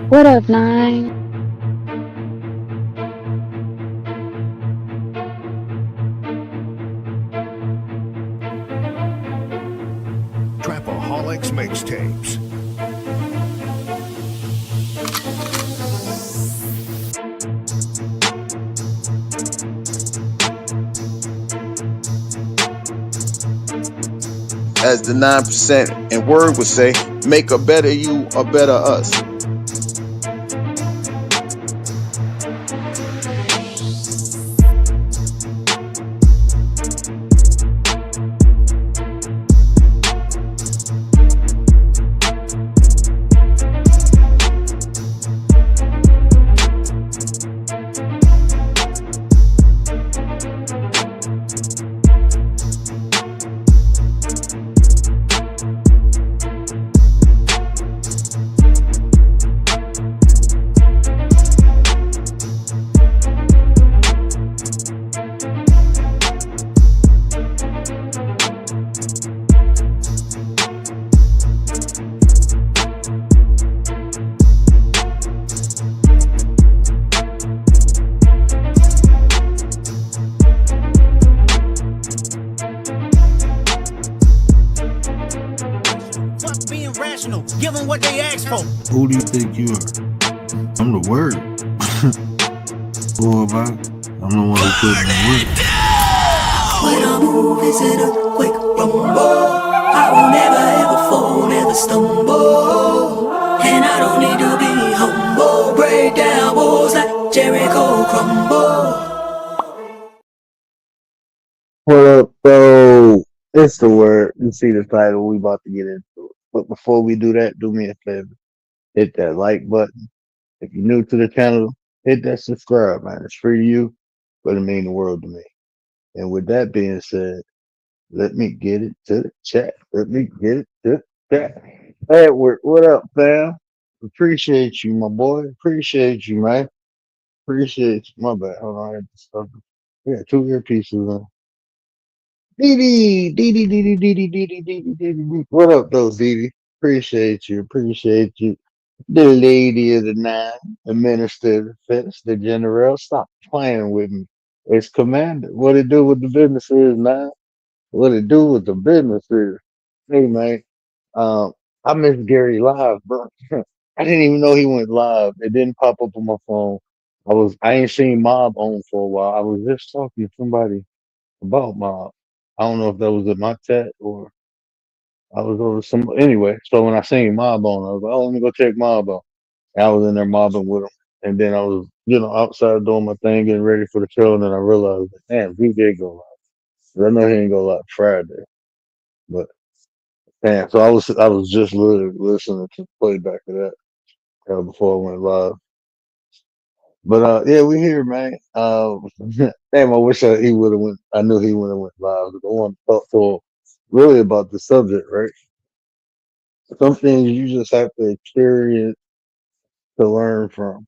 What up, Nine? Trapaholics Mixtapes. As the 9% and word would say, make a better you, a better us. Fuck being rational, give them what they ask for. Who do you think you are? I'm the word. Boy, I'm the one who put in the work. When I move, is it a quick rumble? I will never ever fall, never stumble. And I don't need to be humble. Break down walls like Jericho crumble. What up, bro? It's the word. You see the title. We about to get into it. But before we do that, do me a favor. Hit that like button. If you're new to the channel, hit that subscribe, man. It's free to you, but it mean the world to me. And with that being said, let me get it to the chat. Let me get it to the chat. Edward, what up, fam? Appreciate you, my boy. Appreciate you, man. Appreciate you. My bad. Hold on. I had to stop. We got two earpieces on. Dee Dee. What up, though, Dee? Appreciate you. Appreciate you. The lady of the nine, the minister of the fence, the general. Stop playing with me. It's commander. What it do with the business is, man. What it do with the business is. Hey, man. Um, I miss Gary live, bro. I didn't even know he went live. It didn't pop up on my phone. I ain't seen Mob on for a while. I was just talking to somebody about Mob. I don't know if that was at my chat or I was over some anyway. So when I seen Mob on, I was like, oh, let me go check Mob out. And I was in there mobbing with him. And then I was, outside doing my thing, getting ready for the show, and then I realized, damn, he did go live. 'Cause I know he didn't go live Friday. But damn, so I was just literally listening to the playback of that before I went live. But yeah, we here, man. Damn, I wish he would have went. I knew he would have went live. But I want to talk to him really about the subject, right? Some things you just have to experience to learn from.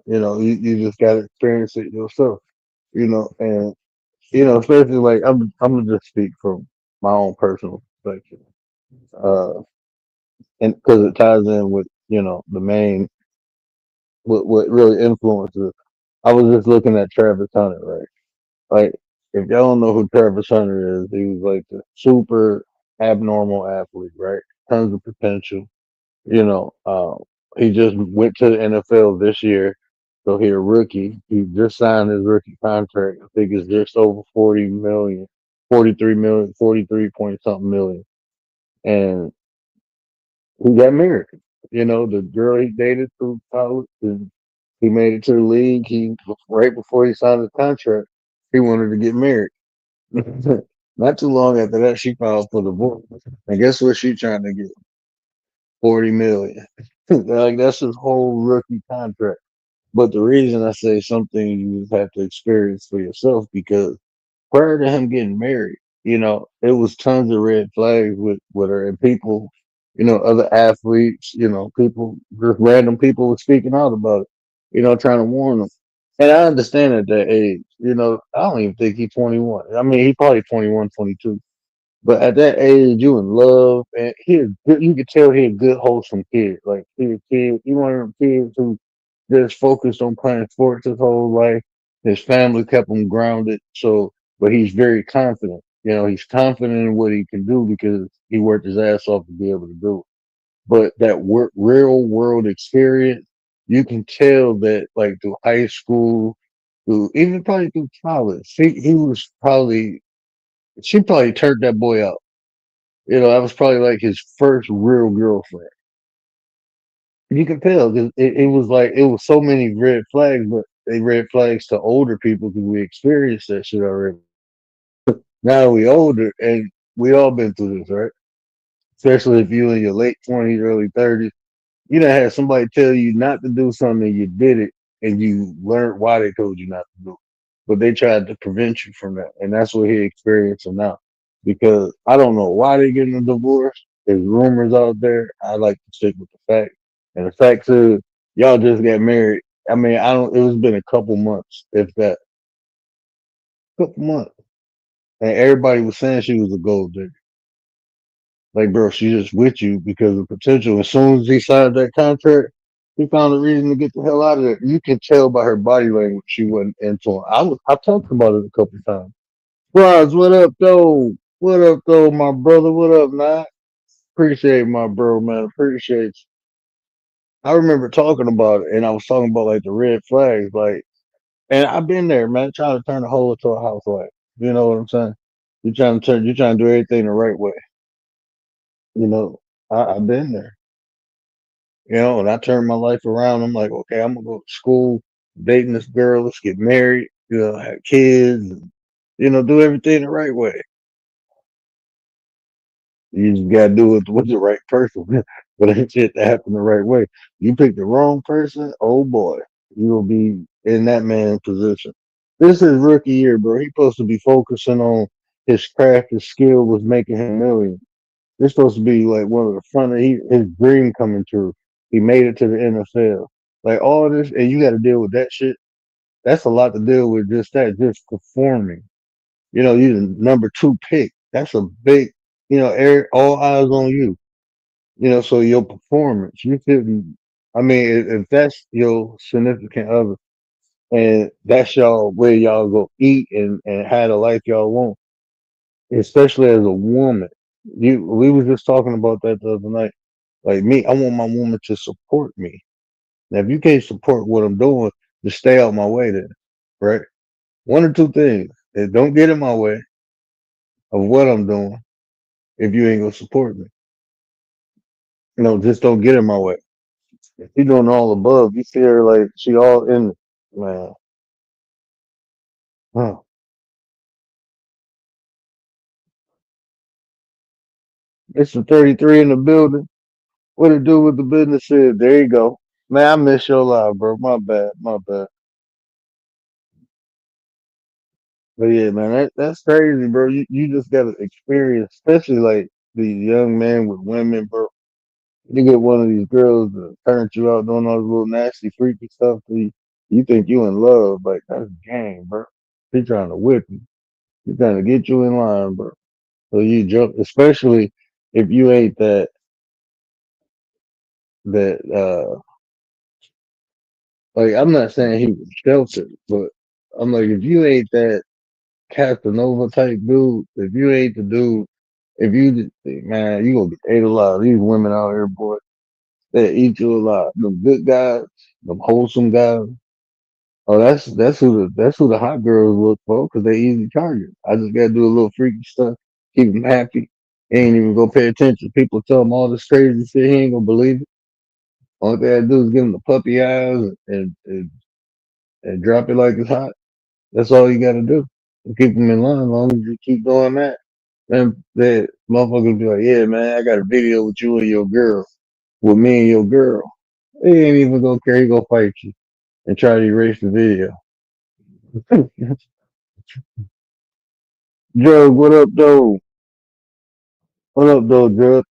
You just got to experience it yourself. And especially like I'm gonna just speak from my own personal perspective, uh, and because it ties in with the main what really influences. I was just looking at Travis Hunter, right? Like, if y'all don't know who Travis Hunter is, he was like the super abnormal athlete, right? Tons of potential. You know, he just went to the NFL this year, so he a rookie. He just signed his rookie contract. I think it's just over 40 million, 43 million, 43 point something million. And he got married. The girl he dated through college, and he made it to the league. Right before he signed his contract, he wanted to get married. Not too long after that, she filed for divorce. And guess what she trying to get? 40 million. Like, that's his whole rookie contract. But the reason I say something you just have to experience for yourself, because prior to him getting married, it was tons of red flags with her, and people other athletes, people, just random people were speaking out about it, trying to warn them. And I understand at that age, I don't even think he's 21. I mean, he probably 21, 22. But at that age, you in love, and you could tell he a good, wholesome kid. Like he one of them kids who just focused on playing sports his whole life. His family kept him grounded. So, but he's very confident. He's confident in what he can do because he worked his ass off to be able to do it. But that real world experience, you can tell that like through high school, through even probably through college, he was probably she probably turned that boy out. That was probably like his first real girlfriend. You can tell 'cause it was like it was so many red flags, but they red flags to older people because we experienced that shit already. Now we older and we all been through this, right? Especially if you in your late 20s, early 30s. You done had somebody tell you not to do something and you did it and you learned why they told you not to do it. But they tried to prevent you from that. And that's what he experiencing now. Because I don't know why they getting a divorce. There's rumors out there. I like to stick with the fact. And the fact is y'all just got married. I mean, I don't it was been a couple months, if that couple months. And everybody was saying she was a gold digger. Like, bro, she's just with you because of potential. As soon as he signed that contract, he found a reason to get the hell out of there. You can tell by her body language she wasn't into him. I talked about it a couple times. Roz, what up, though? What up, though, my brother? What up, man? Appreciate my bro, man. Appreciate you. I remember talking about it, and I was talking about like the red flags, like, and I've been there, man, trying to turn a hole into a housewife. You know what I'm saying? You're trying to do everything the right way. You know, I've been there. And I turned my life around. I'm like, okay, I'm gonna go to school, dating this girl, let's get married, have kids, and, do everything the right way. You just gotta do it with the right person for that shit to happen the right way. You pick the wrong person, oh boy, you will be in that man's position. This is rookie year, bro. He's supposed to be focusing on his craft, his skill was making him millions. This supposed to be like one of the front of his dream coming true. He made it to the NFL. Like all this, and you got to deal with that shit. That's a lot to deal with. Just that, just performing. You the number 2 pick. That's a big. All eyes on you. So your performance, you couldn't. I mean, if that's your significant other, and that's y'all where y'all go eat and have the life y'all want, especially as a woman. We was just talking about that the other night. Like me, I want my woman to support me. Now, if you can't support what I'm doing, just stay out my way then, right? One or two things. Don't get in my way of what I'm doing if you ain't gonna support me. Just don't get in my way. If you doing all above, you see her like she all in it. Man. Huh. It's the 33 in the building. What to do with the business is. There you go. Man, I miss your live, bro. My bad. My bad. But yeah, man, that's crazy, bro. You just gotta experience, especially like these young men with women, bro. You get one of these girls that turn you out doing all this little nasty, freaky stuff to you. You think you in love, like that's game, bro. She trying to whip you. She trying to get you in line, bro. So you jump, especially if you ain't that like I'm not saying he was sheltered, but I'm like if you ain't that Casanova type dude, if you ain't the dude, if you man, you gonna get ate alive. These women out here, boy, they eat you alive. Them good guys, them wholesome guys. Oh, that's who the hot girls look for because they easy targets. I just gotta do a little freaky stuff, keep them happy. He ain't even gonna pay attention. People tell him all this crazy shit, he ain't gonna believe it. All they gotta do is give him the puppy eyes and drop it like it's hot. That's all you gotta do. Keep them in line. As long as you keep doing that, man, that motherfuckers be like, yeah, man, I got a video with you and your girl, with me and your girl. He ain't even gonna care. He gonna fight you and try to erase the video. Drug, what up, though? What up, though, Drug?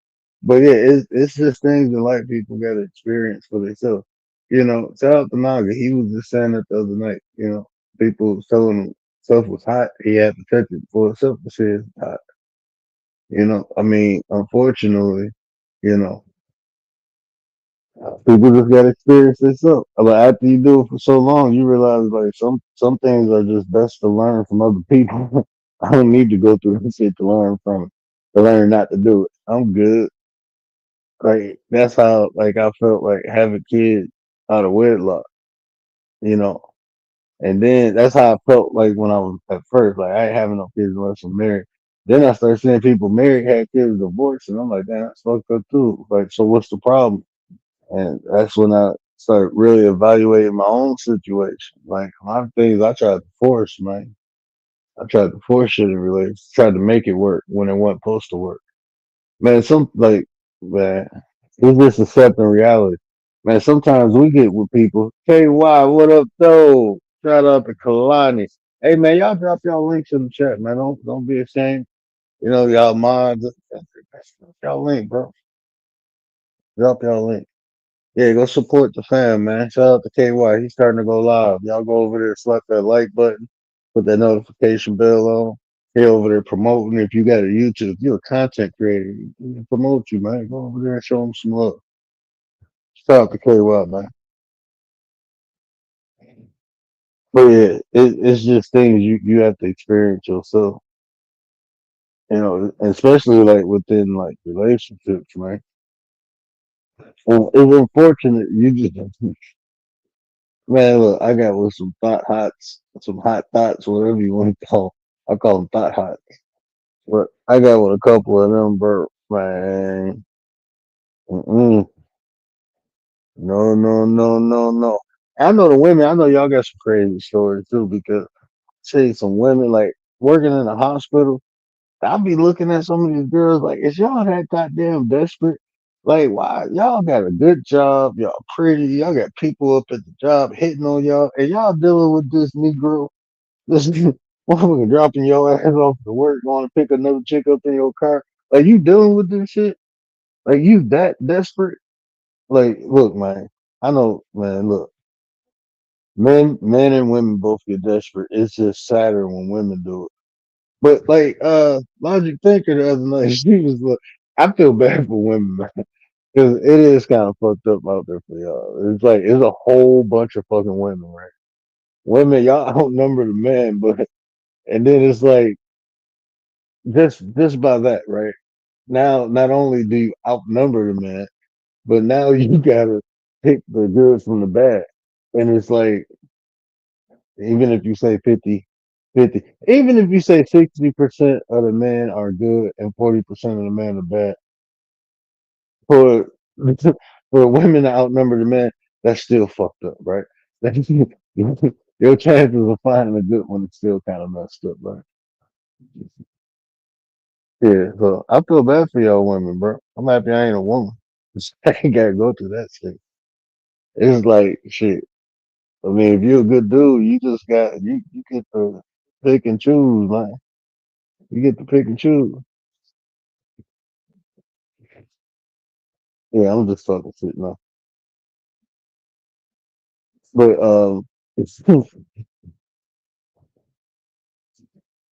But yeah, it's just things that like people got to experience for themselves. Shout out to Naga. He was just saying that the other night. People was telling him stuff was hot. He had to touch it for himself to say it's hot. I mean, unfortunately, you know, people just got to experience this up. But after you do it for so long, you realize like some things are just best to learn from other people. I don't need to go through this shit to learn from it, to learn not to do it. I'm good. Like that's how like I felt like having kids out of wedlock, you know. And then that's how I felt like when I was at first. Like I ain't having no kids unless I'm married. Then I started seeing people married had kids divorced, and I'm like, damn, that's fucked up too. Like, so what's the problem? And that's when I started really evaluating my own situation. Like a lot of things I tried to force, man. I tried to force shit in relationships, tried to make it work when it wasn't supposed to work. Man, man, it's just accepting reality. Man, sometimes we get with people. KY, what up, though? Shout out to Kalani. Hey, man, y'all drop y'all links in the chat, man. Don't be ashamed. Y'all mods. Drop y'all link, bro. Drop y'all link. Yeah, go support the fam, man. Shout out to KY. He's starting to go live. Y'all go over there, slap that like button, put that notification bell on. He over there promoting. If you got a YouTube, if you're a content creator, he can promote you, man. Go over there and show him some love. Shout out to KY, man. But yeah, it's just things you have to experience yourself. And especially like within like relationships, man. Well, it's unfortunate you just man. Look, I got with some hot thoughts, whatever you want to call. I call them thought hot. But I got with a couple of them, bro. Man, mm-mm. No, no, no, no, no. I know the women. I know y'all got some crazy stories too. Because see, some women like working in a hospital. I'll be looking at some of these girls like, is y'all that goddamn desperate? Like, why y'all got a good job, y'all pretty, y'all got people up at the job hitting on y'all, and y'all dealing with this Negro, this motherfucker dropping your ass off to work, going to pick another chick up in your car. Like, you dealing with this shit? Like, you that desperate? Like, look, man, I know, man, look, men and women both get desperate. It's just sadder when women do it. But like Logic Thinker the other night, she was like, I feel bad for women, man, because it is kind of fucked up out there for y'all. It's like it's a whole bunch of fucking women, right? Women, y'all outnumber the men, but and then it's like just by that, right? Now, not only do you outnumber the men, but now you gotta pick the good from the bad, and it's like even if you say 50-50, even if you say 60% of the men are good and 40% of the men are bad, for for women to outnumber the men, that's still fucked up, right? Your chances of finding a good one is still kind of messed up, right? Yeah, so I feel bad for y'all women, bro. I'm happy I ain't a woman. I ain't gotta go through that shit. It's like shit. I mean, if you're a good dude, you just got you get to pick and choose, man. You get to pick and choose. Yeah, I'm just talking shit now. But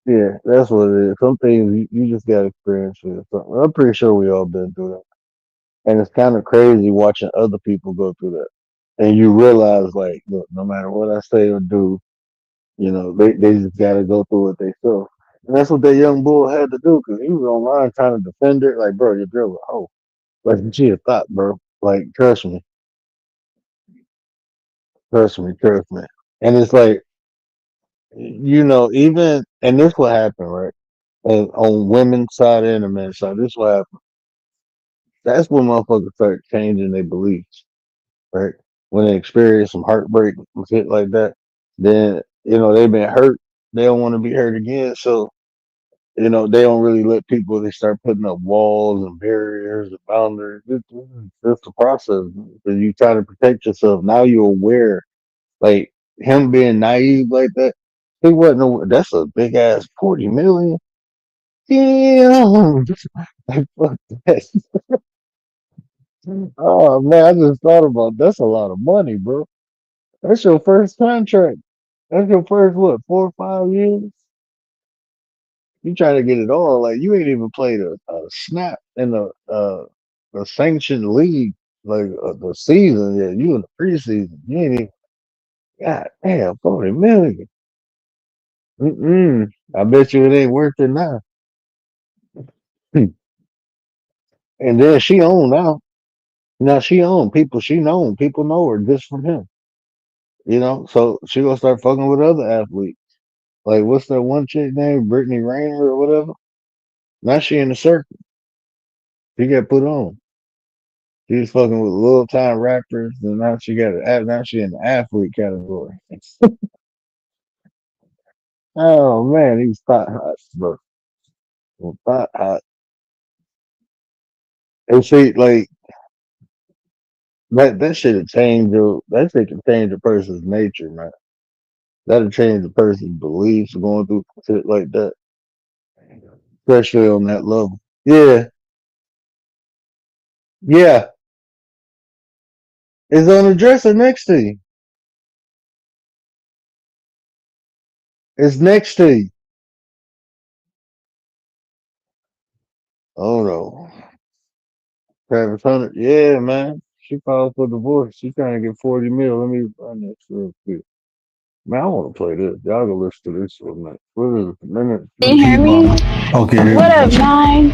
yeah, that's what it is. Some things you just got to experience with. So I'm pretty sure we all been through that, and it's kind of crazy watching other people go through that, and you realize like, look, no matter what I say or do, they just got to go through it themselves. And that's what that young bull had to do because he was online trying to defend it. Like, bro, your girl was oh, like she a thought, bro. Like, trust me. And it's like, even and this what happened, right? And on women's side and the men's side, this what happened. That's when motherfuckers start changing their beliefs, right? When they experience some heartbreak and shit like that, then they've been hurt. They don't want to be hurt again, so they don't really let people. They start putting up walls and barriers and boundaries. It's the process. Because you try to protect yourself. Now you're aware. Like him being naive like that, he wasn't. That's a big ass 40 million. Damn. Like fuck that. Oh man, I just thought about that's a lot of money, bro. That's your first contract. That's your first what, 4 or 5 years? You trying to get it all. Like you ain't even played a snap in the sanctioned league, like the season yet. You in the preseason. You ain't even. God damn, 40 million. Mm-mm. I bet you it ain't worth it now. Hmm. And then she own now. Now she own people. She known people know her just from him. So she gonna start fucking with other athletes. Like what's that one chick name, Brittany Rayner or whatever? Now she in the circle. She got put on. She was fucking with little time rappers, and now she got now she in the athlete category. Oh man, he was thought hot, bro. Thought hot. And see, like that should have changed that shit can change a person's nature, man. That'll change a person's beliefs going through shit like that, especially on that level. Yeah, yeah. It's on the dresser next to you. It's next to you. Oh no. Travis Hunter. Yeah, man. She filed for divorce. She trying to get 40 mil. Let me run this real quick. Man, I want to play this. Y'all go listen to this for a minute. What is it? A minute? Can you hear me? Okay, there What we up, go. nine?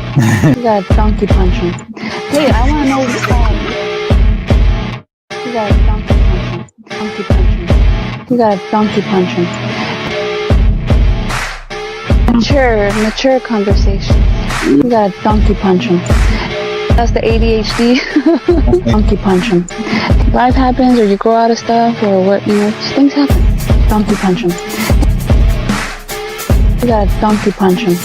You got donkey punch him. Hey, I want to know what's You got donkey punch him. Donkey punch him. You got donkey punch him. Mature conversation. You got donkey punch him. That's the ADHD. Donkey punch him. Life happens, or you grow out of stuff, or what, just things happen. Donkey punch him. You got donkey punch him.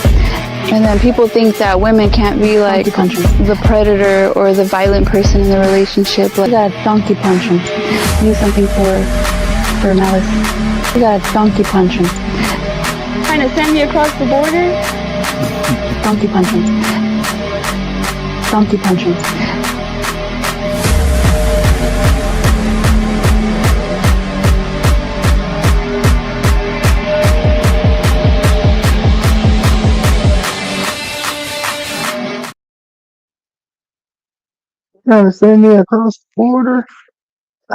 And then people think that women can't be like the predator or the violent person in the relationship. Like, you got donkey punch him. Use something for malice. You got donkey punch him. Trying to send me across the border? Donkey punch him. Donkey punch him. Trying to send me across the border. I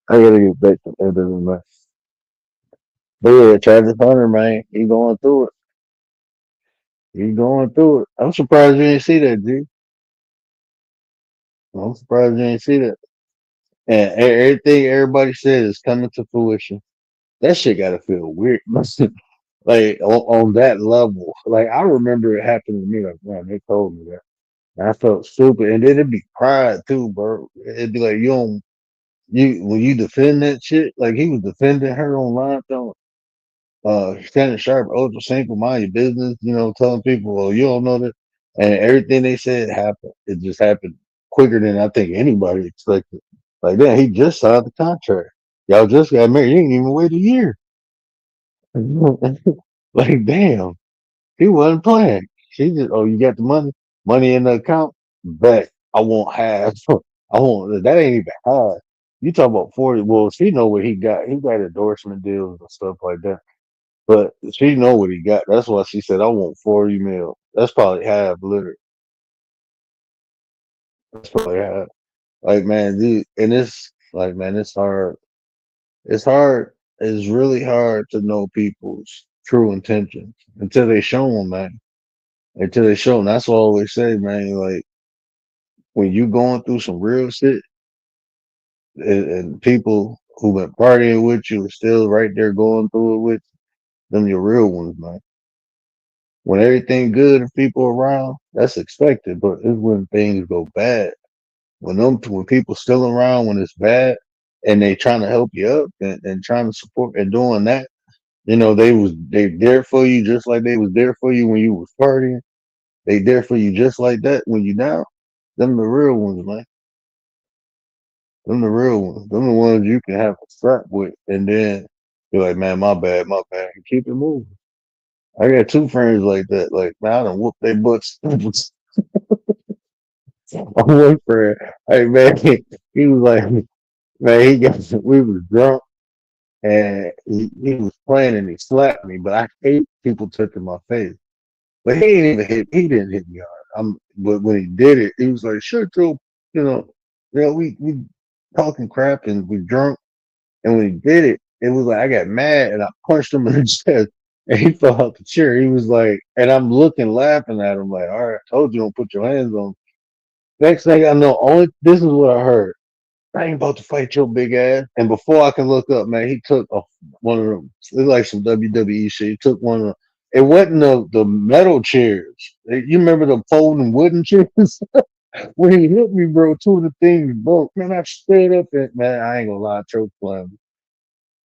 gotta get back to editing, man. But yeah, Travis Hunter, man, he going through it. He going through it. I'm surprised you didn't see that, G. I'm surprised you didn't see that. And everything everybody said is coming to fruition. That shit gotta feel weird. Like on that level. Like I remember it happened to me. Like, man, they told me that. And I felt stupid. And then it'd be pride too, bro. It'd be like when you defend that shit, like he was defending her online though. Standing sharp, ultra simple, mind your business, telling people, well, you don't know that. And everything they said happened. It just happened quicker than I think anybody expected. Like that, he just signed the contract. Y'all just got married. You didn't even wait a year. Like, damn, he wasn't playing. She just, oh, you got the money in the account, bet I won't have. I won't. That ain't even hard. You talk about 40. Well, she know what he got. He got endorsement deals and stuff like that. But she know what he got. That's why she said, I want 40 mil. That's probably half, literally. That's probably half. Like, man, dude, and it's like, man, it's hard. It's hard. It's really hard to know people's true intentions until they show them, man. Until they show them. That's what I always say, man. Like, when you going through some real shit and people who been partying with you are still right there going through it with you, them your real ones, man. When everything good and people around, that's expected. But it's when things go bad. When people still around when it's bad and they trying to help you up and trying to support and doing that, they there for you just like they was there for you when you was partying. They there for you just like that when you down. Them the real ones, man. Them the real ones. Them the ones you can have a strap with and then you're like, man, my bad, and keep it moving. I got two friends like that. Like, man, I done whoop their butts My boyfriend, hey man, he was like, man, we was drunk and he was playing and he slapped me, but I hate people touching my face. But he didn't hit me hard. But when he did it, he was like, "Shut your, you know, we talking crap and we drunk." And when he did it, it was like I got mad and I punched him in the chest, and he fell out the chair. He was like, and I'm looking, laughing at him, like, "All right, I told you don't put your hands on." Next thing I know, only this is what I heard. I ain't about to fight your big ass. And before I can look up, man, he took one of them. It's like some WWE shit. He took one of them. It wasn't the metal chairs. You remember the folding wooden chairs? When he hit me, bro, two of the things broke. Man, I stood up and man, I ain't gonna lie, I choke slammed.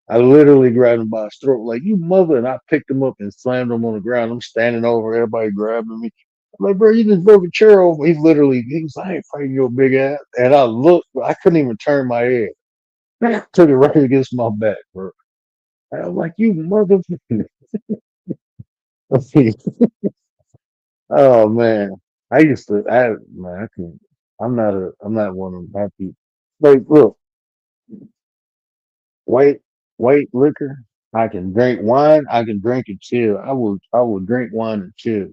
I literally grabbed him by his throat, like you mother, and I picked him up and slammed him on the ground. I'm standing over, everybody grabbing me. I'm like, bro, you just broke a chair over. He was like, I ain't fighting your big ass. And I looked, but I couldn't even turn my head. Took it right against my back, bro. And I'm like, you motherfucker. Oh man. Man, I can I'm not one of them happy. Like, look, white white liquor, I can drink wine, I can drink and chill. I will drink wine and chill.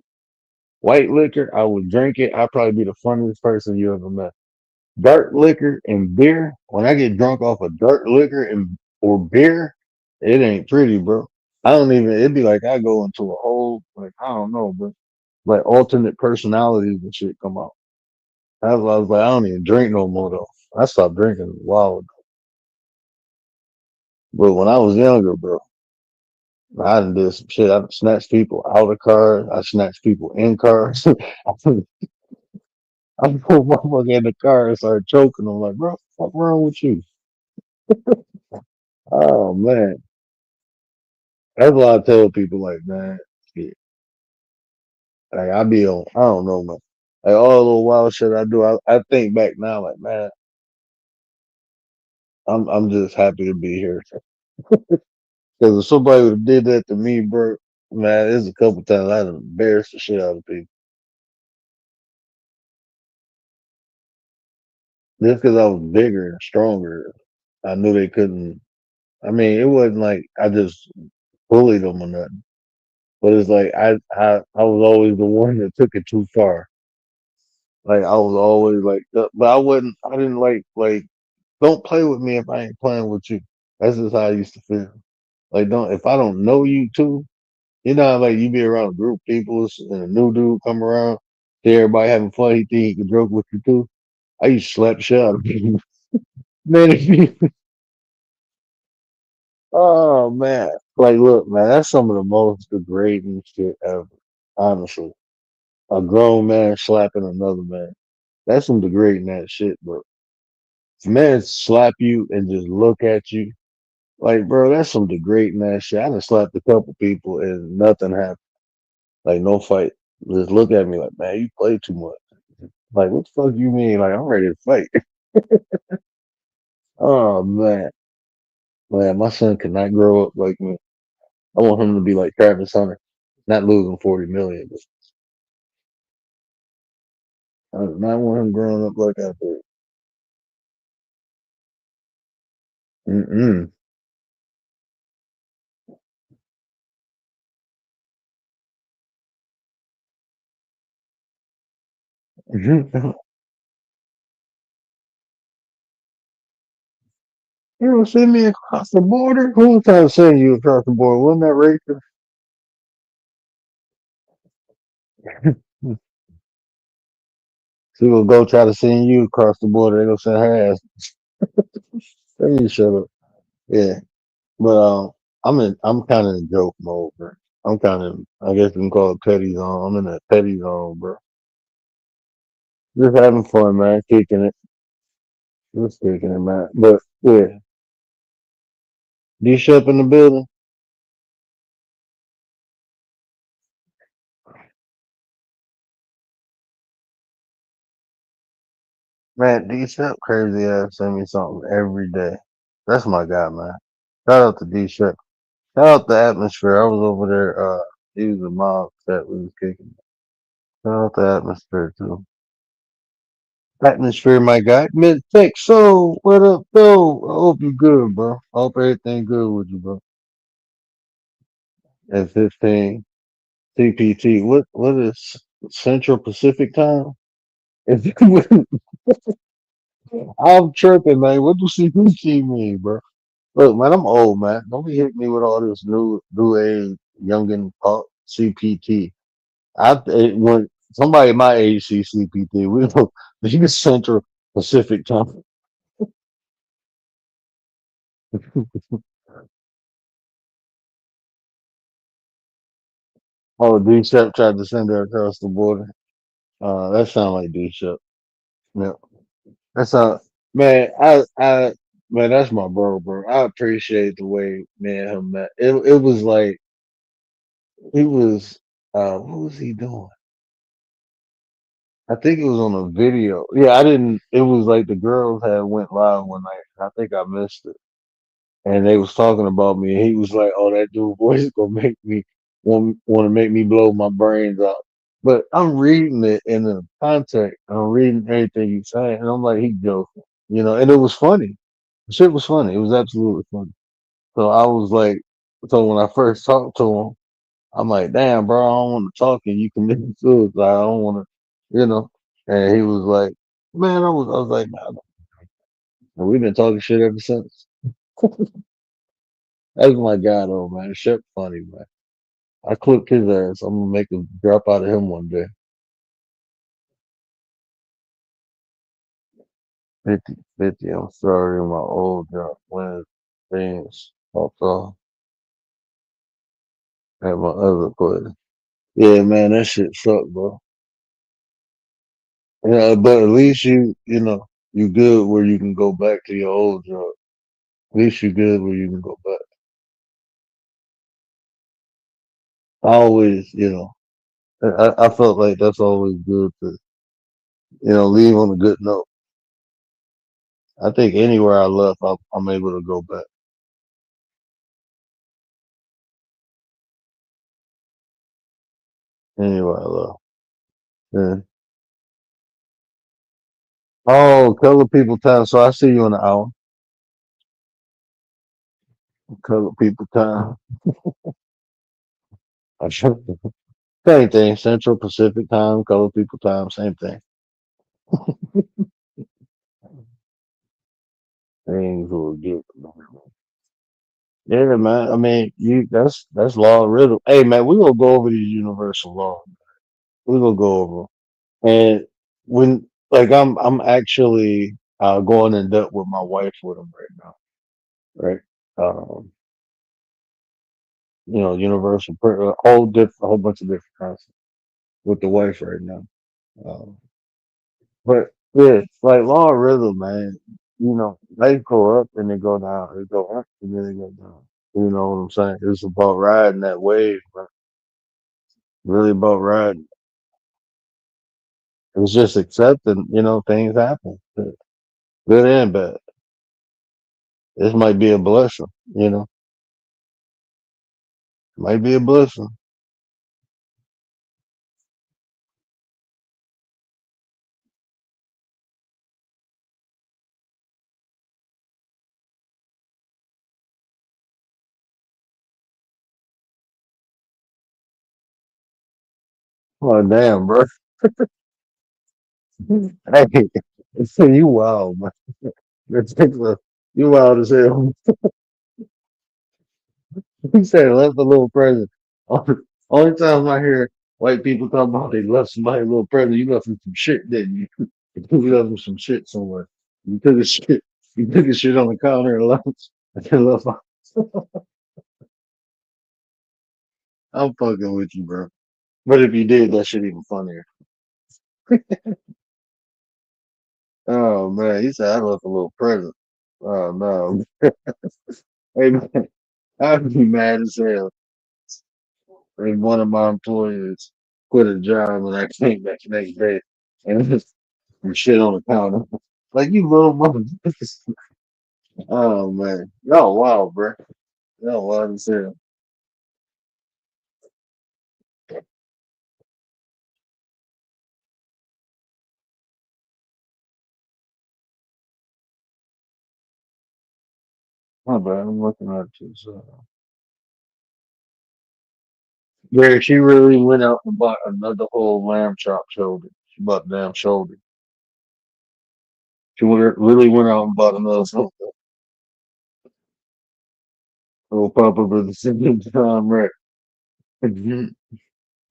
White liquor, I would drink it. I'd probably be the funniest person you ever met. Dark liquor and beer, when I get drunk off of dark liquor and or beer, it ain't pretty, bro. I don't even. It'd be like I go into a whole like I don't know, but like alternate personalities and shit come out. That's why I was like, I don't even drink no more though. I stopped drinking a while ago. But when I was younger, bro, I done did some shit. I done snatched people out of cars. I snatched people in cars. I put motherfucker in the car and started choking them. Like, bro, what's wrong with you? Oh man, that's why I tell people like, man, shit, like I be on, I don't know, man. Like all the little wild shit I do, I think back now, like, man, I'm just happy to be here. Because if somebody would have did that to me, bro, man, there's a couple times I'd embarrassed the shit out of people just because I was bigger and stronger. I knew they couldn't. I mean, it wasn't like I just bullied them or nothing. But it's like I was always the one that took it too far. Like I was always like, but I wasn't. I didn't like. Don't play with me if I ain't playing with you. That's just how I used to feel. Like don't if I don't know you too. You know, how, like you be around a group of people and a new dude come around, see everybody having fun. He think he can joke with you too. I used to slap the shit out of people. Man, oh man, like look, man, that's some of the most degrading shit ever. Honestly, a grown man slapping another man. That's some degrading that shit, bro. If men slap you and just look at you, like, bro, that's some degrading ass shit. I done slapped a couple people and nothing happened. Like, no fight. Just look at me like, man, you play too much. Like, what the fuck you mean? Like, I'm ready to fight. Oh man, man, my son cannot grow up like me. I want him to be like Travis Hunter, not losing 40 million. But I do not want him growing up like I did. Mm-mm. You don't send me across the border? Who was trying to send you across the border? Wasn't that racist? She will go try to send you across the border. They gonna send her ass. Let me shut up. Yeah, but I'm kind of in joke mode, bro. I'm kind of, I guess you can call it petty zone. I'm in that petty zone, bro. Just having fun, man. Kicking it, just kicking it, man. But yeah, D Shep in the building, man. D Shep crazy ass send me something every day. That's my guy, man. Shout out to D Shep. Shout out the atmosphere. I was over there. He was a mob that we was kicking. Shout out the atmosphere too. Atmosphere, my guy. Mid thick. So, what up, though? I hope you good, bro. I hope everything good with you, bro. At 15, CPT. What is Central Pacific time? If I'm tripping, man. What do CPT mean, bro? Look, man, I'm old, man. Don't be hitting me with all this new age youngin talk CPT. When somebody my age see CPT, we know this Central Pacific time. Oh, D Shep tried to send her across the border. That sound like D Shep. Yeah, that sound man. Man, that's my bro. I appreciate the way me and him met. It was like he was. What was he doing? I think it was on a video. Yeah, I didn't. It was like the girls had went live one night. I think I missed it, and they was talking about me. And he was like, "Oh, that dude voice is gonna make me want to make me blow my brains out." But I'm reading it in the context. I'm reading everything he's saying, and I'm like, he joking, And it was funny. The shit was funny. It was absolutely funny. So I was like, so when I first talked to him, I'm like, damn, bro, I don't want to talk, and you committed suicide. I don't want to, And he was like, man, I was like, man, and we've been talking shit ever since. That's my guy, though, man. Shit, funny, man. I clipped his ass. I'm gonna make a drop out of him one day. 50, 50. I'm sorry, my old job when things popped off at my other place. Yeah, man, that shit sucked, bro. Yeah, but at least you good where you can go back to your old job. At least you good where you can go back. I always, I felt like that's always good to, leave on a good note. I think anywhere I left, I'm able to go back. Anywhere I left. Yeah. Oh, color people time. So I see you in an hour. Color people time. I sure- Same thing. Central Pacific time, color people time, same thing. Things will get. Yeah, man. I mean, that's law and rhythm. Hey, man, we gonna go over these universal laws. We gonna go over 'em. And when like I'm actually going in depth with my wife with them right now, right? Um, universal, a whole bunch of different concepts with the wife right now. Um, but yeah, like law and rhythm, man. They go up and they go down. They go up and then they go down. You know what I'm saying? It's about riding that wave, man. Really about riding. It's just accepting, things happen, good and bad. This might be a blessing, might be a blessing. Oh damn, bro. Hey, you wild, man. Ridiculous. You wild as hell. He said left a little present. Only time I hear white people talk about they left somebody a little present, you left them some shit, didn't you? You left them some shit somewhere. You took a shit. You took a shit on the counter and left. And then left. I'm fucking with you, bro. But if you did, that shit even funnier. Oh man, he said I left a little present. Oh no. Hey man, I'd be mad as hell if one of my employees quit a job and I came back the next day and just some shit on the counter. Like you little motherfuckers. Oh man. Y'all wild, bro. Y'all wild as hell. My bad. I'm looking at this. Yeah, she really went out and bought another whole lamb chop shoulder. She bought the damn shoulder. Really went out and bought another little pop up at the same time, right? Mhm,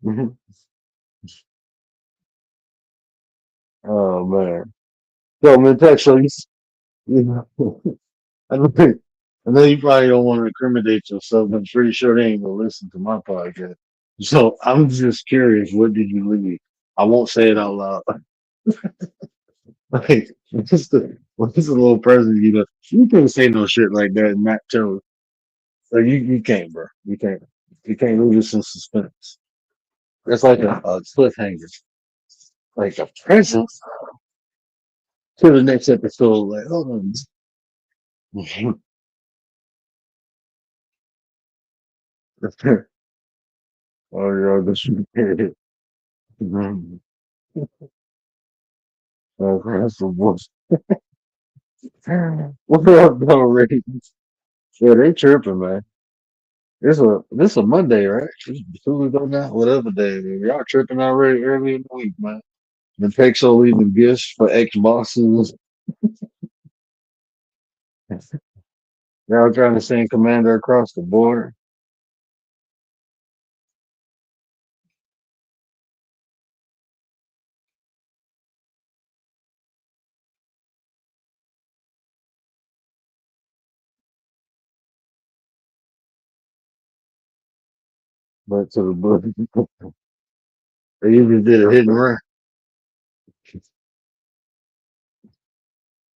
mhm. Oh man. So man, text so you know, I don't think I know you probably don't want to incriminate yourself, but I'm pretty sure they ain't gonna listen to my podcast. So I'm just curious, what did you leave? I won't say it out loud. Like, what's the little present you can't say no shit like that and not tell. Like you can't, bro. You can't leave us in suspense. That's like a cliffhanger, like a present to the next episode. Like, hold on. Oh, yeah, this is oh, that's the worst. What up, though, Ricky? Yeah, they tripping, man. This a Monday, right? This is 2 weeks ago now, whatever day. Man. Y'all tripping already early in the week, man. The Pexo leaving gifts for ex bosses. Y'all trying to send commander across the border. But to the book, they usually did a hit and run.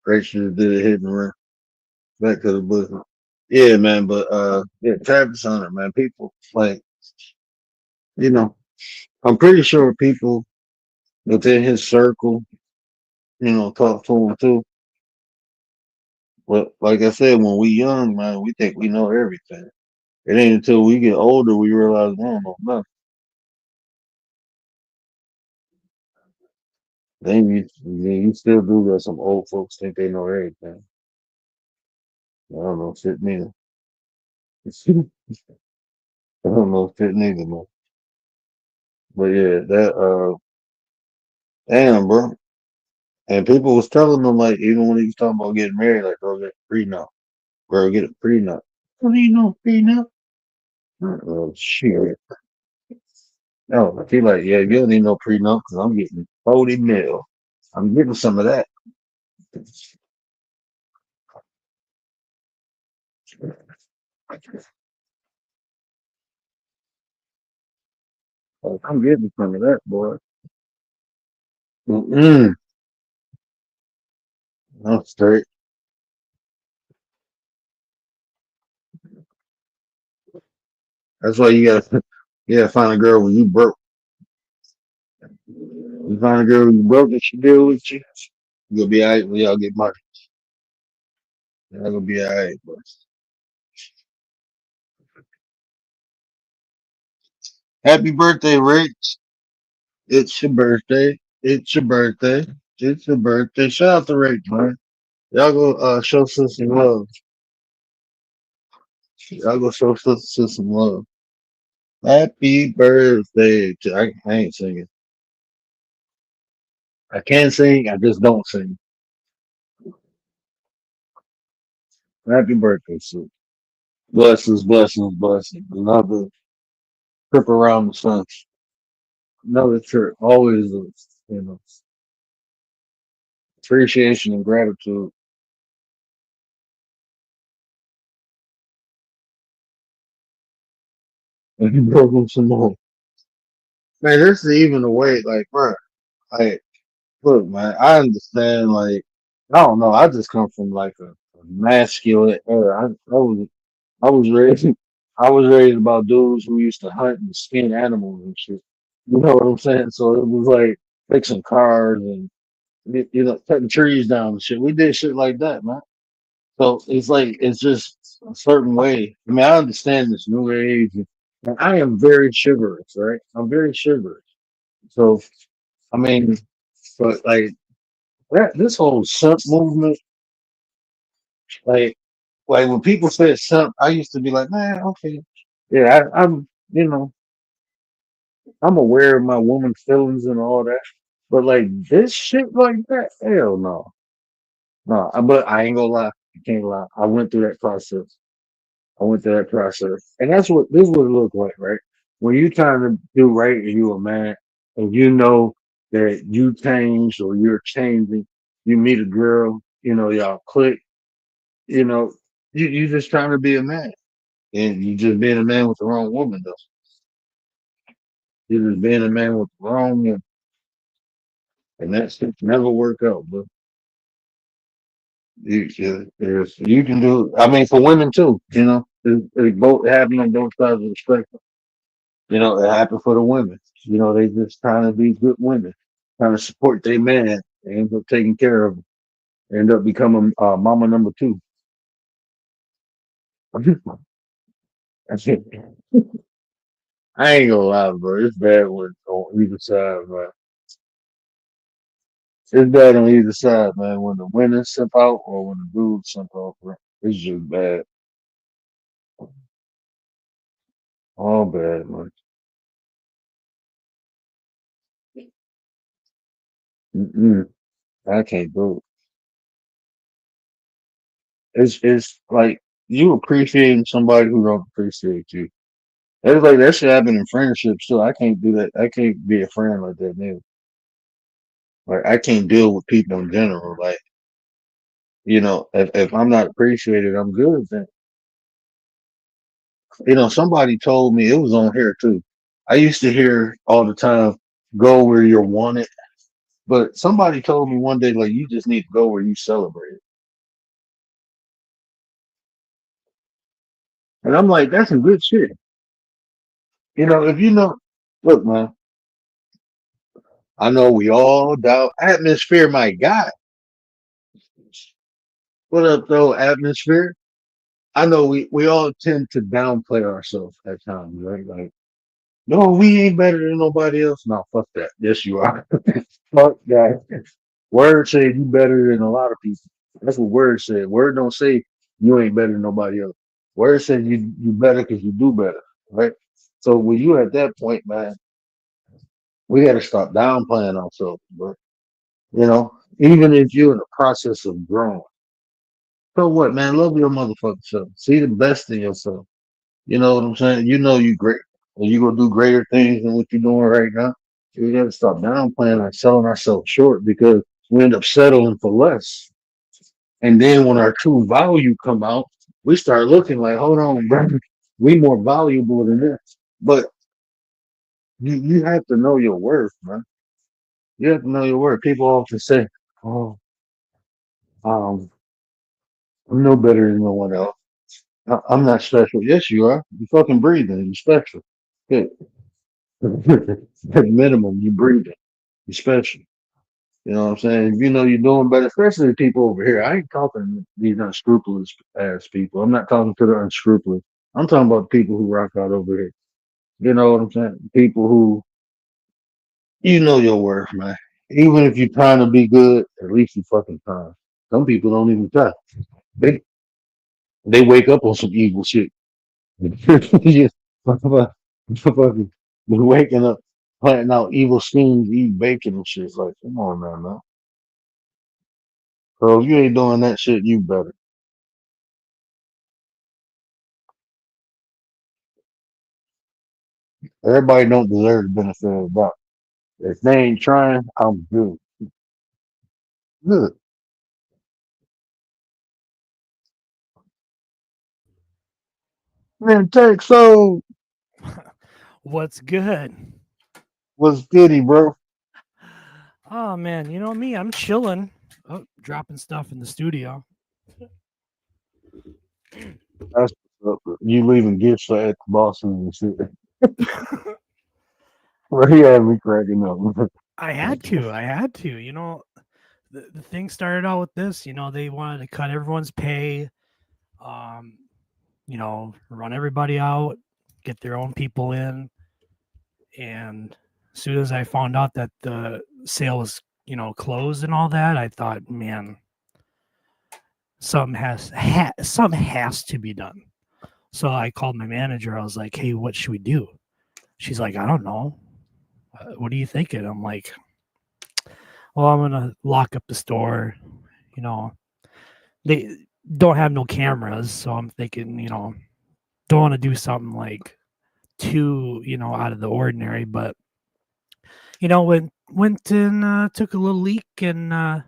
Rachel did a hit and run back to the book. Yeah, man. But yeah, Travis Hunter, man. People like you know, I'm pretty sure people within his circle, talk to him too. But like I said, when we young, man, we think we know everything. It ain't until we get older we realize we don't know nothing. Then you still do got some old folks think they know everything. I don't know shit neither. I don't know shit neither, man. But yeah, that damn, bro. And people was telling them like, even when he was talking about getting married, like, girl, get a prenup, girl, get a prenup. What do you know prenup? Oh shit. No, he like, yeah, you don't need no prenup because I'm getting 40 mil. I'm getting some of that. Like, I'm getting some of that, boy. Mm-mm. I'm straight. That's why you gotta, yeah, find a girl when you broke. You find a girl when you broke and she deal with you. You'll be alright when y'all get married. Y'all gonna be alright, boy. Happy birthday, Rich. It's your birthday. It's your birthday. It's your birthday. Shout out to Rich, man. Y'all go show sis some love. Y'all go show sis some love. Happy birthday. I ain't singing. I can sing. I just don't sing. Happy birthday, sis. Blessings, blessings, blessings. Another trip around the sun. Another trip. Always, appreciation and gratitude. And you broke them some more. Man, this is even a way, like, bro. Like, look, man, I understand. Like, I don't know. I just come from like a masculine era. I was raised. I was raised about dudes who used to hunt and skin animals and shit. You know what I'm saying? So it was like fixing cars and cutting trees down and shit. We did shit like that, man. So it's like it's just a certain way. I mean, I understand this new age, and I am very chivalrous, right? I'm very chivalrous. So I mean, but like this whole simp movement, like Like when people said something, I used to be like, man, okay, yeah, I'm, you know, I'm aware of my woman's feelings and all that, but like this shit like that, hell no, no. But I ain't gonna lie, I can't lie. I went through that process. I went through that process, and that's what this would look like, right? When you trying to do right and you a man, and you know that you changed or you're changing, you meet a girl, y'all click, you know, you just trying to be a man, and you just being a man with the wrong woman, though. You just being a man with the wrong woman, and that shit never work out, but you can do. I mean, for women too, it's both happening on both sides of the spectrum. It happened for the women. They just trying to be good women, trying to support their man, and end up taking care of them, end up becoming mama number two. That's it. I ain't gonna lie, bro. It's bad on either side, man. It's bad on either side, man. When the women simp out or when the dudes simp out, bro. It's just bad. All bad, man. Mm-mm. I can't do it. It's like you appreciating somebody who don't appreciate you. It's like that should happen in friendships too. I can't do that. I can't be a friend like that, man. Like I can't deal with people in general. Like, if I'm not appreciated, I'm good then. Somebody told me it was on here too. I used to hear all the time, go where you're wanted. But somebody told me one day, like, you just need to go where you celebrate. And I'm like, that's some good shit. If look, man, I know we all doubt atmosphere, my God. What up, though, atmosphere? I know we all tend to downplay ourselves at times, right? Like, no, we ain't better than nobody else. No, fuck that. Yes, you are. Fuck that. Word said you better than a lot of people. That's what word said. Word don't say you ain't better than nobody else. Word said you better because you do better, right? So when you at that point, man, we got to stop downplaying ourselves, bro. Even if you're in the process of growing, so what, man? Love your motherfucking self. See the best in yourself. You know what I'm saying? You know you great, and you gonna do greater things than what you're doing right now. We got to stop downplaying and selling ourselves short because we end up settling for less. And then when our true value come out, we start looking like, hold on, bro, we more valuable than this. But you have to know your worth, man. You have to know your worth. People often say, "Oh, um, I'm no better than no one else. I'm not special." Yes, you are. You fucking breathing. You're special. Good. At minimum, you breathing. You're special. You know what I'm saying? If you know you're doing better, especially the people over here. I ain't talking to these unscrupulous ass people. I'm not talking to the unscrupulous. I'm talking about the people who rock out over here. You know what I'm saying? People who you know your worth, man. Even if you're trying to be good, at least you fucking trying. Some people don't even try. They they wake up on some evil shit. Just motherfucking waking up, planting out evil schemes, eat bacon and shit. Like, come on, man. So if you ain't doing that shit, you better. Everybody don't deserve the benefit of the doubt. If they ain't trying, I'm good. Good. Man, Tech so What's good? was goody, bro. Oh man, you know me, I'm chilling. Oh, dropping stuff in the studio. That's what's up. You leaving gifts for at Boston and shit. Well, he had me cracking up. I had to. I had to. The thing started out with this. They wanted to cut everyone's pay. Um, run everybody out, get their own people in, and as soon as I found out that the sale was, closed and all that, I thought, man, something has to be done. So I called my manager. I was like, hey, what should we do? She's like, I don't know. What are you thinking? I'm like, well, I'm gonna lock up the store. You know, they don't have no cameras, so I'm thinking, you know, don't want to do something like too, you know, out of the ordinary. But you know, went and took a little leak, and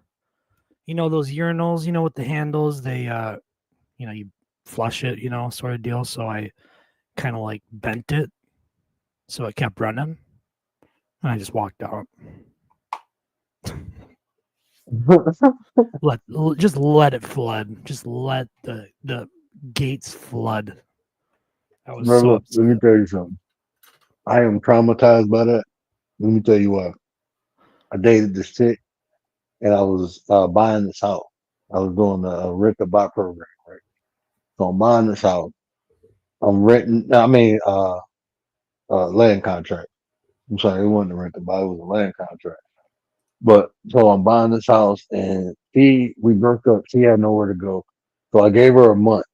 you know, those urinals, you know, with the handles, they you know, you flush it, you know, sort of deal. So I kind of like bent it, so it kept running, and I just walked out. Just let it flood. Just let the gates flood. I was Bro, so look, let me upset. tell you something. I am traumatized by that. Let me tell you why. I dated this chick, and I was buying this house. I was doing the rent to buy program, right? So I'm buying this house. I'm renting. I mean, land contract. I'm sorry, it wasn't a rent to buy. It was a land contract. But so I'm buying this house, and we broke up. She had nowhere to go, so I gave her a month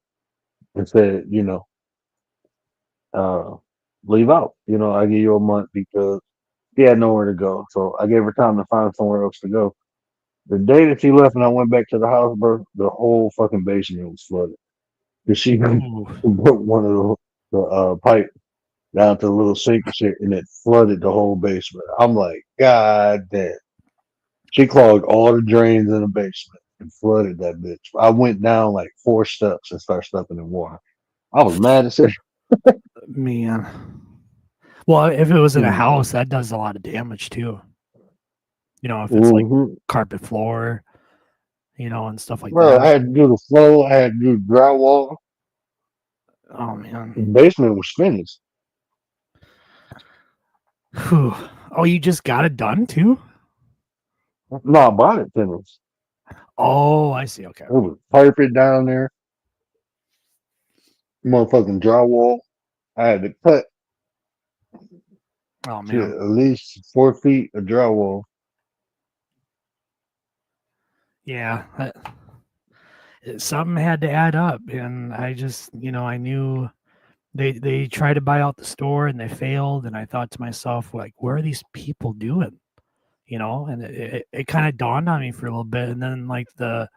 and said, you know, uh, leave out. You know, I give you a month because she had nowhere to go. So I gave her time to find somewhere else to go. The day that she left and I went back to the house, bro, the whole fucking basement was flooded. Cause she broke Ooh, one of the pipe down to the little sink and shit, and it flooded the whole basement. I'm like, God damn. She clogged all the drains in the basement and flooded that bitch. I went down like 4 steps and started stepping in water. I was mad as shit. man. Well, if it was in a Mm-hmm. house, that does a lot of damage too. You know, if it's like carpet floor, you know, and stuff like Bro, I that. had to do the floor, I had to do drywall. Oh The man. basement was finished. Whew. Oh, you just got it done too? No, I bought it finished. Oh, I see. Okay. It was carpet down there, motherfucking drywall. I had to cut Oh shit, man. at least 4 feet of drywall. Yeah. Something had to add up, and I just, you know, I knew they tried to buy out the store and they failed, and I thought to myself, like, what are these people doing? You know, and it kind of dawned on me for a little bit, and then like the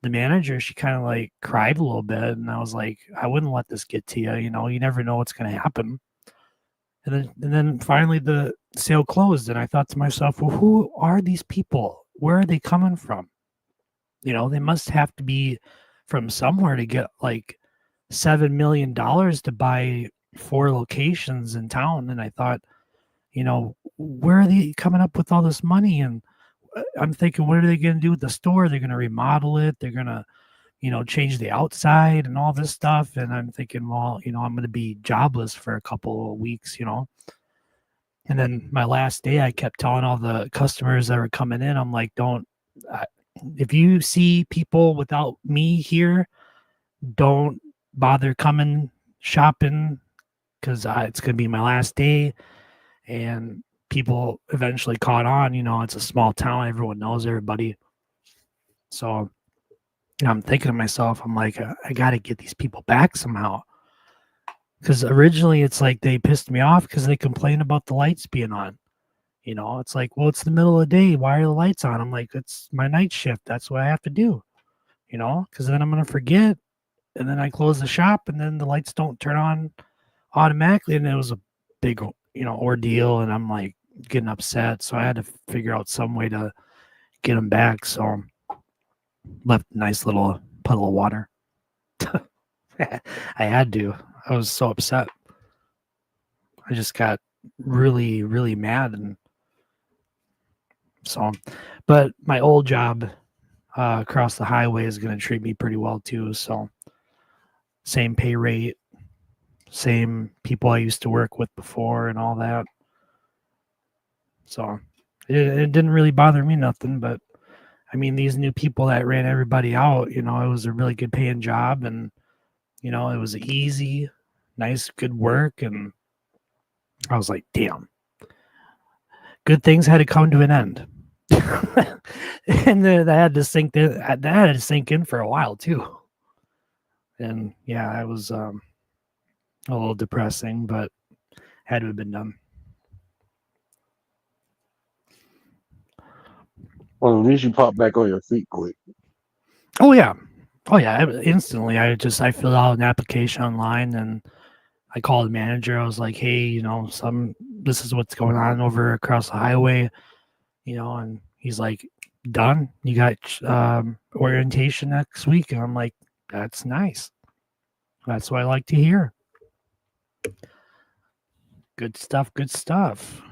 manager, she kind of like cried a little bit, and I was like, I wouldn't let this get to you. You know, you never know what's going to happen. And then finally the sale closed, and I thought to myself, well, who are these people? Where are they coming from? You know, they must have to be from somewhere to get like $7 million to buy 4 locations in town. And I thought, you know, where are they coming up with all this money? And I'm thinking, what are they going to do with the store? They're going to remodel it. They're going to, you know, change the outside and all this stuff. And I'm thinking, well, you know, I'm going to be jobless for a couple of weeks, you know. And then my last day, I kept telling all the customers that were coming in, I'm like, if you see people without me here, don't bother coming shopping because it's going to be my last day. And people eventually caught on, you know, it's a small town. Everyone knows everybody. So I'm thinking to myself, I'm like, I got to get these people back somehow. Because originally it's like they pissed me off because they complained about the lights being on. You know, it's like, well, it's the middle of the day. Why are the lights on? I'm like, it's my night shift. That's what I have to do, you know, because then I'm going to forget. And then I close the shop and then the lights don't turn on automatically. And it was a big, you know, ordeal. And I'm like getting upset. So I had to figure out some way to get them back. So left a nice little puddle of water. I had to. I was so upset. I just got really, really mad. And so, but my old job across the highway is going to treat me pretty well too. So, same pay rate, same people I used to work with before, and all that. So, it didn't really bother me nothing. But I mean, these new people that ran everybody out, you know, it was a really good paying job, and you know, it was easy, nice, good work, and I was like, damn, good things had to come to an end. And then that had to sink in. That had to sink in for a while too. And yeah, it was a little depressing, but had to have been done. Well, at least you pop back on your feet quick. Oh yeah, instantly. I filled out an application online and I called the manager. I was like, hey, this is what's going on over across the highway, and he's like, done. You got orientation next week. And I'm like, that's nice. That's what I like to hear. Good stuff. Good stuff.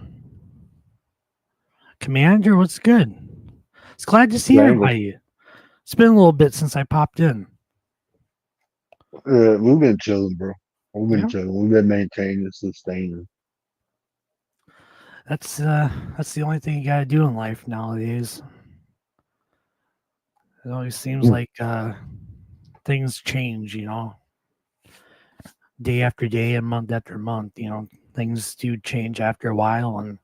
Commander, what's good? It's glad to see Yeah, everybody. It's been a little bit since I popped in. We've been chilling, bro. We've been Yeah. chilling. We've been maintaining, sustaining. That's the only thing you gotta do in life nowadays. It always seems like things change, day after day and month after month. Things do change after a while, and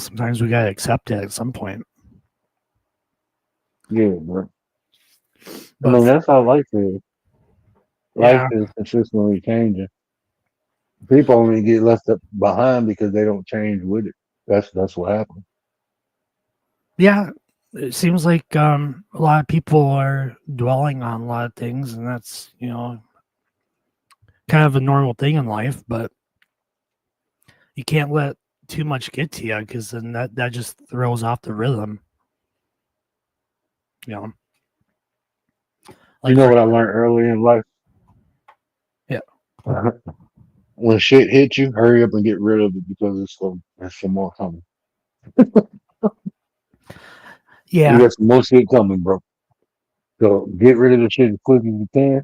sometimes we gotta accept it at some point. Yeah, bro. But I mean, that's how life is. Yeah. Life is consistently changing. People only get left up behind because they don't change with it. That's what happens. yeah, it seems like a lot of people are dwelling on a lot of things, and that's kind of a normal thing in life, but you can't let too much get to you because then that just throws off the rhythm. You know what I learned early in life? Yeah. When shit hits you, hurry up and get rid of it because there's some more coming. Yeah. You got some more shit coming, bro. So get rid of the shit as quick as you can.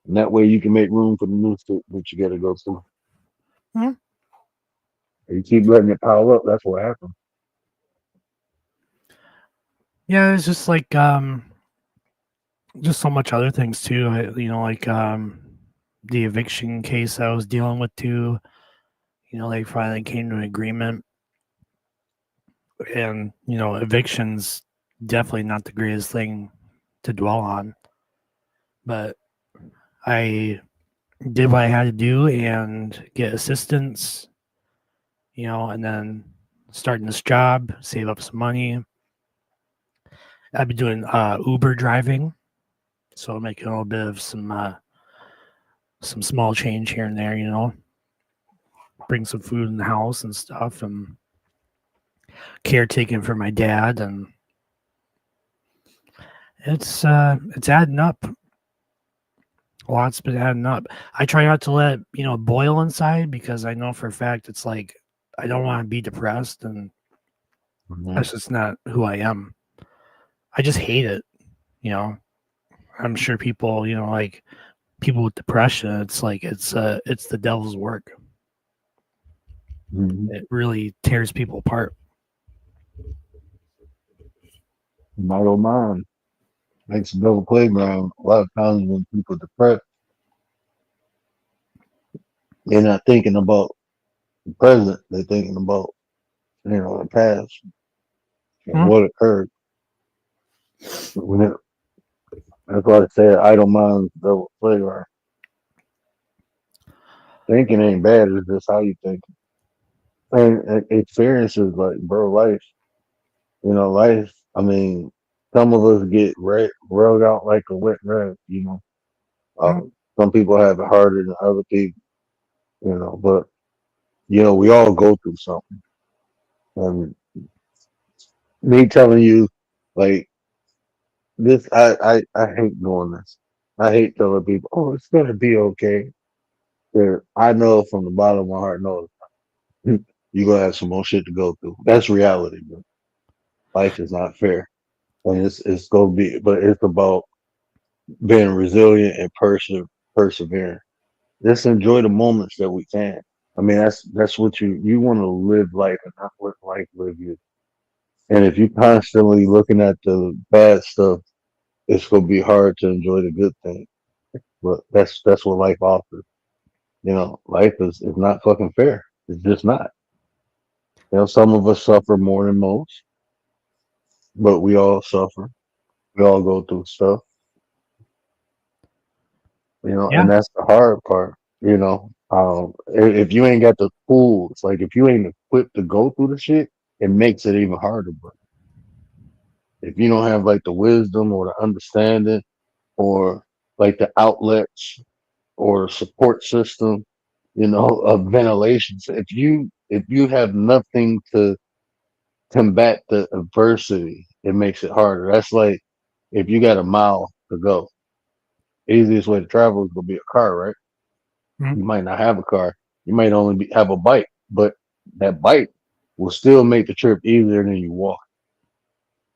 And that way you can make room for the new shit that you gotta go through. Mhm. You keep letting it pile up, that's what happens. Yeah, it's just like just so much other things too. Like the eviction case I was dealing with too. They finally came to an agreement, and eviction's definitely not the greatest thing to dwell on, but I did what I had to do and get assistance, and then starting this job, save up some money. I've been doing Uber driving, so making a little bit of some small change here and there, bring some food in the house and stuff, and caretaking for my dad, and it's adding up. A lot's been adding up. I try not to let it boil inside because I know for a fact it's like I don't want to be depressed, and that's just not who I am. I just hate it. I'm sure people, like people with depression, it's like it's the devil's work. It really tears people apart. My old mind makes a double playground. A lot of times when people are depressed, they're not thinking about the present, they're thinking about the past and what occurred. That's why I say idle minds double playground. Thinking ain't bad, it's just how you think. And experiences like life. Life. I mean, some of us get rubbed out like a wet rag. Some people have it harder than other people. But we all go through something. And me telling you, like this, I hate doing this. I hate telling people, "Oh, it's gonna be okay." I know from the bottom of my heart, no, you're gonna have some more shit to go through. That's reality, bro. Life is not fair, and it's gonna be, but it's about being resilient and persevering. Just enjoy the moments that we can. I mean, that's what you want to live life and not let life live you. And if you're constantly looking at the bad stuff, it's gonna be hard to enjoy the good things. But that's what life offers. Life is not fucking fair. It's just not. Some of us suffer more than most, but we all suffer. We all go through stuff, Yeah. and that's the hard part. If you ain't got the tools, like if you ain't equipped to go through the shit, it makes it even harder. But if you don't have like the wisdom or the understanding or like the outlets or support system, of ventilation. So if you have nothing to combat the adversity, it makes it harder. That's like if you got a mile to go. Easiest way to travel is gonna be a car, right? Mhm. You might not have a car. You might only have a bike, but that bike will still make the trip easier than you walk.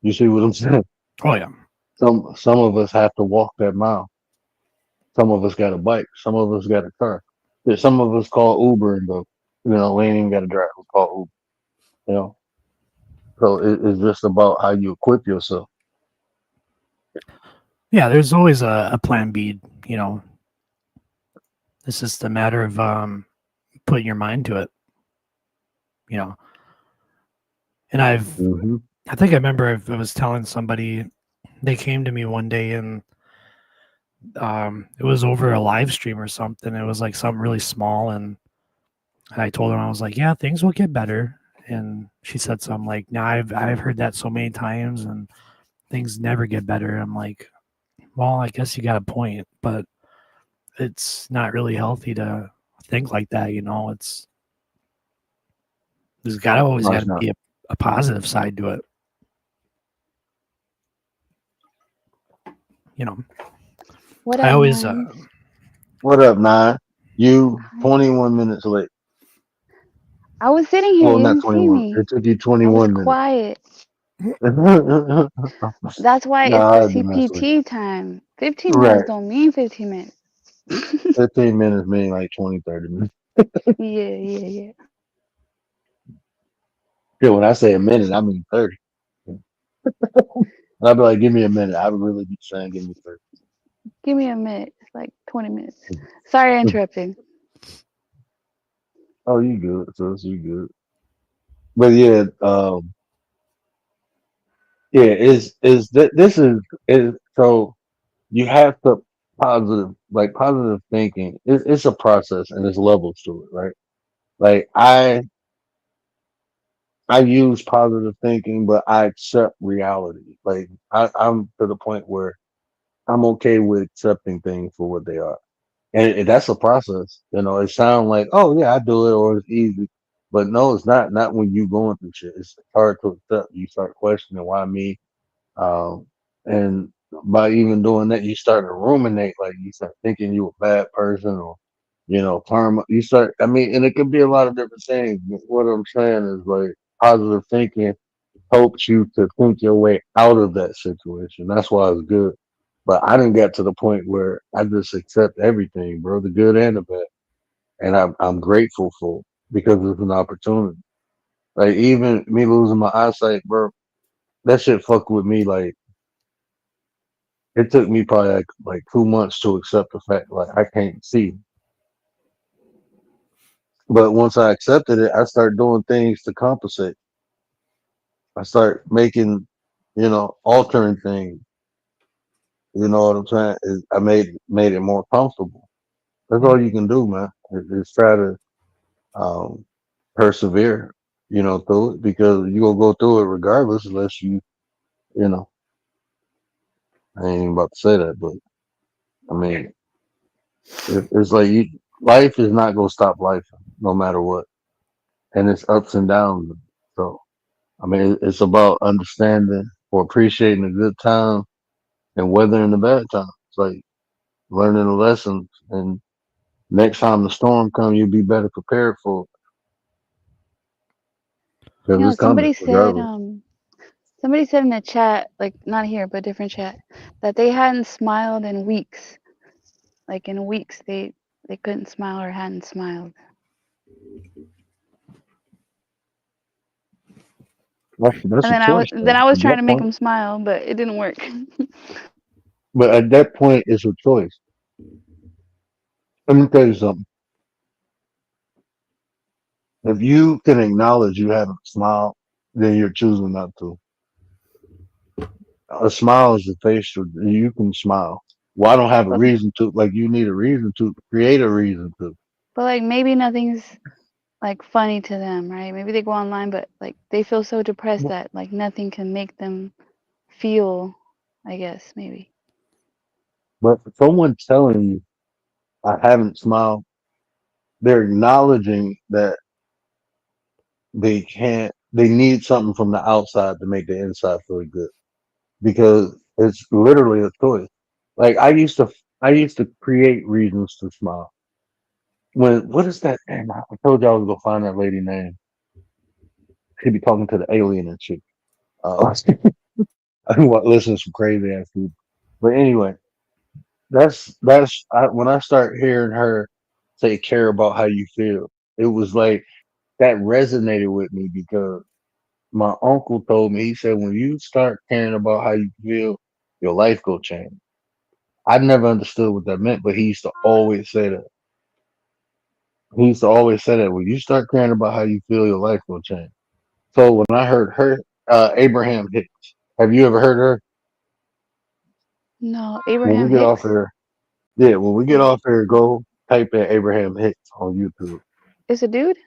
You see what I'm saying? Oh yeah. Some of us have to walk that mile. Some of us got a bike. Some of us got a car. Some of us call Uber and go. We ain't even got to drive. We call Uber. You know. So it's just about how you equip yourself. Yeah, there's always a plan B, It's just a matter of putting your mind to it, you know. And I think I remember I was telling somebody, they came to me one day and it was over a live stream or something. It was like something really small, and I told them, I was like, yeah, things will get better. And she said something like, no, I've heard that so many times and things never get better. I'm like, well, I guess you got a point, but it's not really healthy to think like that, there's always No, got it's to not. be a positive side to it, you know. What I up, always man? What up, Nine? You 21 minutes late. I was sitting here. Well, You not didn't see 21. me. It took you I was 21 minutes. quiet. Nah, That's why it's the I had to mess with CPT time. 15 you. minutes Right. don't mean 15 minutes. 15 minutes mean like 20, 30 minutes. Yeah. Yeah, when I say a minute, I mean 30. And I'd be like, give me a minute. I would really be saying, give me 30. Give me a minute. It's like 20 minutes. Sorry I interrupted. Oh, you good. So you good. But yeah, this is so you have to positive thinking. It's a process and there's levels to it, right? Like I use positive thinking, but I accept reality. Like I'm to the point where I'm okay with accepting things for what they are. And that's a process. It sounds like, oh yeah, I do it or it's easy. But no, it's not. Not when you going through shit. It's hard to accept. You start questioning why me. And by even doing that, you start to ruminate. Like you start thinking you a bad person or, karma. You start. I mean, and it could be a lot of different things. But what I'm saying is like positive thinking helps you to think your way out of that situation. That's why it's good. But I didn't get to the point where I just accept everything, bro, the good and the bad, and I'm grateful for it because it's an opportunity. Like even me losing my eyesight, bro, that shit fucked with me. Like it took me probably like 2 months to accept the fact like I can't see. But once I accepted it, I started doing things to compensate. I start making, altering things. You know what I'm saying? I made it more comfortable. That's all you can do, man. Is try to um, persevere, through it because you gonna go through it regardless, unless you know. I ain't even about to say that, but I mean, it's like life is not gonna stop life, no matter what, and it's ups and downs. So I mean, it's about understanding or appreciating the good time and weathering the bad times. It's like learning the lessons, and next time the storm comes, you'll be better prepared for it because it's coming regardless. Somebody said in the chat, like not here, but different chat, that they hadn't smiled in weeks. Like in weeks, they couldn't smile or hadn't smiled. That's And a then choice, I though. was At trying that to make point, them smile, but it didn't work. but at that point, it's a choice. Let me tell you something. If you can acknowledge you haven't smiled, then you're choosing not to. A smile is the facial. You can smile. Well, I don't have a But, reason to. Like, you need a reason to create a reason to. but like maybe nothing's like funny to them, right? Maybe they go online, but like they feel so depressed that like nothing can make them feel, I guess, maybe. But for someone telling you, I haven't smiled, they're acknowledging that they need something from the outside to make the inside feel good because it's literally a choice. Like I used to create reasons to smile. What is that? Damn, I told you I was gonna find that lady name. She'd be talking to the alien and shit. I listen to some crazy ass people. But anyway, when I start hearing her say care about how you feel, it was like that resonated with me because my uncle told me, he said, when you start caring about how you feel, your life will change. I never understood what that meant, but he used to always say that. He used to always say that when you start caring about how you feel, your life will change. So when I heard her, Abraham Hicks, have you ever heard her? No, When we Abraham get off Hicks here, yeah, when we get off here, go type in Abraham Hicks on YouTube. is a dude.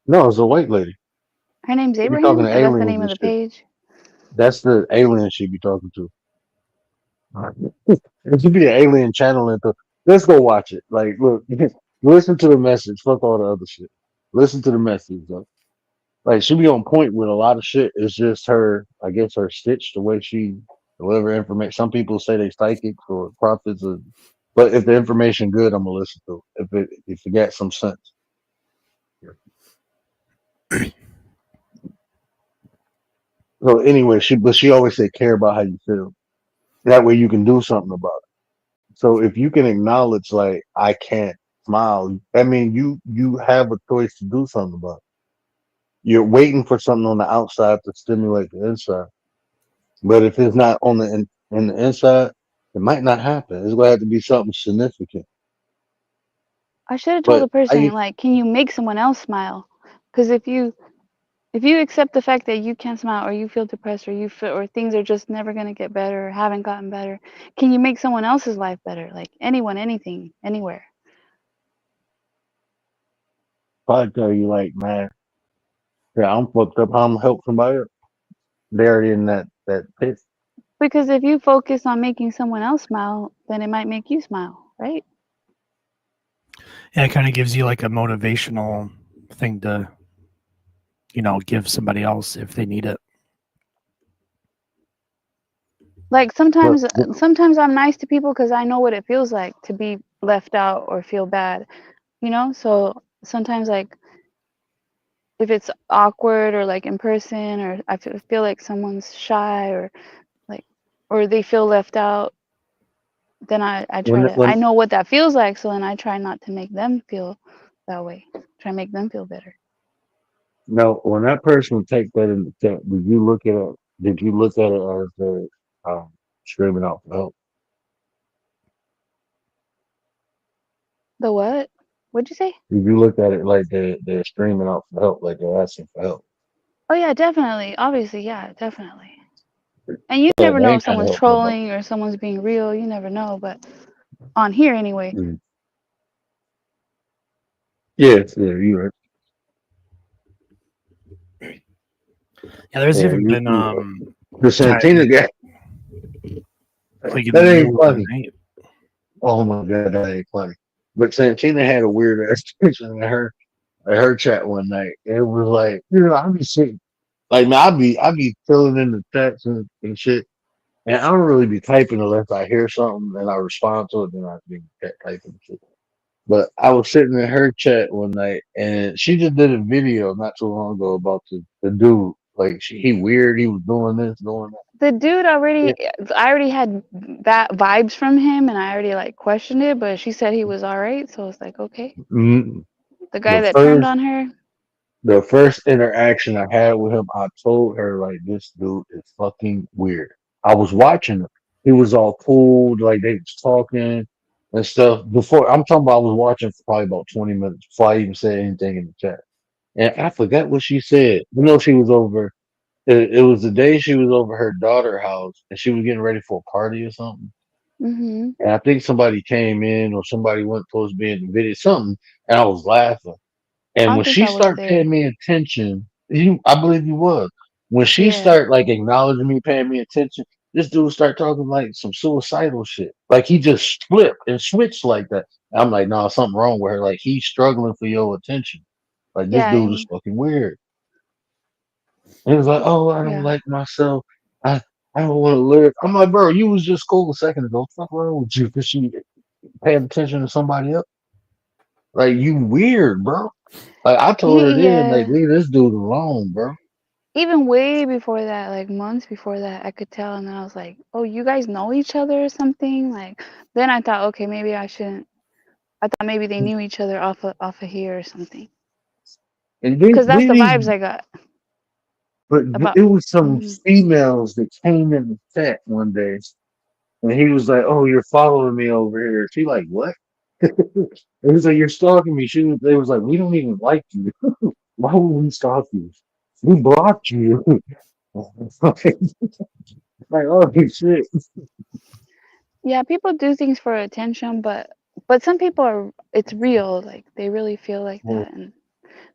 No, it's a white lady. Her name's She be talking Abraham, to or that's the aliens name of and the shit. page. That's the alien she be talking to. It should be an alien channeling to. Let's go watch it. Like, look, listen to the message. Fuck all the other shit. Listen to the message, though. Like, she be on point with a lot of shit. It's just her, I guess, her stitch, the way she deliver information. Some people say they psychics or prophets, but if the information good, I'm gonna listen to it. If it got some sense. So anyway, she always say care about how you feel. That way you can do something about it. So if you can acknowledge like I can't smile, I mean you have a choice to do something about it. You're waiting for something on the outside to stimulate the inside. But if it's not on in the inside, it might not happen. It's gonna have to be something significant. I should have told But the person like, can you make someone else smile? Because if you accept the fact that you can't smile or you feel depressed or you feel or things are just never going to get better or haven't gotten better, can you make someone else's life better? Like anyone, anything, anywhere. probably tell you like, man, yeah, I'm fucked up. How I'm help somebody else. They're in that pit. Because if you focus on making someone else smile, then it might make you smile, right? Yeah, it kind of gives you like a motivational thing to, give somebody else if they need it. Like But sometimes I'm nice to people because I know what it feels like to be left out or feel bad, So sometimes like if it's awkward or like in person or I feel like someone's shy or like or they feel left out, then I try to I when know what that feels like, so then I try not to make them feel that way. Try to make them feel better. no, when that person take that in the chat, did you look at it? Did you look at it as the screaming out for help? The what? What'd you say? Did you look at it like they're screaming out for help, like they're asking for help? Oh yeah, definitely. Obviously, yeah, definitely. And you Yeah, never they know if ain't trying to someone's help nobody. trolling or someone's being real. You never know, but on here anyway. Mm. Yes, yeah, you right. Yeah, there's Yeah, even been you right. The Santina times guy, like in the that ain't middle of the funny. night. Oh my god, that ain't funny. But Santina had a weird ass picture in her chat one night. It was like, I'd be sitting like man, I'd be filling in the text and shit. And I don't really be typing unless I hear something and I respond to it, then I be typing shit. But I was sitting in her chat one night and she just did a video not too long ago about the dude. Like he weird, he was doing this, doing The dude that. I already had that vibes from him, and I already like questioned it, but she said he was all right, so it's like okay. Mm, The guy The that turned first on her, the first interaction I had with him, I told her like this dude is fucking weird. I was watching him. He was all cool, like they was talking and stuff. Before I'm talking about I was watching for probably about 20 minutes before I even said anything in the chat. and I forgot what she said. You know, she was over. It was the day she was over her daughter's house, and she was getting ready for a party or something. Mm-hmm. And I think somebody came in or somebody wasn't supposed to be in the video, something, and I was laughing. I And don't when think she I was started paying there. me attention, I believe you was. When she Yeah. started like acknowledging me, paying me attention, this dude started talking like some suicidal shit. Like he just flipped and switched like that. I'm like, nah, something wrong with her. Like he's struggling for your attention. Like this Yeah. dude is fucking weird. And he was like, oh, I don't Yeah. like myself. I I don't want to live. I'm like, bro, you was just cool a second ago. What's wrong with you? Cause she paying attention to somebody else. Like you weird, bro. Like I told her then, like Yeah. leave this dude alone, bro. Even way before that, like months before that, I could tell, and then I was like, "Oh, you guys know each other or something?" Like, then I thought, okay, maybe I shouldn't. I thought maybe they knew each other off of here or something. And Cause that's the these, vibes I got but about. it was some Mhm. females that came in the chat one day, and he was like, "Oh, you're following me over here." She like, "What?" It was like, "You're stalking me." They was like, "We don't even like you. Why would we stalk you? We blocked you." Like, oh shit. Yeah, people do things for attention, but some people are. It's real. Like they really feel like But that, and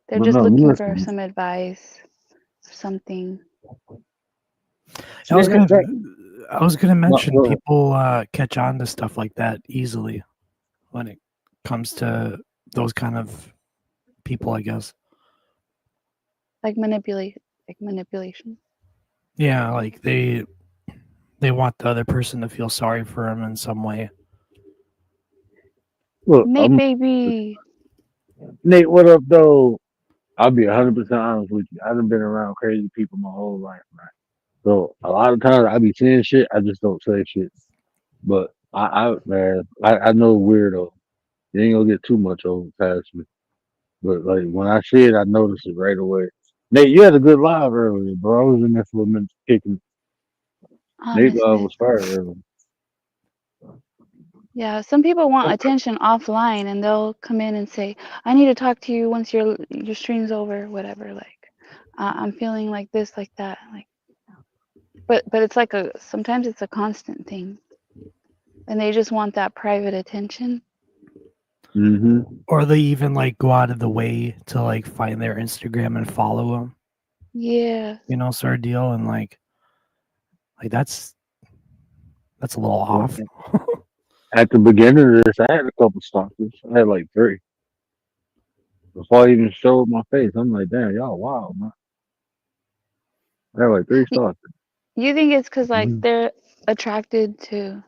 they're just no, looking for listen. some advice, something. I was gonna No, mention no, people catch on to stuff like that easily when it comes to those kind of people, I guess. Like manipulation. Yeah, like they want the other person to feel sorry for them in some way. look, Nate, baby. Nate, what up, though? I'll be 100% honest with you. I done been around crazy people my whole life, right? So a lot of times I be saying shit, I just don't say shit. But I know weirdo. You ain't gonna get too much over past me. But like when I see it, I notice it right away. Nate, you had a good live earlier, bro. I was in there for a minute kicking. I Nate missed live it. was fire earlier. Yeah, some people want attention offline, and they'll come in and say, "I need to talk to you once your stream's over, whatever." Like, I'm feeling like this, like that, like. But it's like sometimes it's a constant thing, and they just want that private attention. Mm-hmm. Or they even like go out of the way to like find their Instagram and follow them, Yeah. sort of deal. And like that's a little off. At the beginning of this, I had a couple stalkers. I had like 3. Before I even showed my face, I'm like, damn, y'all wild, man. I had like 3 Y- stalkers. You think it's because like Mhm. they're attracted to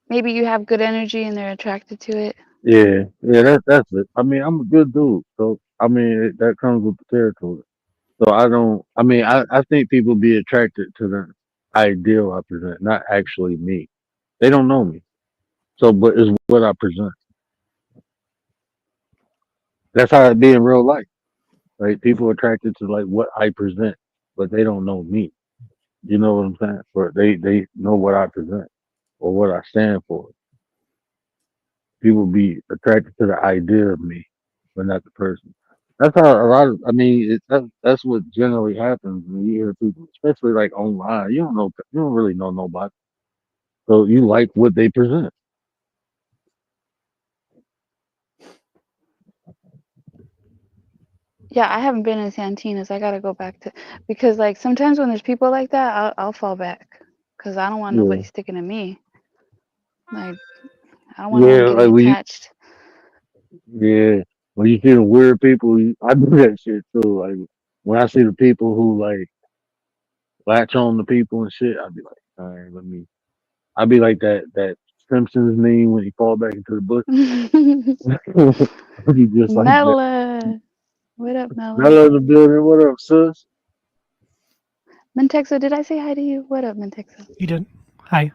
maybe you have good energy and they're attracted to it. Yeah, that's it. I mean, I'm a good dude, so I mean that comes with the territory. So I don't. I mean, I think people be attracted to the ideal I present, not actually me. They don't know me, so but it's what I present. That's how it be in real life, right? People are attracted to like what I present, but they don't know me. You know what I'm saying? Or they know what I present or what I stand for. People be attracted to the idea of me, but not the person. That's how a lot of. I mean, that's what generally happens when you hear people, especially like online. You don't really know nobody, so you like what they present. Yeah, I haven't been in Santina's. I gotta go back to because like sometimes when there's people like that, I'll fall back because I don't want Yeah, nobody sticking to me. Like I don't want no one yeah, getting like attached. yeah, when you see the weird people, I do that shit too. Like when I see the people who like latch on to people and shit, I'd be like, all right, let me. I'd be like that Simpsons meme when he fall back into the bush. I'd be just like that. Mela, what up, Mela? Mellow in the building. What up, sis? Mentexa, did I say hi to you? What up, Mentexa? You did. Hi.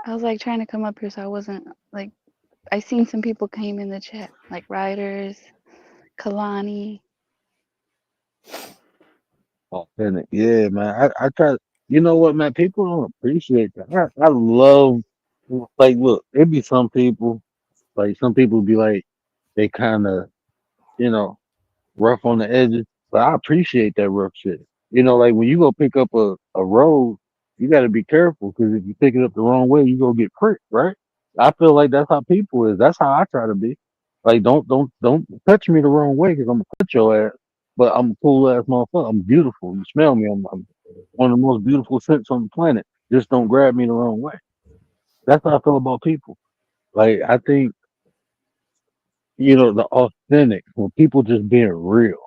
I was like trying to come up here, so I wasn't like. I seen some people came in the chat, like Riders, Kalani. Authentic. Yeah, man. I try. You know what, man? People don't appreciate that. I love. Like, look, it be some people. Like some people be like, they kind of, you know, rough on the edges. But I appreciate that rough shit. You know, like when you go pick up a road, you got to be careful because if you pick it up the wrong way, you go get pricked, right? I feel like that's how people is. That's how I try to be. Like, don't touch me the wrong way because I'm gonna cut your ass. But I'm a cool ass motherfucker. I'm beautiful. You smell me. I'm one of the most beautiful scents on the planet. Just don't grab me the wrong way. That's how I feel about people. Like, I think, you know, the authentic, when people just being real,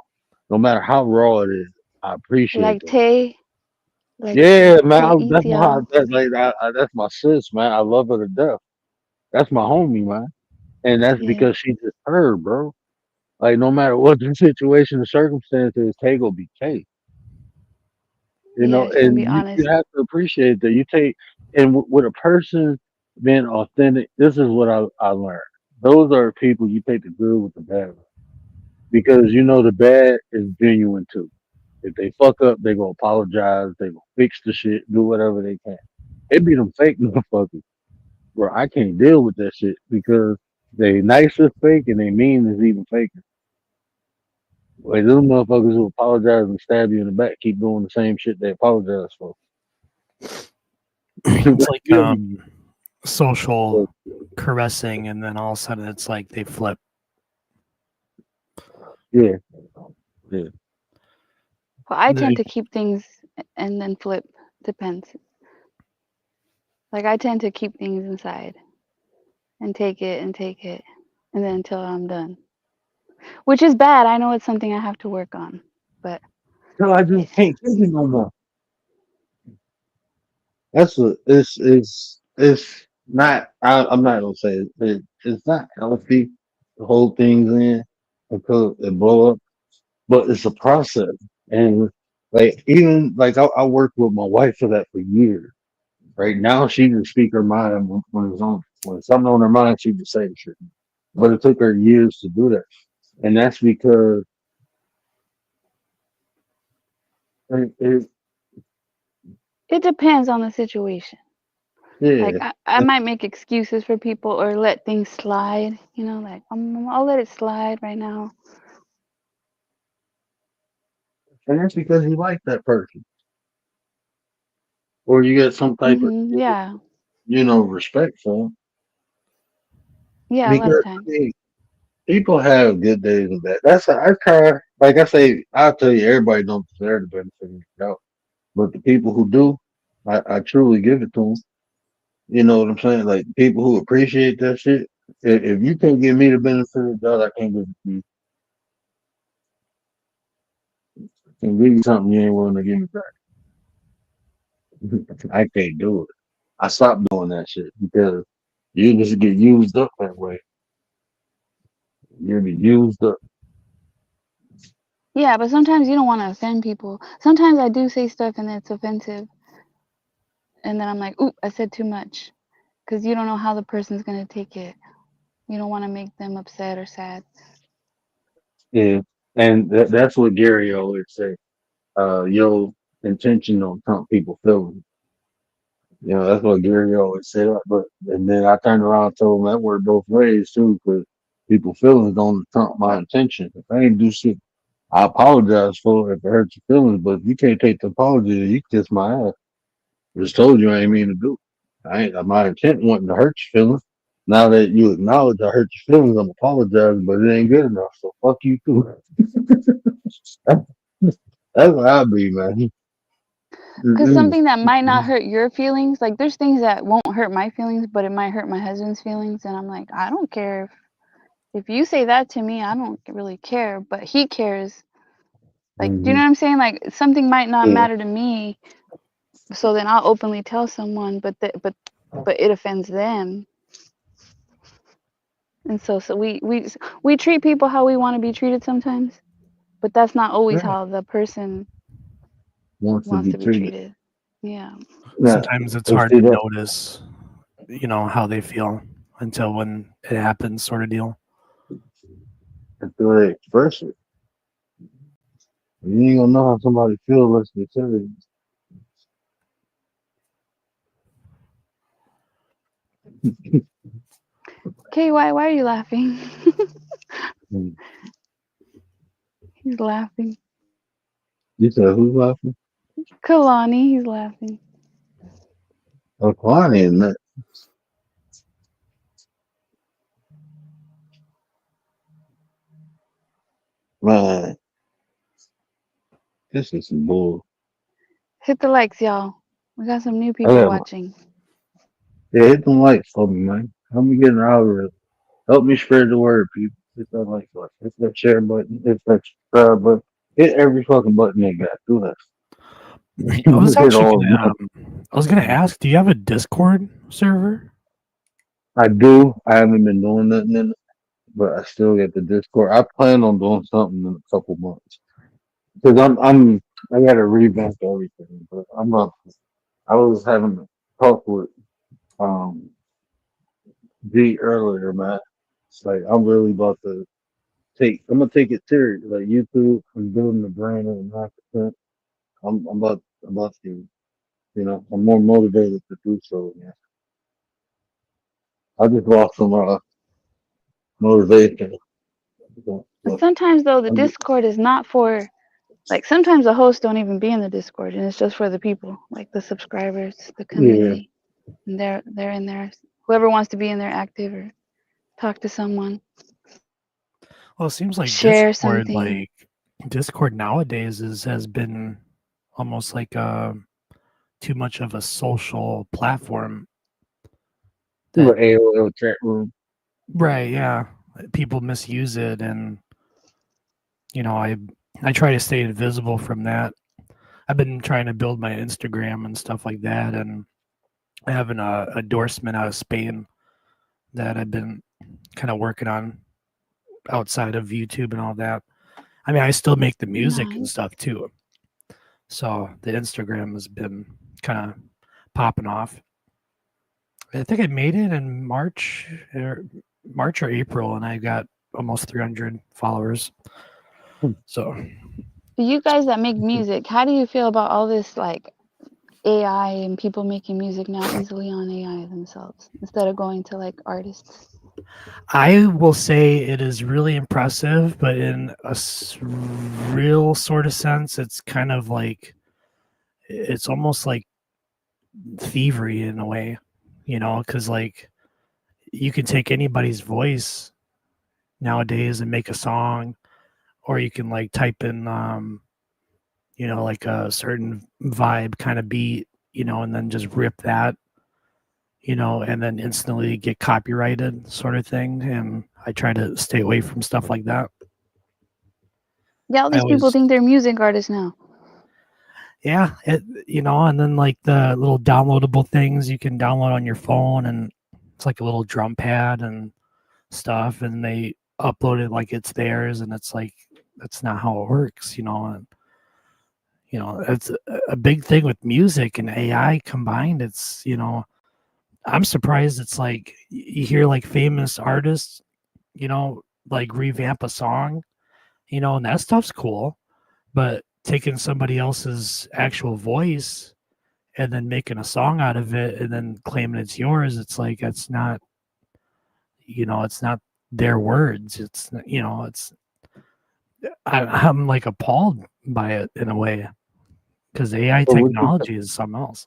no matter how raw it is, I appreciate Like that. Tay, like Yeah, man, Tay that's my ETL. that's my sis, man. I love her to death. That's my homie, man, and that's Yeah. because she just her, bro. Like no matter what the situation, the circumstances, Tay gonna be Tay. You Yeah, know, she's gonna be and you honest. have to appreciate that. You take and with a person being authentic, this is what I learned. Those are people you take the good with the bad with. Because you know the bad is genuine too. If they fuck up, they gonna apologize. They gonna fix the shit, do whatever they can. It be them fake motherfuckers, bro. I can't deal with that shit because they nice is fake and they mean is even faker. Like those motherfuckers who apologize and stab you in the back keep doing the same shit they apologize for. It's like Yeah, social caressing, and then all of a sudden it's like they flip. yeah. Well, I tend They- to keep things and then flip. Depends. Like I tend to keep things inside and take it and take it, and then until I'm done. Which is bad. I know it's something I have to work on, but No, I just it's can't take it no more. That's what it's not. I'm not gonna say it's not healthy to hold things in until it blow up, but it's a process. And like even like I worked with my wife for that for years. Right now, she can speak her mind when it's on when it's something on her mind. She can say the shit. But it took her years to do that, and that's because it it depends on the situation. Like yeah. I might make excuses for people or let things slide, you know, like I'll let it slide right now. And that's because you like that person, or you get some type of Yeah. respect for them. Yeah, a lot of Because I times. mean, people have good days and bad. I try. Like I say, I'll tell you, everybody don't deserve the benefit of the doubt, but the people who do, I truly give it to them. You know what I'm saying? Like people who appreciate that shit. If you can't give me the benefit of the doubt, I can't give it to you. I can give you something you ain't willing to give me back. I can't do it. I stopped doing that shit because you just get used up that way. You get used up. Yeah, but sometimes you don't want to offend people. Sometimes I do say stuff and it's offensive, and then I'm like, "Ooh, I said too much," because you don't know how the person's gonna take it. You don't want to make them upset or sad. Yeah, and that's what Gary always say. Your intention don't trump people feelings. You know, that's what Gary always said. But and then I turned around and told him that worked both ways too, because people feelings don't trump my intention. If I ain't do shit, I apologize for it if it hurts your feelings. But if you can't take the apology, you kiss my ass. I just told you I ain't mean to do. I ain't my intent wasn't to hurt your feelings. Now that you acknowledge I hurt your feelings, I'm apologizing, but it ain't good enough. So fuck you too. That's what I be, man. Because Mm-mm. something that might not hurt your feelings, like there's things that won't hurt my feelings, but it might hurt my husband's feelings, and I'm like, I don't care if you say that to me. I don't really care, but he cares. Like, do you know Mhm. what I'm saying? Like something might not Yeah, matter to me, so then I'll openly tell someone, but it offends them, and so we treat people how we want to be treated sometimes, but that's not always yeah. how the person Wants to wants be to be treated. treated. Yeah. Yeah, Sometimes it's and hard see to that notice, how they feel until when it happens, sort of deal. until they express it. You ain't gonna know how somebody feels unless they tell you. KY, why are you laughing? Mm. He's laughing. You said who's laughing? Kalani, he's laughing. Oh, Kwani and that. Man, this is some bull. Hit the likes, y'all. We got some new I people got my, watching. yeah, hit them likes for me, man. Help me get an algorithm. Help me spread the word, people. Hit that like button. Hit that share button. Hit that subscribe button. Hit every fucking button they got. Do that. I was Hit actually all of gonna, them. I was gonna ask, do you have a Discord server? I do. I haven't been doing nothing in it, but I still get the Discord. I plan on doing something in a couple months because I got to revamp everything. But I was having a talk with um G earlier, man. It's like I'm really about to I'm gonna take it serious. Like YouTube, I'm building the brand at 9%. I'm about to, I'm more motivated to do so. Yeah, I just lost some motivation. So, And but sometimes though, the I'm just, Discord is not for like. Sometimes the hosts don't even be in the Discord, and it's just for the people, like the subscribers, the yeah, community. And they're in there. Whoever wants to be in there active or talk to someone, Well, it seems like share something. Discord nowadays has been almost like too much of a social platform. do That an AOL chat room. right, yeah, people misuse it, and I try to stay invisible from that. I've been trying to build my Instagram and stuff like that, and I have an endorsement out of Spain that I've been kind of working on outside of YouTube and all that. I mean, I still make the music and Nice. stuff too. So the Instagram has been kind of popping off. I think I made it in March or April, and I got almost 300 followers. So You guys that make music, how do you feel about all this like AI and people making music now easily on AI themselves instead of going to like artists? I will say it is really impressive, but in a real sort of sense, it's kind of like it's almost like thievery in a way, because like you can take anybody's voice nowadays and make a song, or you can like type in like a certain vibe kind of beat, and then just rip that, and then instantly get copyrighted sort of thing. And I try to stay away from stuff like that. Yeah, all I these people always think they're music artists now. Yeah, and then like the little downloadable things you can download on your phone, and it's like a little drum pad and stuff, and they upload it like it's theirs, and it's like that's not how it works, and it's a big thing with music and AI combined. It's I'm surprised it's like you hear like famous artists, like revamp a song, and that stuff's cool, but taking somebody else's actual voice and then making a song out of it and then claiming it's yours, it's like it's not it's not their words. It's I'm like appalled by it in a way, because AI So technology is something else.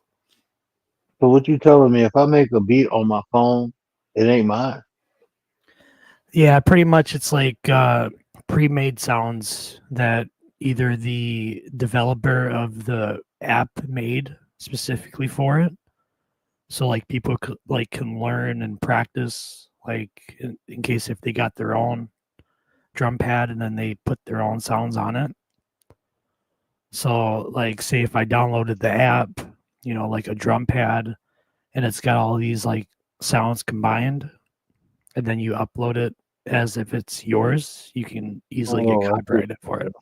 what you telling me? If I make a beat on my phone, it ain't mine. Yeah, pretty much it's like pre-made sounds that either the developer of the app made specifically for it. So like people can learn and practice, like in case if they got their own drum pad and then they put their own sounds on it. So like say if I downloaded the app, like a drum pad, and it's got all these like sounds combined, and then you upload it as if it's yours, you can easily get Oh, copyrighted for it.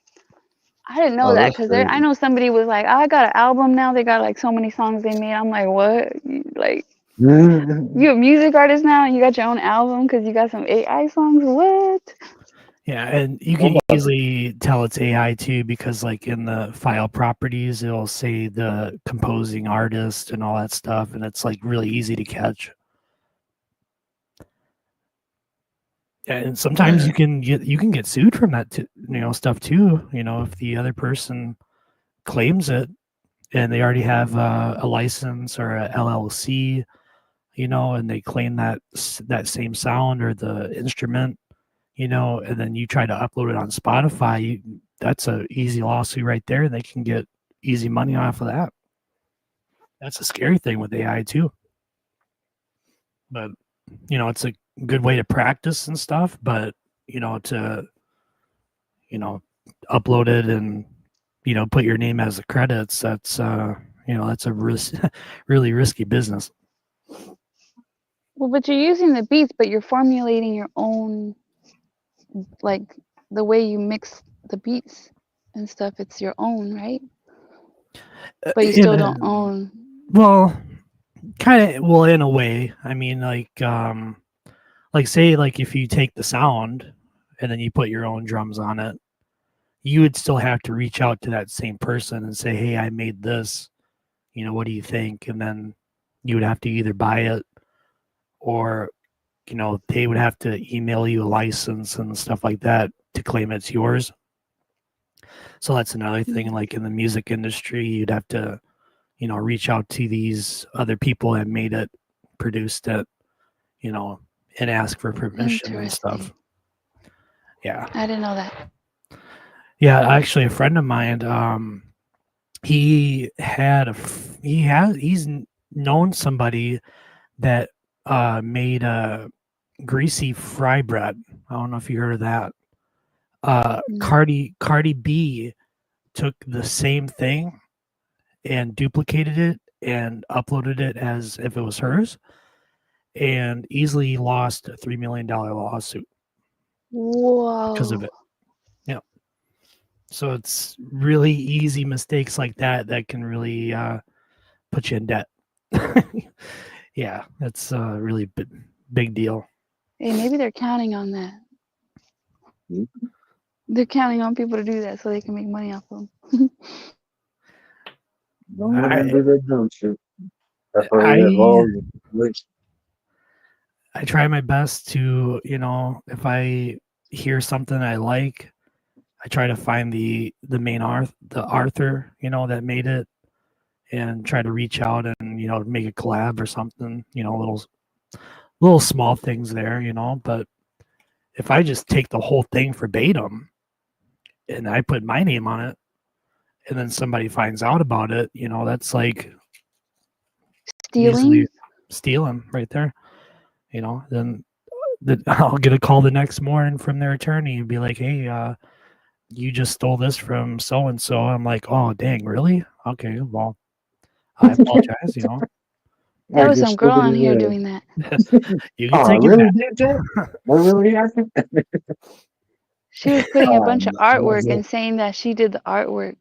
I didn't know oh, that that's because I crazy. know somebody was like, oh, I got an album now. They got like so many songs they made. I'm like, what? Like, you a music artist now and you got your own album because you got some AI songs? What? Yeah, and you can easily tell it's AI too, because like in the file properties, it'll say the composing artist and all that stuff, and it's like really easy to catch. And sometimes Yeah. you can get sued from that stuff too. If the other person claims it and they already have a license or a LLC, and they claim that same sound or the instrument, and then you try to upload it on Spotify, that's a easy lawsuit right there. They can get easy money off of that. That's a scary thing with AI too. But it's a good way to practice and stuff. But to upload it and put your name as the credits, that's that's a really risky business. Well, but you're using the beats, but you're formulating your own, like the way you mix the beats and stuff. It's your own, right? But you still don't own. Well, kind of. Well, in a way. I mean, like say, like if you take the sound and then you put your own drums on it, you would still have to reach out to that same person and say, "Hey, I made this. What do you think?" And then you would have to either buy it, or they would have to email you a license and stuff like that to claim it's yours. So that's another thing. Like in the music industry, you'd have to reach out to these other people that made it, produced it, and ask for permission and stuff. Yeah. I didn't know that. Yeah, actually, a friend of mine, he's known somebody that made a greasy fry bread. I don't know if you heard of that. Cardi B took the same thing and duplicated it and uploaded it as if it was hers, and easily lost a $3 million lawsuit. Whoa. Because of it. Yeah. So it's really easy mistakes like that can really put you in debt. Yeah, that's a really big deal. Hey, maybe they're counting on that. They're counting on people to do that so they can make money off of them. Don't let them do that dumb shit. That's why we have all the I try my best to, if I hear something I like, I try to find the main Arthur, that made it, and try to reach out and make a collab or something. Little small things there, But if I just take the whole thing verbatim and I put my name on it, and then somebody finds out about it, that's like stealing right there. Then I'll get a call the next morning from their attorney and be like, "Hey, you just stole this from so and so." I'm like, "Oh, dang, really? Okay, well, I apologize." There was some girl on here doing that. You can take really? it Did that? What really happened? She was putting a bunch of artwork and saying that she did the artwork,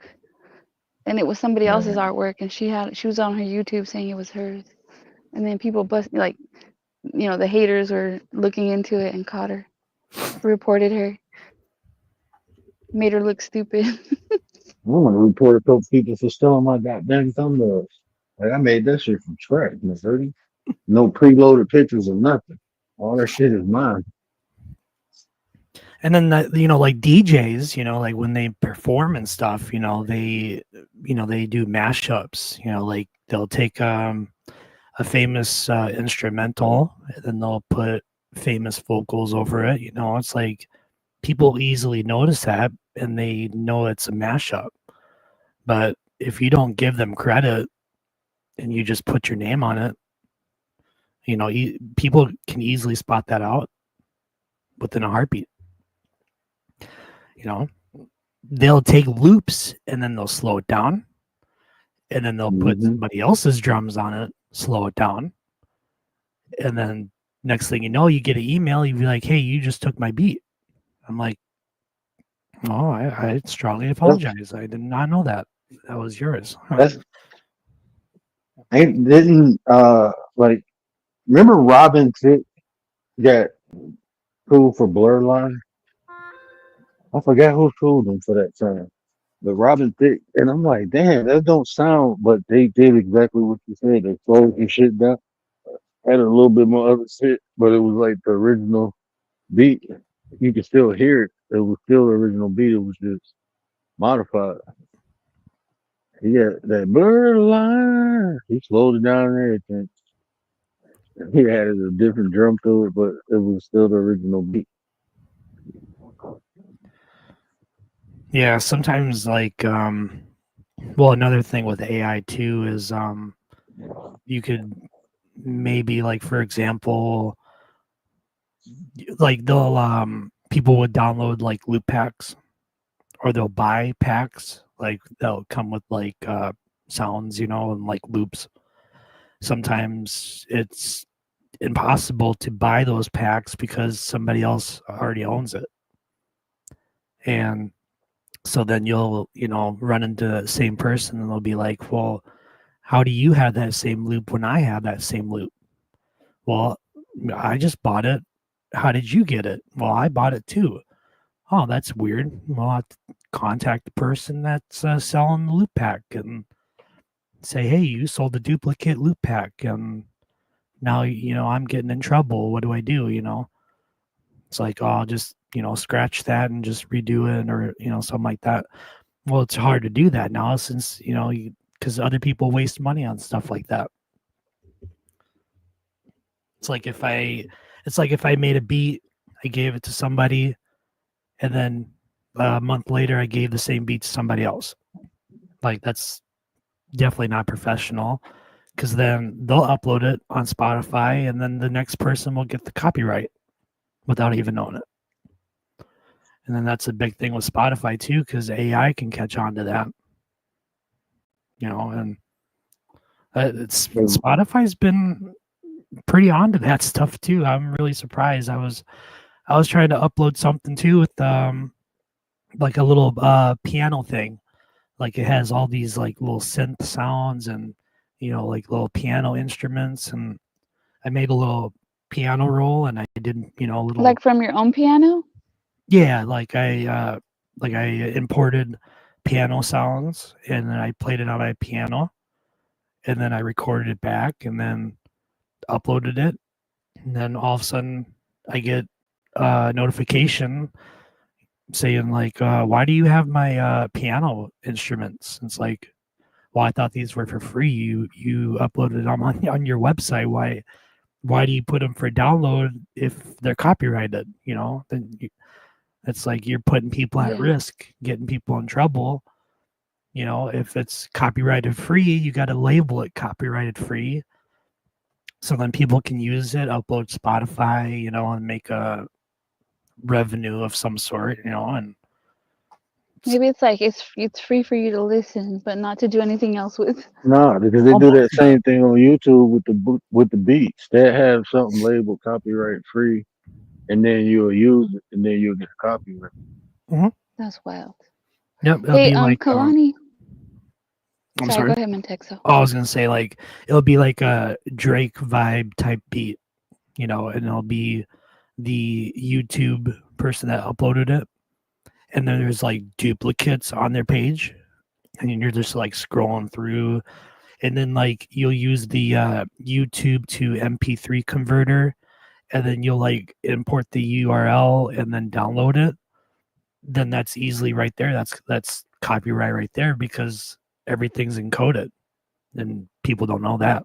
and it was somebody else's artwork, and she was on her YouTube saying it was hers, and then people the haters were looking into it and caught her, reported her, made her look stupid. I'm gonna report a couple people for stealing my goddamn thumbnails. Like I made that shit from scratch, Missouri. No preloaded pictures or nothing. All that shit is mine. And then like DJs, like when they perform and stuff, they do mashups. Like they'll take a famous instrumental, and then they'll put famous vocals over it. It's like people easily notice that, and they know it's a mashup. But if you don't give them credit and you just put your name on it, people can easily spot that out within a heartbeat. They'll take loops and then they'll slow it down, and then they'll put somebody else's drums on it, slow it down, and then next thing you know, you get an email, you'd be like, "Hey, you just took my beat." I'm like, "Oh, I strongly apologize. I did not know that was yours." I didn't remember Robin Thicke got sued for Blur Line? I forgot who sued him for that time. But Robin Thicke, and I'm like, damn, that don't sound, but they did exactly what you said. They slowed your shit down. Had a little bit more other shit, but it was like the original beat. You can still hear it. It was still the original beat. It was just modified. He got that bird line. He slowed it down and everything. He added a different drum to it, but it was still the original beat. Yeah, sometimes like well, another thing with AI too is you could maybe, like, for example, like they'll people would download like loop packs, or they'll buy packs, like they'll come with like sounds, you know, and like loops. Sometimes it's impossible to buy those packs because somebody else already owns it. And so then you'll, you know, run into the same person and they'll be like, well, how do you have that same loop when I have that same loop? Well, I just bought it. How did you get it? Well, I bought it too. Oh, that's weird. Well, I'll have to contact the person that's selling the loop pack and say, hey, you sold a duplicate loop pack, and now, you know, I'm getting in trouble. What do I do? You know, it's like, oh, I'll just, you know, scratch that and just redo it, or, you know, something like that. Well, it's hard to do that now since, you know, because other people waste money on stuff like that. It's like if I made a beat, I gave it to somebody, and then a month later I gave the same beat to somebody else. Like, that's definitely not professional, because then they'll upload it on Spotify and then the next person will get the copyright without even knowing it. And then that's a big thing with Spotify too, because AI can catch on to that. You know, and Spotify's been pretty on to that stuff too. I'm really surprised. I was trying to upload something too with like a little piano thing. Like, it has all these like little synth sounds and, you know, like little piano instruments, and I made a little piano roll, and I did, you know, a little, Like from your own piano? yeah, like I imported piano sounds and then I played it on my piano, and then I recorded it back and then uploaded it, and then all of a sudden I get a notification saying like, why do you have my piano instruments? And it's like, well, I thought these were for free. You uploaded them on your website. Why do you put them for download if they're copyrighted? You know, then it's like you're putting people at risk, getting people in trouble. You know, if it's copyrighted free, you got to label it copyrighted free, so then people can use it, upload Spotify, you know, and make a revenue of some sort, you know. And Maybe it's like it's free for you to listen, but not to do anything else with. No, because they do that same thing on YouTube with the beats. They have something labeled copyright free, and then you'll use it, and then you'll get a copyright. That's wild. Yep. Hey, Kalani. I'm Sorry, sorry. go ahead, Mentexo. Oh, I was gonna say, like, it'll be like a Drake vibe type beat, you know, and it'll be the YouTube person that uploaded it, and then there's like duplicates on their page, and you're just like scrolling through, and then like you'll use the YouTube to MP3 converter, and then you'll like import the URL and then download it. Then that's easily right there. That's copyright right there, because everything's encoded, and people don't know that.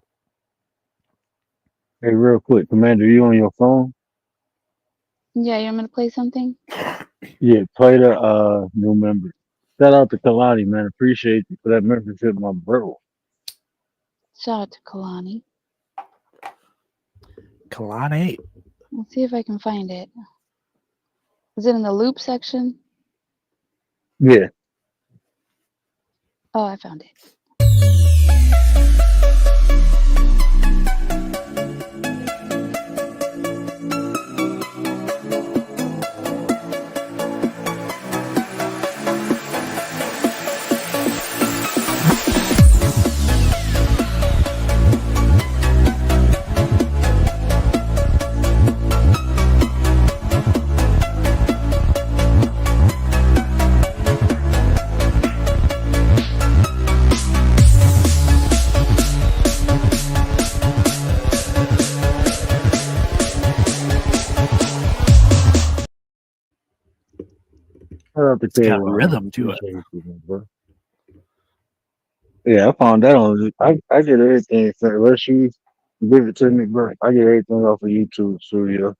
Hey, real quick, Commander, you on your phone? Yeah, you want me to play something? Yeah, play the new member. Shout out to Kalani, man. Appreciate you for that membership, my bro. Shout out to Kalani. Kalani. Let's see if I can find it. Is it in the loop section? Yeah. Oh, I found it. Shout out to It's got a KY. rhythm to it. Appreciate you, man, bro. Yeah, I found that on. I get everything. Unless you give it to me, bro. I get everything off of YouTube Studio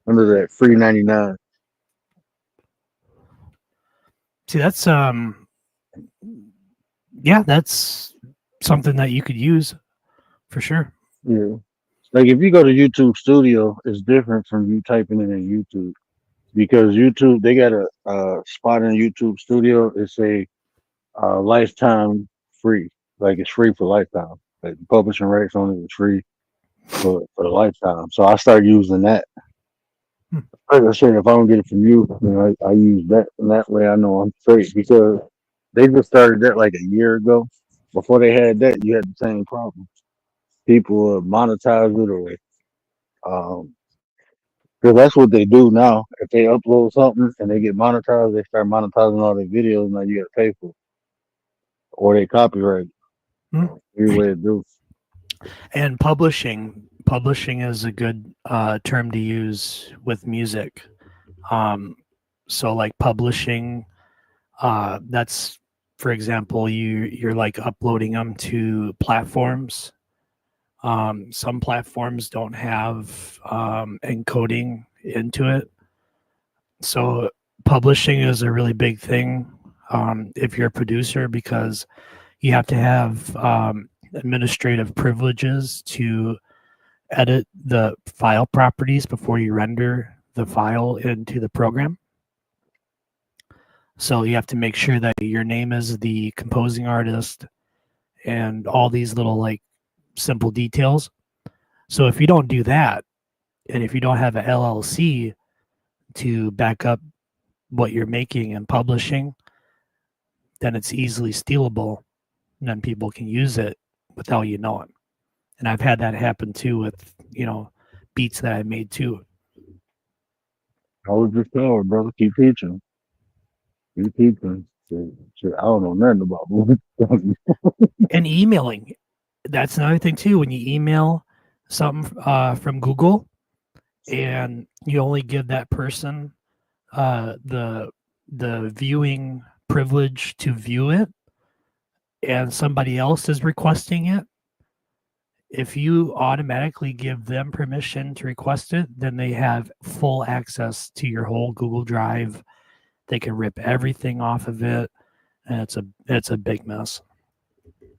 under that free 99. See, that's yeah, that's something that you could use for sure. Yeah. Like if you go to YouTube Studio, it's different from you typing it in YouTube because YouTube they got a spot in YouTube Studio. It's a lifetime free, like it's free for lifetime. Like the publishing rights on it is free for the lifetime. So I started using that. Hmm. Like I said, if I don't get it from you, I use that, and that way I know I'm straight because they just started that like a year ago. Before they had that, you had the same problem. People monetize it or because that's what they do now. If they upload something and they get monetized, they start monetizing all their videos. Now you got to pay for it, or they copyright. Hmm. Either way it do. And publishing is a good term to use with music. So like publishing, that's for example, you're like uploading them to platforms. Some platforms don't have encoding into it, so publishing is a really big thing if you're a producer because you have to have administrative privileges to edit the file properties before you render the file into the program. So you have to make sure that your name is the composing artist and all these little like simple details. So if you don't do that, and if you don't have an LLC to back up what you're making and publishing, then it's easily stealable, and then people can use it without you knowing. And I've had that happen too with beats that I made too. I was just telling brother, keep teaching. Keep teaching. Shit, I don't know nothing about movies. And emailing, that's another thing too. When you email something from Google, and you only give that person the viewing privilege to view it, and somebody else is requesting it, if you automatically give them permission to request it, then they have full access to your whole Google Drive. They can rip everything off of it, and it's a big mess.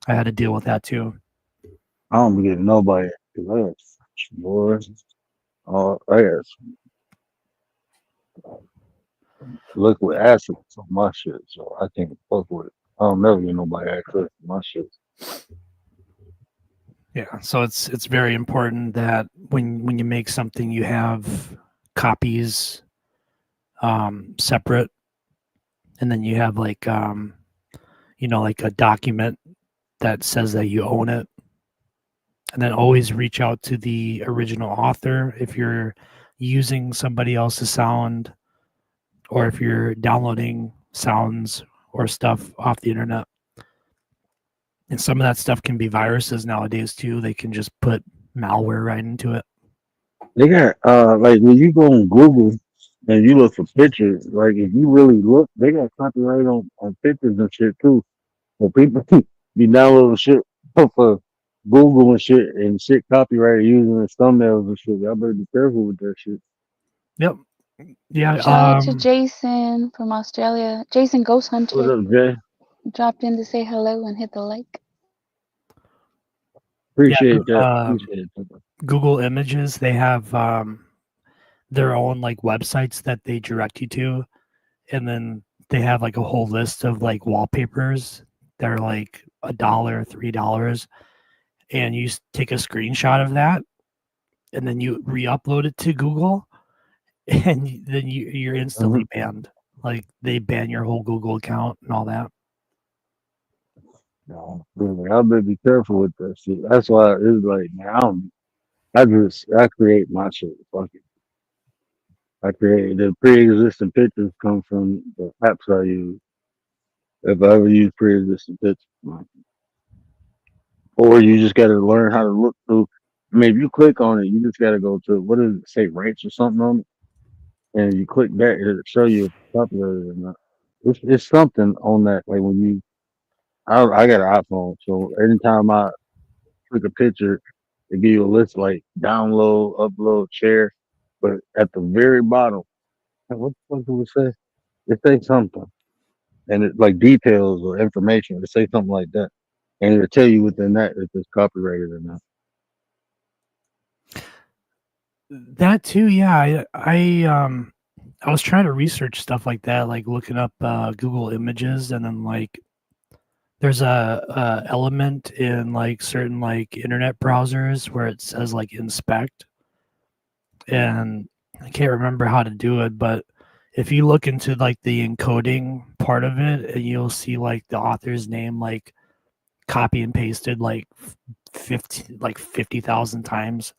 I had to deal with that too. I don't be getting nobody. Boy, I got liquid assets on my shit, so I can't fuck with it. I don't never get nobody access to my shit. Yeah, so it's very important that when you make something, you have copies separate, and then you have like like a document that says that you own it, and then always reach out to the original author if you're using somebody else's sound, or if you're downloading sounds or stuff off the internet. And some of that stuff can be viruses nowadays too. They can just put malware right into it. They got like when you go on Google and you look for pictures, like if you really look, they got copyright on pictures and shit too. So people be downloading shit for Google and shit copyrighted using the thumbnails and shit. Y'all better be careful with that shit. Yep. Yeah. Shout out to Jason from Australia. Jason Ghost What's Hunter up, Jay? dropped in to say hello and hit the like. Appreciate that. Appreciate it. Google Images, they have their own like websites that they direct you to, and then they have like a whole list of like wallpapers that are like $1, $3, and you take a screenshot of that, and then you re-upload it to Google, and then you're instantly banned. Like they ban your whole Google account and all that. No, really, I better be careful with that shit. That's why it's like, man, I create my shit. Fuck it. I create the pre-existing pictures come from the apps I use. If I ever use pre-existing pictures, or you just got to learn how to look through. I mean, if you click on it, you just got to go to what does it say, rates or something on it, and you click that, it'll show you if it's copyrighted or not. It's something on that. Like when you, I got an iPhone, so anytime I click a picture, it give you a list like download, upload, share. But at the very bottom, what the fuck do it say? It say something, and it like details or information. It say something like that, and it'll tell you within that if it's copyrighted or not. That too, yeah. I was trying to research stuff like that, like looking up Google Images, and then like there's a element in like certain like internet browsers where it says like inspect, and I can't remember how to do it, but if you look into like the encoding part of it, you'll see like the author's name like copy and pasted like 50,000 times,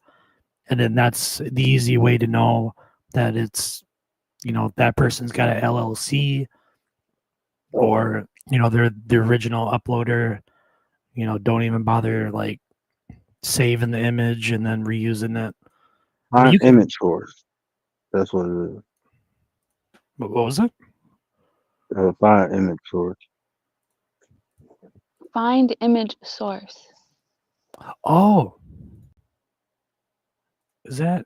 and then that's the easy way to know that it's, that person's got an LLC, or they're the original uploader. Don't even bother like saving the image and then reusing it. I mean, Find you can, image source. That's what it is. what was it? Find image source. Find image source. Oh, is that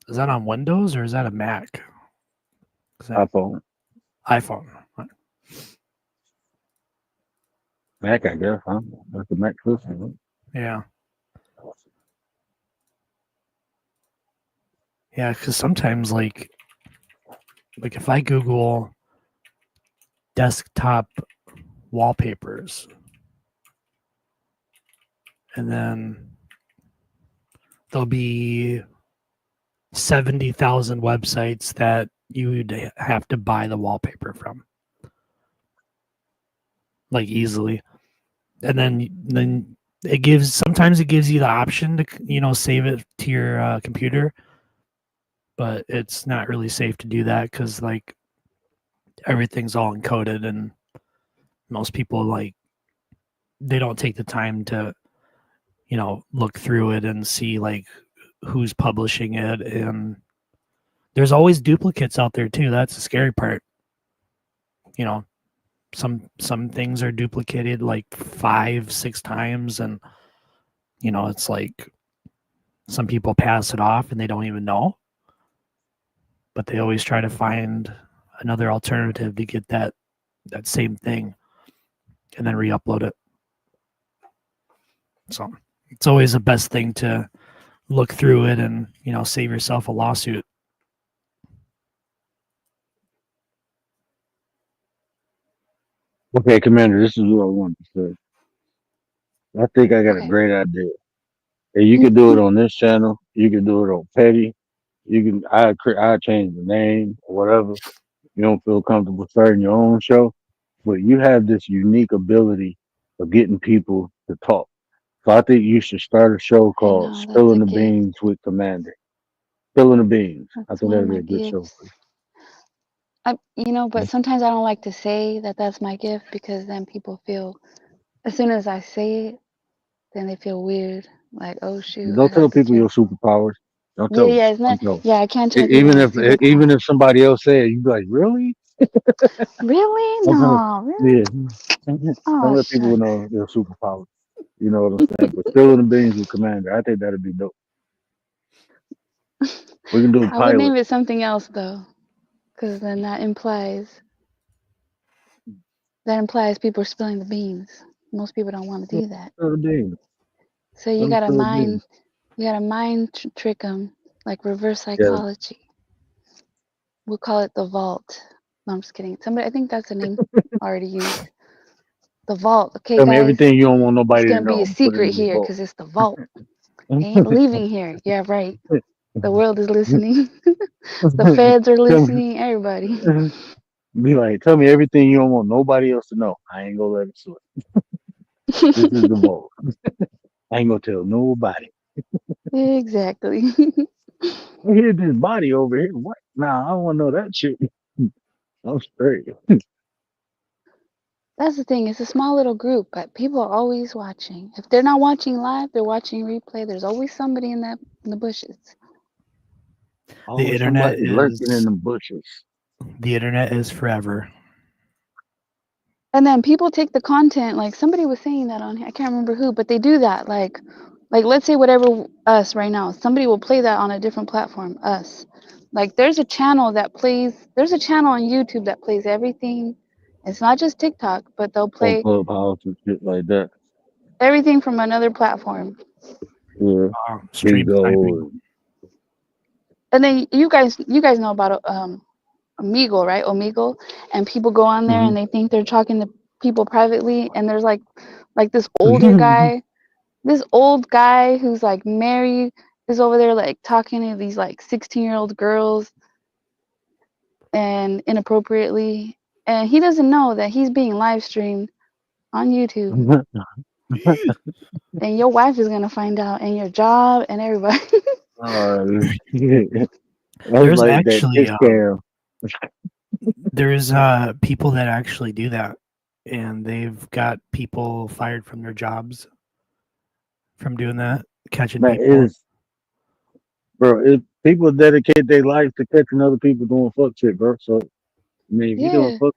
on Windows or is that a Mac? Is that iPhone, iPhone? Mac, I guess. Huh? That's the Mac system. Yeah. Yeah, because sometimes like if I Google desktop wallpapers, and then there'll be 70,000 websites that you'd have to buy the wallpaper from, like easily. And then sometimes it gives you the option to save it to your computer, but it's not really safe to do that because like everything's all encoded, and most people like they don't take the time to look through it and see like who's publishing it, and there's always duplicates out there too. That's the scary part. Some things are duplicated like 5-6 times, and it's like some people pass it off and they don't even know, but they always try to find another alternative to get that same thing and then re-upload it. So it's always the best thing to look through it and save yourself a lawsuit. Okay, Commander, this is what I want to say. I think I got a Okay. great idea. And you can do it on this channel. You can do it on Petty. You can. I change the name or whatever. You don't feel comfortable starting your own show, but you have this unique ability of getting people to talk. So I think you should start a show I called know, that's "Spilling a the gift. Beans with Commander." Spilling the beans. I That's think one of that'd be my a good show gifts. for you. But sometimes I don't like to say that that's my gift because then people feel, as soon as I say it, then they feel weird. Like, oh shoot, I Don't tell got this people your gift. superpowers. Don't Yeah, tell them. yeah, isn't that? Don't tell them. Yeah, I can't tell people Even my if even superpower. if somebody else said it, you'd be like, really? Really? Don't tell, No, really? yeah. Don't Oh let people shucks. know your superpowers. You know what I'm saying? But spilling the beans with Commander, I think that'd be dope. We can do a I would pilot. name it something else though, because then that implies people are spilling the beans. Most people don't want to Yeah, do that. spill the beans. So you Let 'em gotta spill the beans. trick them, like reverse Yeah. psychology. We'll call it the vault. No, I'm just kidding. I think that's a name already used. The vault. Okay, Tell me guys, everything you don't want it's nobody to gonna be know. a I'm put it secret in the here vault. because it's the vault. They ain't leaving here. Yeah, right. The world is listening. The feds are Tell me, listening. Everybody. be like, tell me everything you don't want nobody else to know. I ain't gonna let it slip. This is the vault. I ain't gonna tell nobody. Exactly. I hear this body over here. What? Nah, I don't want to know that shit. I'm straight. That's the thing. It's a small little group, but people are always watching. If they're not watching live, they're watching replay. There's always somebody in the bushes. The Oh, internet somebody lurking in is them bushes. The internet is forever. And then people take the content, like somebody was saying that on here, I can't remember who, but they do that. Like let's say whatever us right now, somebody will play that on a different platform, us. Like there's a channel on YouTube that plays everything. It's not just TikTok, but they'll On play Clubhouse and shit like that. everything from another platform. Yeah. Stream sniping. Bigo. And then you guys know about Omegle, right? Omegle, and people go on there and they think they're talking to people privately, and there's like this older guy, this old guy who's like married is over there like talking to these like 16-year-old girls and inappropriately, and he doesn't know that he's being live streamed on YouTube, and your wife is gonna find out, and your job, and everybody. There's like actually that scam. there's people that actually do that, and they've got people fired from their jobs from doing that, catching Man, people. If people dedicate their life to catching other people doing fuck shit, bro. So I mean, if you doing Yeah. fuck,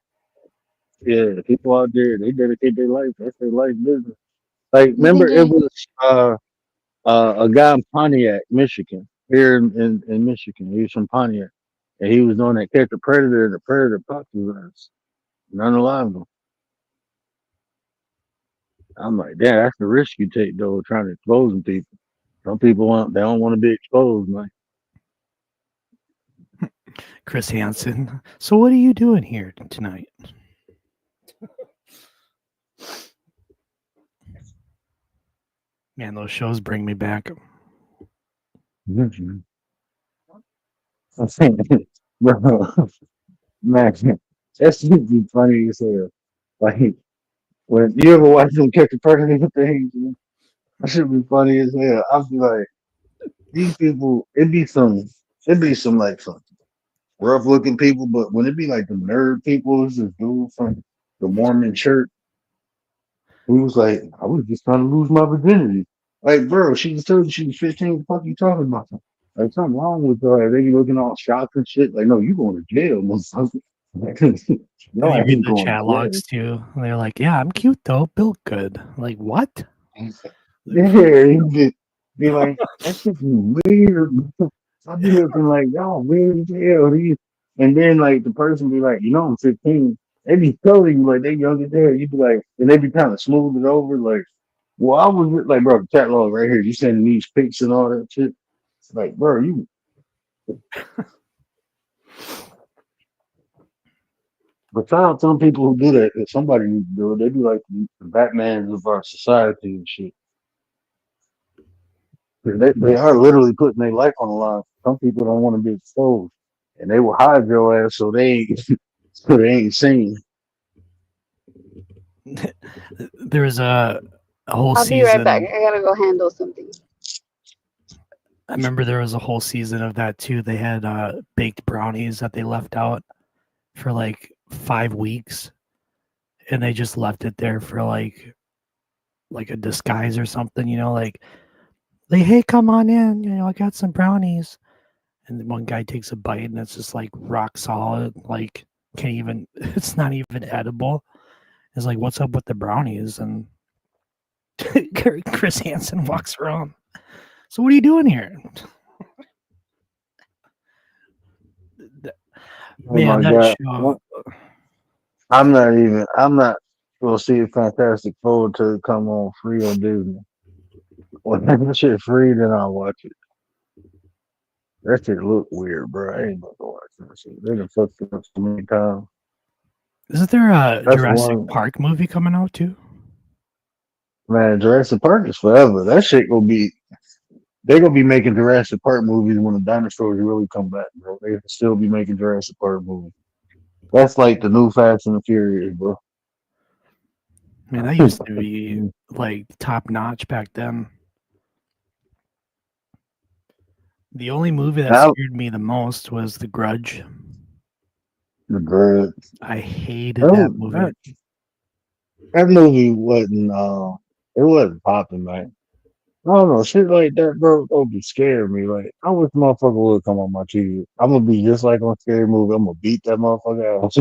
yeah, people out there they dedicate their life. That's their life business. Like, remember it was a guy in Pontiac, Michigan, here in Michigan. He was from Pontiac, and he was doing that catch a predator, and the predator popped his ass. None alive though. I'm like, damn, that's the risk you take though, trying to expose people. Some people they don't want to be exposed, man. Chris Hansen. So what are you doing here tonight? Man, those shows bring me back. Mm-hmm. Bro, man, that should be funny as hell. Like, when you ever watch them catch a predator things, that should be funny as hell. I'll be like, these people, it'd be some like some rough looking people, but when it be like the nerd people, it's this dude from the Mormon church who was like, I was just trying to lose my virginity. Like, bro, she was told she was 15. What the fuck you talking about? Like, something wrong with her. They be looking all shocked and shit. Like, no, you going to jail, motherfucker. No, I You read ain't the going chat to logs too. They're like, "Yeah, I'm cute though, built good." Like, what? jail. Yeah, he be like, that's just weird. I'll be looking like, y'all weird as hell. And then, like, the person be like, I'm 15. They be telling you, like, they young as hell. You be like, and they be kind of smooth it over. Like, well, I was like, bro, the chat log right here. You sending these pics and all that shit. It's like, bro, you. But shout out to some people who do that. If somebody needs to do it, they be like the Batmans of our society and shit. They are literally putting their life on the line. Some people don't want to be exposed, and they will hide your ass so they ain't seen. There was a whole I'll season. be right back. I gotta go handle something. I remember there was a whole season of that too. They had baked brownies that they left out for like 5 weeks, and they just left it there for like a disguise or something. Like, hey, come on in. I got some brownies. And then one guy takes a bite, and it's just like rock solid. Like, it's not even edible. It's like, what's up with the brownies? And Chris Hansen walks around. So what are you doing here? Man, that show. I'm not going to see a Fantastic Four to come on free on Disney. When that shit free, then I'll watch it. That shit look weird, bro. I ain't gonna watch that shit. They done fucked it up so many times. Isn't there a Jurassic Park movie coming out too? Man, Jurassic Park is forever. That shit they're gonna be making Jurassic Park movies when the dinosaurs really come back, bro. They still be making Jurassic Park movies. That's like the new Fast and the Furious, bro. Man, that used to be like top notch back then. The only movie that scared me the most was The Grudge. The Grudge. I hated that movie. That movie wasn't it wasn't popping, man. I don't know, shit like that, bro, don't be scaring me. Like, I wish motherfucker would come on my TV. I'm gonna be just like on Scary Movie. I'm gonna beat that motherfucker out.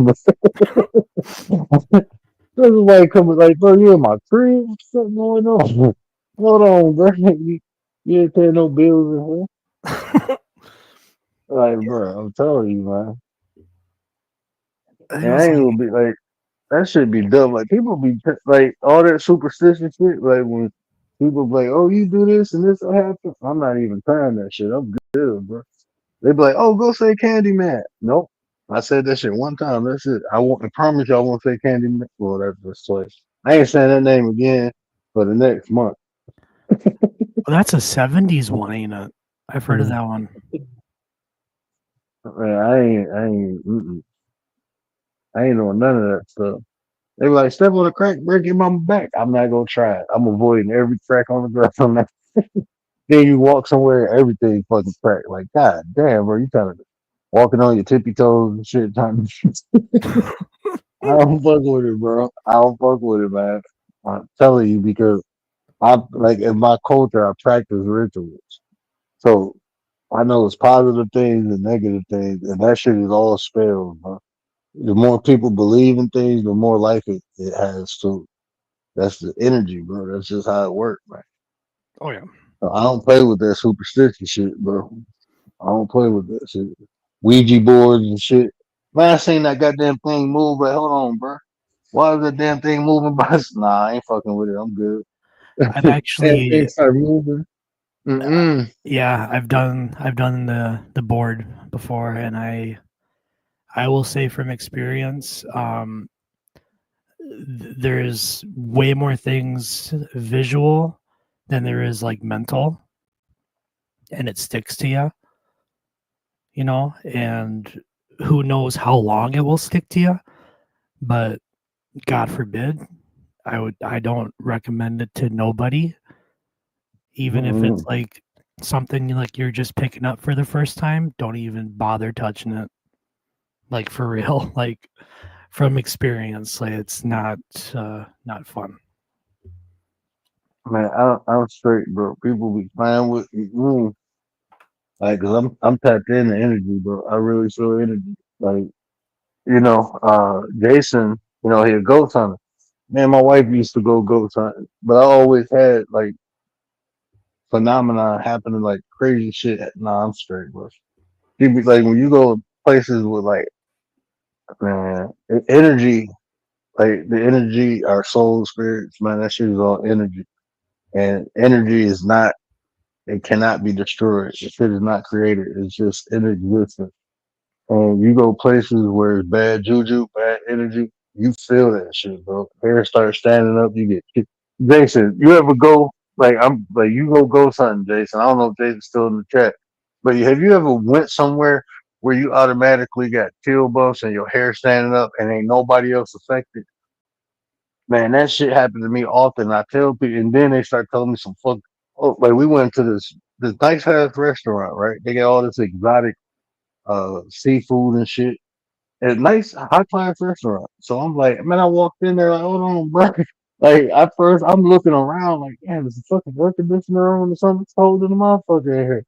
This is like coming, like, bro, you in my crib? What's going on? Hold on, bro. You ain't paying no bills in here. Like, bro, I'm telling you, man. It And I was ain't like, gonna be like, that should be dumb. Like, people be like, all that superstition shit. Like, when people be like, oh, you do this and this will happen. I'm not even trying that shit. I'm good, bro. They be like, oh, go say Candyman. Nope. I said that shit one time. That's it. I promise you I won't say Candyman. Well, that's twice. I ain't saying that name again for the next month. well, that's a 70s one, ain't it? I've heard of that one. Man, I ain't doing none of that stuff. They be like, step on a crack, break your mama back. I'm not gonna try it. I'm avoiding every crack on the ground. Then you walk somewhere, everything fucking crack. Like, god damn, bro, you kind of walking on your tippy toes and shit. I don't fuck with it, bro. I don't fuck with it, man. I'm telling you because I like in my culture, I practice rituals. So I know it's positive things and negative things, and that shit is all spells, bro. The more people believe in things, the more life it has to. That's the energy, bro. That's just how it works, man. Oh yeah. So I don't play with that superstition shit, bro. I don't play with that shit. Ouija boards and shit. Man, I seen that goddamn thing move, but hold on, bro. Why is that damn thing moving by? Nah, I ain't fucking with it. I'm good. I've Damn thing actually start moving. Mm-mm. yeah, I've done the board before, and I will say from experience, there's way more things visual than there is like mental, and it sticks to you, you know, and who knows how long it will stick to you, but God forbid, I don't recommend it to nobody, even if it's Mm-mm. like something like you're just picking up for the first time. Don't even bother touching it, like for real. Like from experience, like it's not fun. Man, I'm straight, bro. People be playing with me. Like, cause I'm tapped into energy, bro. I really feel energy. Like, Jason, he a ghost hunter. Man, my wife used to go ghost hunting, but I always had like phenomena happening, like crazy shit. Nah, I'm straight, bro. You be like when you go places with like, man, energy, like the energy, our soul spirits, man, that shit is all energy, and energy is not. It cannot be destroyed. The shit is not created. It's just in existence. And you go places where it's bad juju, bad energy, you feel that shit, bro. Hair starts standing up, you get kicked. Jason, you ever go like I'm like you go something, Jason. I don't know if Jason's still in the chat. But have you ever went somewhere where you automatically got chill bumps and your hair standing up and ain't nobody else affected? Man, that shit happened to me often. I tell people and then they start telling me some fuck like we went to this nice ass restaurant, right? They got all this exotic seafood and shit. A nice high class restaurant. So I'm like, man, I walked in there like, hold on, bro. Like at first I'm looking around like, damn, there's a fucking air conditioner on or something. It's cold in the motherfucker in here.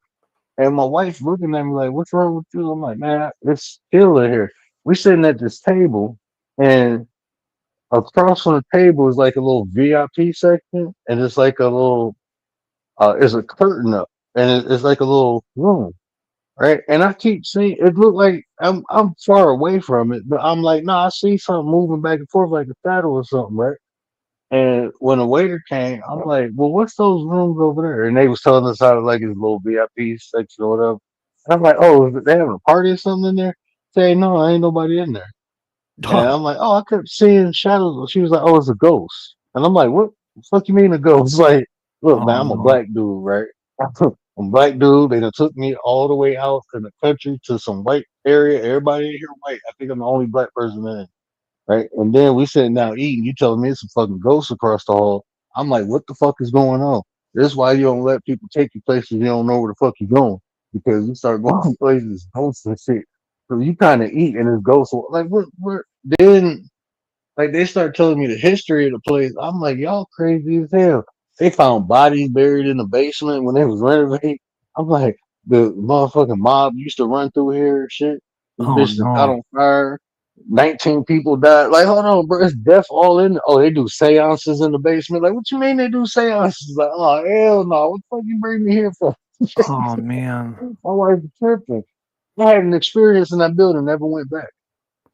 And my wife looking at me like, what's wrong with you? I'm like, man, it's chill in here. We sitting at this table and across from the table is like a little VIP section and it's like a little it's a curtain up and it's like a little room. Right. And I keep seeing it look like I'm far away from it, but I'm like, nah, I see something moving back and forth like a shadow or something, right? And when the waiter came, I'm like, well, what's those rooms over there? And they was telling us how to like his little VIP section or whatever. And I'm like, oh, is they having a party or something in there? Say, no, ain't nobody in there. And I'm like, oh, I kept seeing shadows. She was like, oh, it's a ghost. And I'm like, what the fuck you mean a ghost? Like, look, man, Oh I'm a no. black dude, right? I'm a black dude. They done took me all the way out in the country to some white area. Everybody in here white. I think I'm the only black person in it, right? And then we sitting down eating. You telling me it's a fucking ghost across the hall. I'm like, what the fuck is going on? This is why you don't let people take you places you don't know where the fuck you're going. Because you start going places, ghosts and shit. So you kind of eat and it's ghosts. Like, what? Then like they start telling me the history of the place. I'm like, y'all crazy as hell. They found bodies buried in the basement when they was renovating. I'm like, the motherfucking mob used to run through here and shit. This Oh bitch that caught no. on fire. 19 people died. Like, hold on, bro. It's death all in. Oh, they do seances in the basement. Like, what you mean they do seances? Like, oh, hell no. What the fuck you bring me here for? Oh man. My wife was tripping. I had an experience in that building, never went back.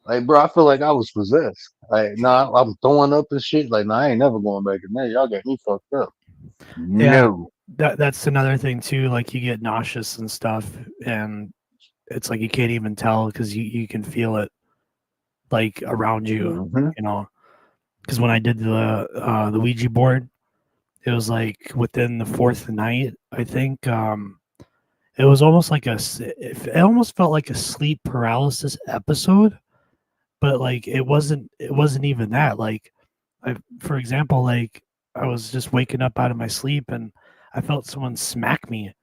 Like, bro, I feel like I was possessed. Like, nah, I'm throwing up and shit. Like, nah, I ain't never going back in there. Y'all got me fucked up. Yeah, No. that's another thing too. Like you get nauseous and stuff, and it's like you can't even tell because you can feel it like around you. Hmm. You know, because when I did the Ouija board, it was like within the fourth night. I think it was almost like it almost felt like a sleep paralysis episode, but like it wasn't even that. Like, for example, like I was just waking up out of my sleep and I felt someone smack me,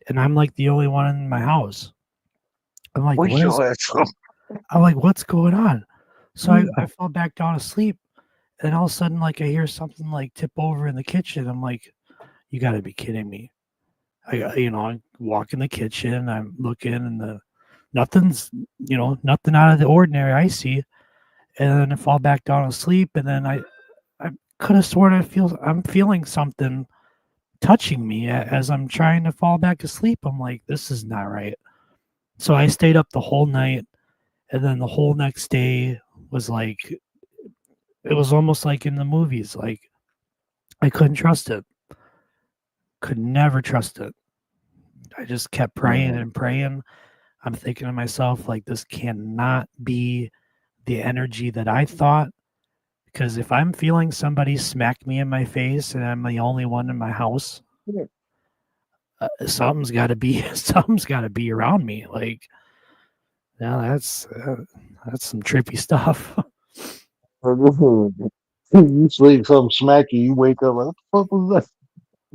and I'm like the only one in my house. I'm like, Wake what is? your ass up. I'm like, what's going on? So I fell back down asleep, and all of a sudden, like I hear something like tip over in the kitchen. I'm like, you got to be kidding me. I walk in the kitchen, I'm looking, and nothing's, nothing out of the ordinary I see, and then I fall back down asleep, and then I could have sworn I'm feeling something touching me as I'm trying to fall back asleep. I'm like, this is not right. So I stayed up the whole night, and then the whole next day was like, it was almost like in the movies. Like I couldn't trust it. Could never trust it. I just kept praying and praying. I'm thinking to myself, like, this cannot be the energy that I thought. Because if I'm feeling somebody smack me in my face and I'm the only one in my house, something's got to be something's got to be around me. Like, yeah, that's some trippy stuff. You sleep, something smack you, you wake up like, what the fuck was that?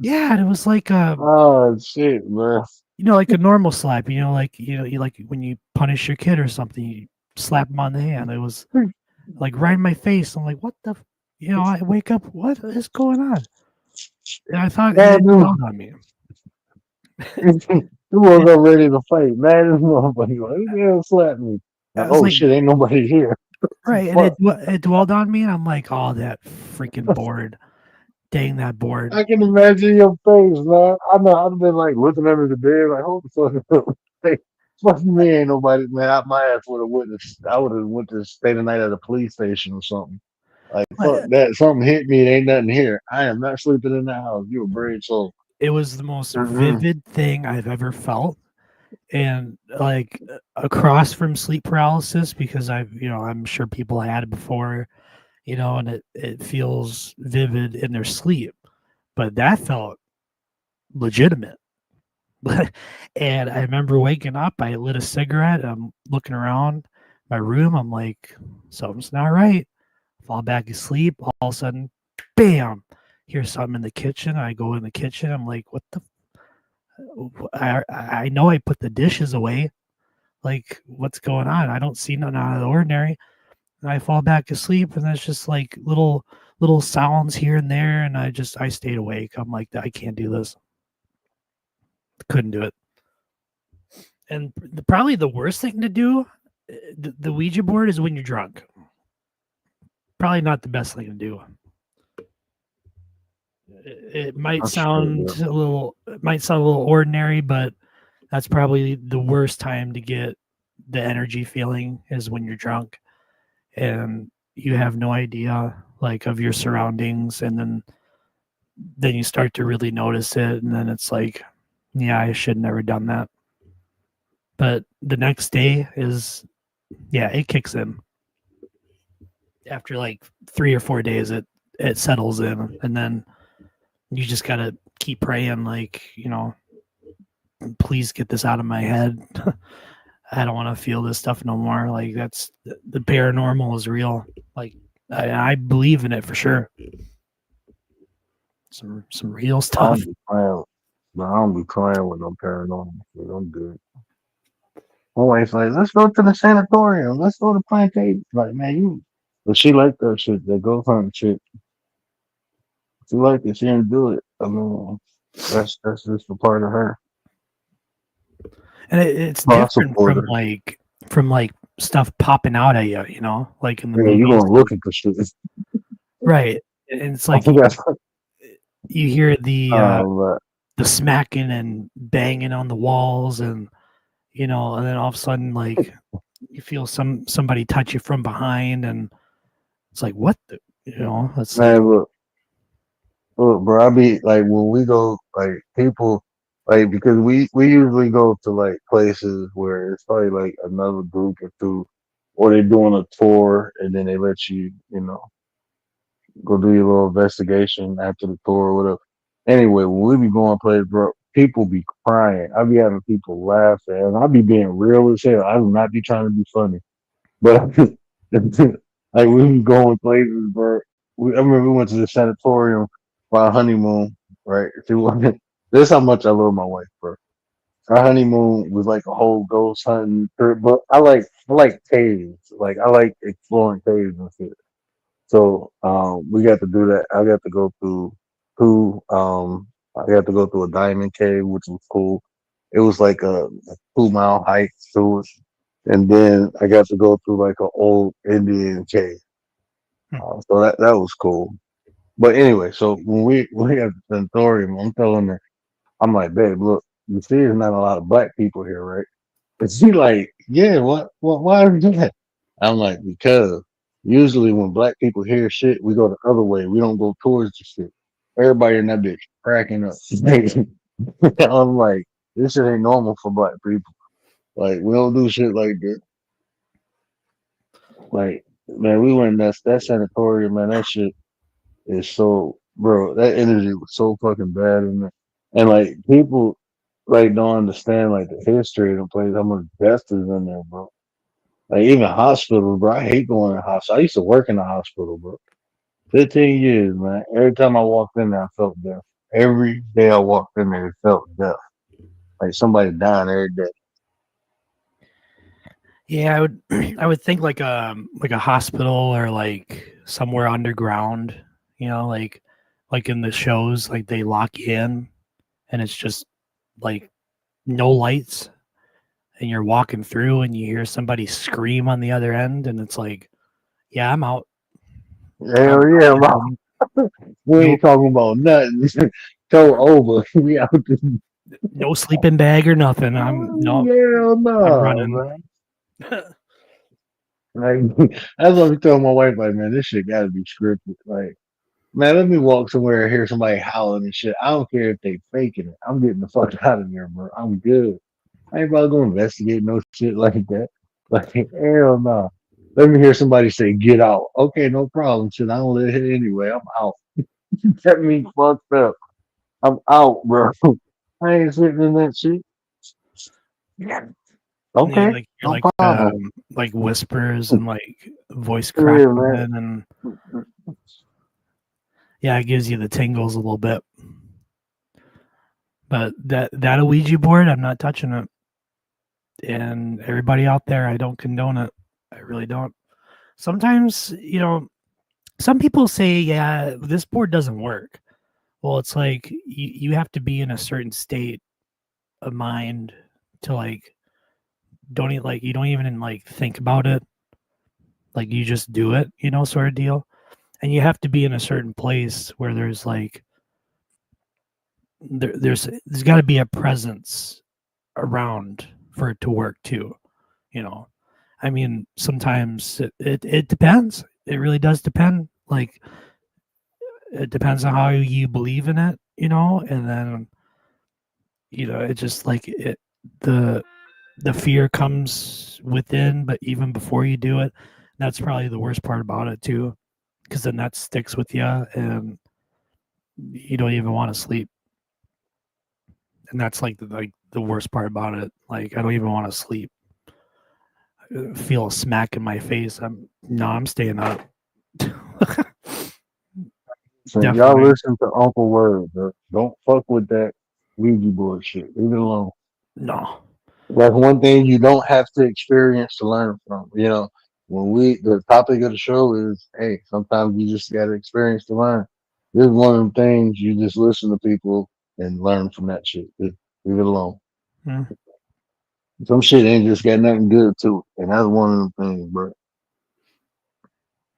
Yeah, and it was like Oh shit, man. like a normal slap. Like you like when you punish your kid or something, you slap them on the hand. It was like right in my face. I'm like, what the? I wake up. What is going on? And I thought Man, it dawned on me. you woke up ready to fight. Man, this motherfucker, like, who the hell slapped me? I Like, was oh like, shit, ain't nobody here. right, and Fuck. it dwelled on me, and I'm like, oh, that freaking board. Dang that board. I can imagine your face, man. I know I'd have been like looking under the bed, like, hold the fuck up. Hey, fuck me, ain't nobody, man. My ass would have witnessed. I would have went to stay the night at a police station or something. Like, fuck But that. Something hit me. It ain't nothing here. I am not sleeping in that house. You a brave soul. it was the most Mm-hmm. vivid thing I've ever felt. And like across from sleep paralysis, because I'm sure people had it before, and it feels vivid in their sleep. But that felt legitimate. And I remember waking up, I lit a cigarette, I'm looking around my room, I'm like, something's not right. Fall back asleep, all of a sudden, bam, hear something in the kitchen. I go in the kitchen, I'm like, what the I know I put the dishes away. Like, what's going on? I don't see nothing out of the ordinary. And I fall back asleep, and it's just like little sounds here and there, and I stayed awake. I'm like, I can't do this. Couldn't do it. And probably the worst thing to do, the Ouija board, is when you're drunk. Probably not the best thing to do. It might That's true, sound yeah. it might sound a little ordinary, but that's probably the worst time to get the energy feeling is when you're drunk and you have no idea like of your surroundings, and then you start to really notice it, and then it's like, yeah, I should never done that. But the next day is, yeah, it kicks in. After like 3 or 4 days, it settles in, and then you just gotta keep praying, like, please get this out of my head. I don't want to feel this stuff no more. Like, that's the paranormal is real. Like, I believe in it for sure. Some real I stuff. don't be playing. But I don't be playing with no paranormal shit. I'm good. My wife's like, let's go to the sanatorium. Let's go to Plantation. Like, man, you. But she like that shit. That ghost hunting shit. She liked it. She didn't do it. I mean, that's just a part of her. And it's Oh, I different support her. from like stuff popping out at you, you know, like in the Yeah, you movies, going looking for shit. right? And it's I like think that's you hear but the smacking and banging on the walls, and you know, and then all of a sudden, like you feel somebody touch you from behind, and it's like, what the, you know, it's like, man, look, bro. I be like when we go, like people, like because we usually go to like places where it's probably like another group or two, or they're doing a tour and then they let you, go do your little investigation after the tour or whatever. Anyway, when we be going places, bro, people be crying. I be having people laughing, and I be being real as hell. I do not be trying to be funny, but like we be going places, bro. I remember we went to the sanatorium for our honeymoon, right? This is how much I love my wife, bro. Our honeymoon was like a whole ghost hunting trip, but I like caves. Like I like exploring caves and shit. So we got to do that. I got to go through two. I got to go through a diamond cave, which was cool. It was like a 2 mile hike through it, and then I got to go through like an old Indian cave. So that was cool. But anyway, so when we at the sanatorium, I'm telling her, I'm like, babe, look, you see, there's not a lot of black people here, right? And she like, yeah, what, why are you that? I'm like, because usually when black people hear shit, we go the other way. We don't go towards the shit. Everybody in that bitch cracking up. I'm like, this shit ain't normal for black people. Like, we don't do shit like that. Like, man, we went that sanatorium, man. That shit is so, bro. That energy was so fucking bad in there, and like people like don't understand like the history of the place. How much death is in there, bro. Like even hospitals, bro. I hate going to hospital. I used to work in the hospital, bro. 15 years, man. Every time I walked in there, I felt death. Every day I walked in there, it felt death. Like somebody dying every day. yeah, I would I would think like a hospital or like somewhere underground, you know, like in the shows, like they lock you in and it's just like no lights, and you're walking through and you hear somebody scream on the other end, and it's like, yeah, I'm out. Hell I'm yeah, going bro. home. We No, ain't talking about nothing. So over. We out there. no sleeping bag or nothing. Hell I'm no, running. man. Like that's what I'm telling my wife. Like, man, this shit got to be scripted. Like, man, let me walk somewhere and hear somebody howling and shit. I don't care if they faking it. I'm getting the fuck out of here, bro. I'm good. I ain't about to go investigate no shit like that. Like, hell no. Let me hear somebody say, "Get out." Okay, no problem. Shit, I don't live here anyway. I'm out. That means fucked up. I'm out, bro. I ain't sitting in that shit. Yeah. And you Okay, like you're no problem. like whispers and like voice Yeah, crackling, man. and yeah, it gives you the tingles a little bit. But that Ouija board, I'm not touching it. And everybody out there, I don't condone it. I really don't. Sometimes, you know, some people say, yeah, this board doesn't work. Well, it's like you have to be in a certain state of mind to like you don't even like think about it. Like you just do it, you know, sort of deal. And you have to be in a certain place where there's like there's got to be a presence around for it to work too, you know. I mean, sometimes it depends. It really does depend. Like it depends on how you believe in it, you know, and then you know, it just like it the fear comes within, but even before you do it, that's probably the worst part about it too, because then that sticks with you and you don't even want to sleep. And that's like the worst part about it. Like I don't even want to sleep. I feel a smack in my face. I'm staying up. So y'all Definitely. listen to Uncle Word, bro. Don't fuck with that Ouija board shit. Leave it alone. No. That's one thing you don't have to experience to learn from. When the topic of the show is, hey, sometimes you just got to experience to learn. This is one of them things you just listen to people and learn from that shit. Just leave it alone. Hmm. Some shit ain't just got nothing good to it. And that's one of them things, bro.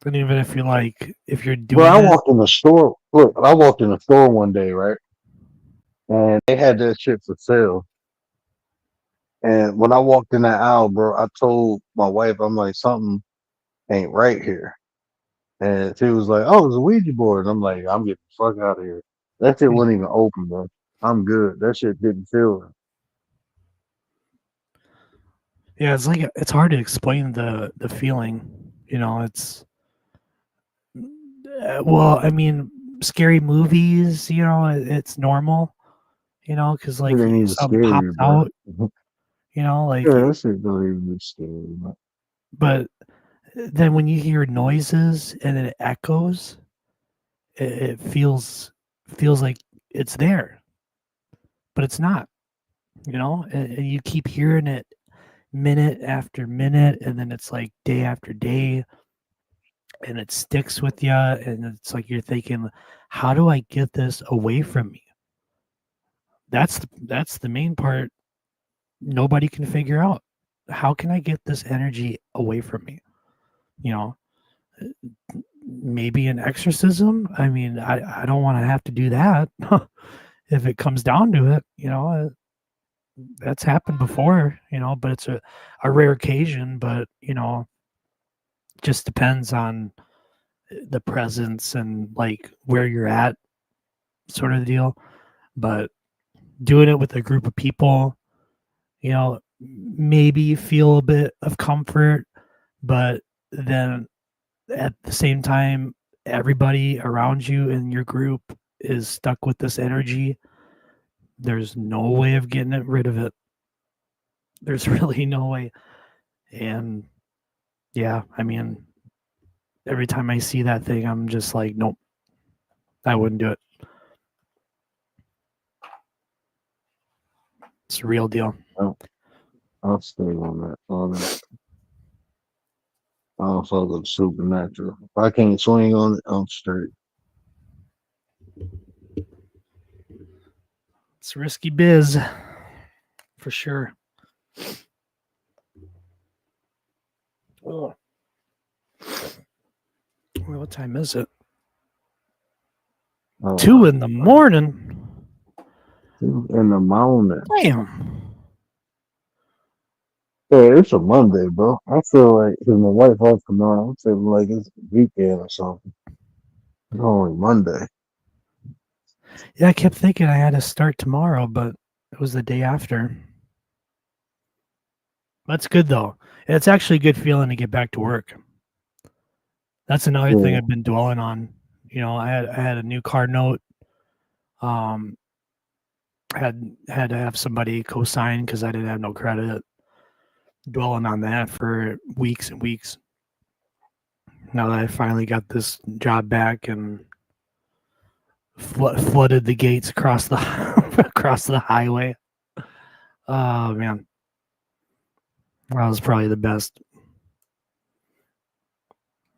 And even if you like, if you're Bro, doing I it, walked in the store. Look, I walked in the store one day, right? And they had that shit for sale. And when I walked in that aisle, bro, I told my wife, I'm like, something ain't right here. And she was like, oh, it's a Ouija board. And I'm like, I'm getting the fuck out of here. That shit wasn't even open, bro. I'm good. That shit didn't feel it. yeah, it's like it's hard to explain the feeling. You know, it's well, I mean, scary movies. You know, it's normal. You know, because like It ain't even something pops scary, bro. out. You know, like, Yeah, that shit don't even be scary, man. but then when you hear noises and it echoes, it feels like it's there, but it's not. You know, and you keep hearing it minute after minute, and then it's like day after day, and it sticks with you, and it's like you're thinking, how do I get this away from me? That's the main part nobody can figure out. How can I get this energy away from me? You know, maybe an exorcism. I mean, I don't want to have to do that. If it comes down to it, you know, that's happened before, you know, but it's a rare occasion. But, you know, just depends on the presence and like where you're at, sort of deal. But doing it with a group of people, you know, maybe you feel a bit of comfort, but then at the same time, everybody around you in your group is stuck with this energy. There's no way of getting rid of it. There's really no way. And yeah, I mean, every time I see that thing, I'm just like, nope, I wouldn't do it. It's a real deal. I'll stay on that. On that. I don't fuck with supernatural. If I can't swing on it, I'm straight. It's risky biz, for sure. Oh. Well, what time is it? Oh, 2 in the morning. 2 in the morning. Damn. Yeah, it's a Monday, bro. I feel like because my wife off tomorrow, I'm feeling like it's a weekend or something. It's only Monday. Yeah, I kept thinking I had to start tomorrow, but it was the day after. That's good though. It's actually a good feeling to get back to work. That's another thing Yeah. I've been dwelling on. You know, I had a new car note. Had to have somebody co-sign because I didn't have no credit. Dwelling on that for weeks and weeks. Now that I finally got this job back and flooded the gates across the across the highway. Oh man, that was probably the best.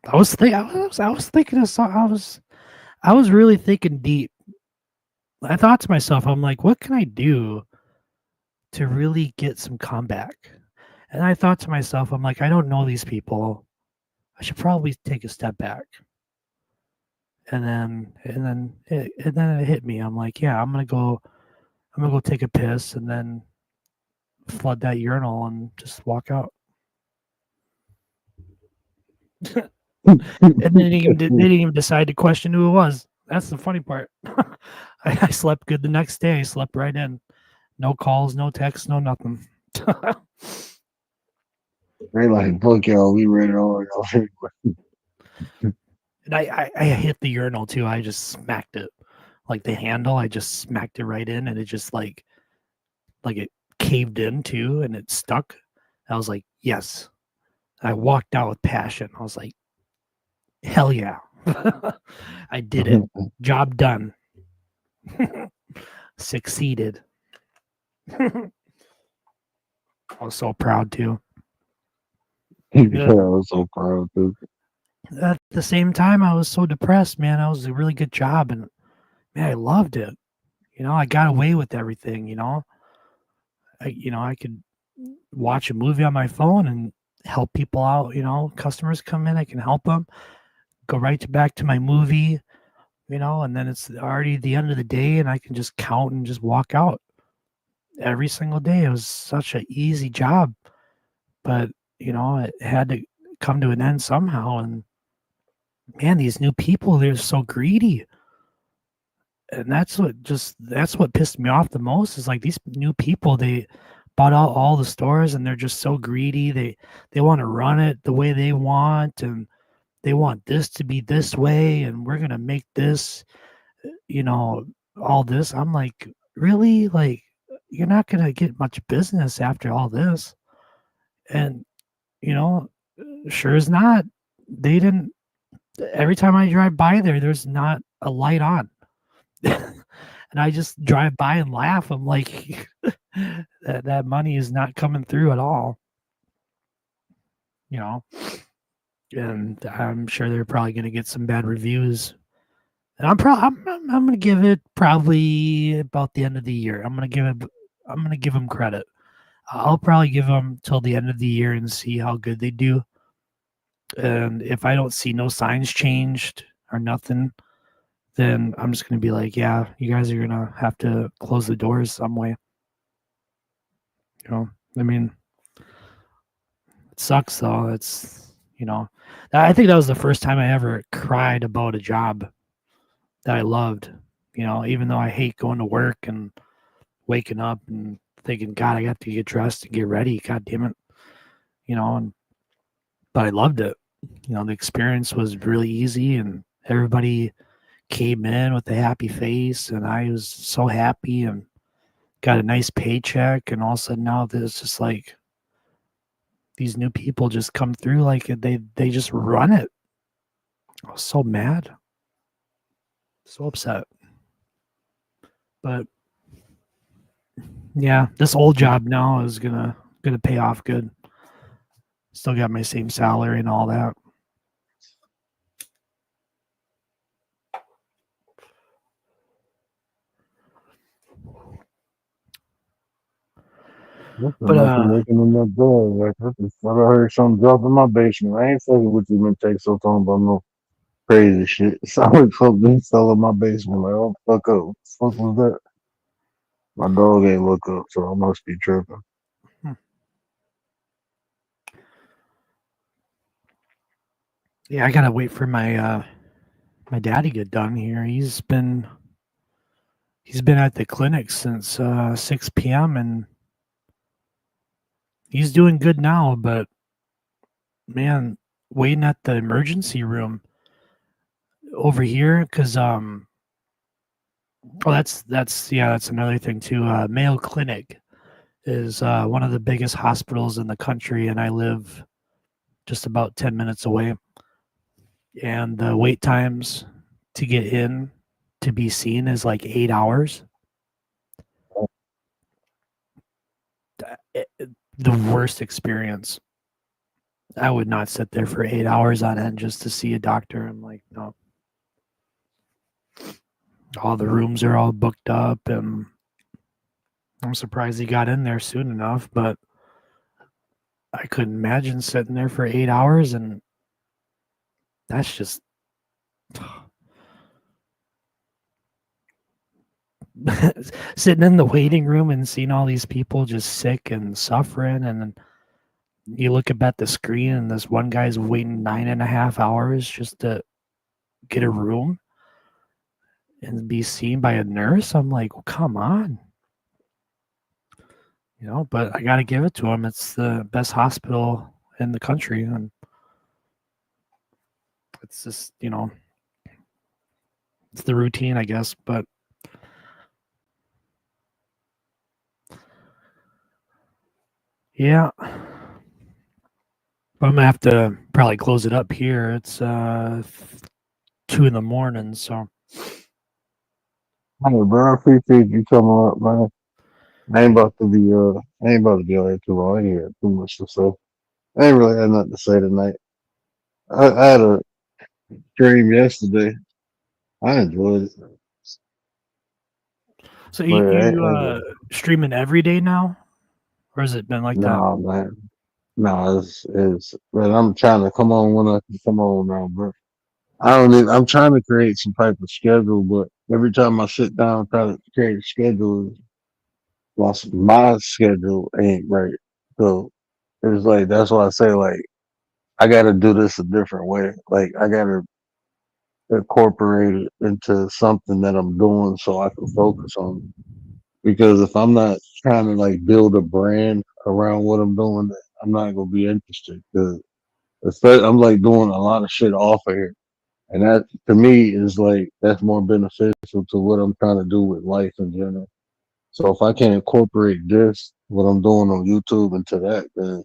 I was thinking of I was really thinking deep. I thought to myself, I'm like, what can I do to really get some comeback? And I thought to myself, I'm like, I don't know these people. I should probably take a step back. And then it hit me. I'm like, yeah, I'm gonna go take a piss and then flood that urinal and just walk out. And they didn't even decide to question who it was. That's the funny part. I slept good the next day. I slept right in. No calls, no texts, no nothing. They like, fuck y'all, we ready on y'all. And I hit the urinal too. I just smacked it. Like the handle, I just smacked it right in and it just like it caved in too and it stuck. I was like, yes. I walked out with passion. I was like, hell yeah. I did it. Job done. Succeeded. I was so proud too. Yeah, I was so proud too. at the same time, I was so depressed, man. It was a really good job, and man, I loved it. I got away with everything. I could watch a movie on my phone and help people out. Customers come in, I can help them. Go back to my movie. And then it's already the end of the day, and I can just count and just walk out every single day. It was such an easy job, but it had to come to an end somehow. And man, these new people, they're so greedy. And that's what pissed me off the most is like these new people, they bought out all the stores and they're just so greedy. They want to run it the way they want, and they want this to be this way, and we're going to make this, all this. I'm like, really? Like, you're not going to get much business after all this. And, sure as not, they didn't. Every time I drive by there's not a light on. And I just drive by and laugh. I'm like, that money is not coming through at all. And I'm sure they're probably going to get some bad reviews. And I'm going to give it probably about the end of the year. I'm going to give them credit. I'll probably give them till the end of the year and see how good they do. And if I don't see no signs changed or nothing, then I'm just going to be like, yeah, you guys are going to have to close the doors some way. I mean, it sucks though. It's, I think that was the first time I ever cried about a job that I loved, even though I hate going to work and waking up and thinking, God, I got to get dressed and get ready. God damn it. But I loved it. The experience was really easy, and everybody came in with a happy face, and I was so happy and got a nice paycheck. And all of a sudden now there's just like these new people just come through like they just run it. I was so mad, so upset. But yeah, this old job now is gonna pay off good. Still got my same salary and all that. But Making in that door. Like, I just thought I heard something drop in my basement. I ain't fucking with you, man. Take so long about no crazy shit. Something fucking fell in my basement. Like, oh, fuck up. What the fuck was that? My dog ain't look up, so I must be tripping. yeah, I gotta wait for my my dad to get done here. He's been at the clinic since 6 p.m. and he's doing good now, but man, waiting at the emergency room over here because that's another thing too. Mayo Clinic is one of the biggest hospitals in the country, and I live just about 10 minutes away. And the wait times to get in to be seen is like 8 hours. The worst experience. I would not sit there for 8 hours on end just to see a doctor. I'm like, no. All the rooms are all booked up, and I'm surprised he got in there soon enough, but I couldn't imagine sitting there for 8 hours, and that's just sitting in the waiting room and seeing all these people just sick and suffering, and then you look up at the screen and this one guy's waiting 9.5 hours just to get a room and be seen by a nurse. I'm like, well, come on. But I got to give it to him. It's the best hospital in the country. And it's just, it's the routine, I guess. But yeah. But I'm going to have to probably close it up here. It's 2 a.m, so. Hey, bro, I appreciate you coming up, man. I ain't about to be on here too long. I ain't hear too much to say. I ain't really had nothing to say tonight. I had a stream yesterday. I enjoyed it. So But streaming every day now, or has it been like that? no, man. No, it's but I'm trying to come on when I can come on now, bro. I don't even, I'm trying to create some type of schedule, but every time I sit down try to create a schedule, my schedule ain't right. So it's like that's why I say like I gotta do this a different way. Like I gotta incorporate it into something that I'm doing so I can focus on it. Because if I'm not trying to like build a brand around what I'm doing, then I'm not gonna be interested. Because I'm like doing a lot of shit off of here, and that to me is like that's more beneficial to what I'm trying to do with life in general. So if I can incorporate this, what I'm doing on YouTube into that, then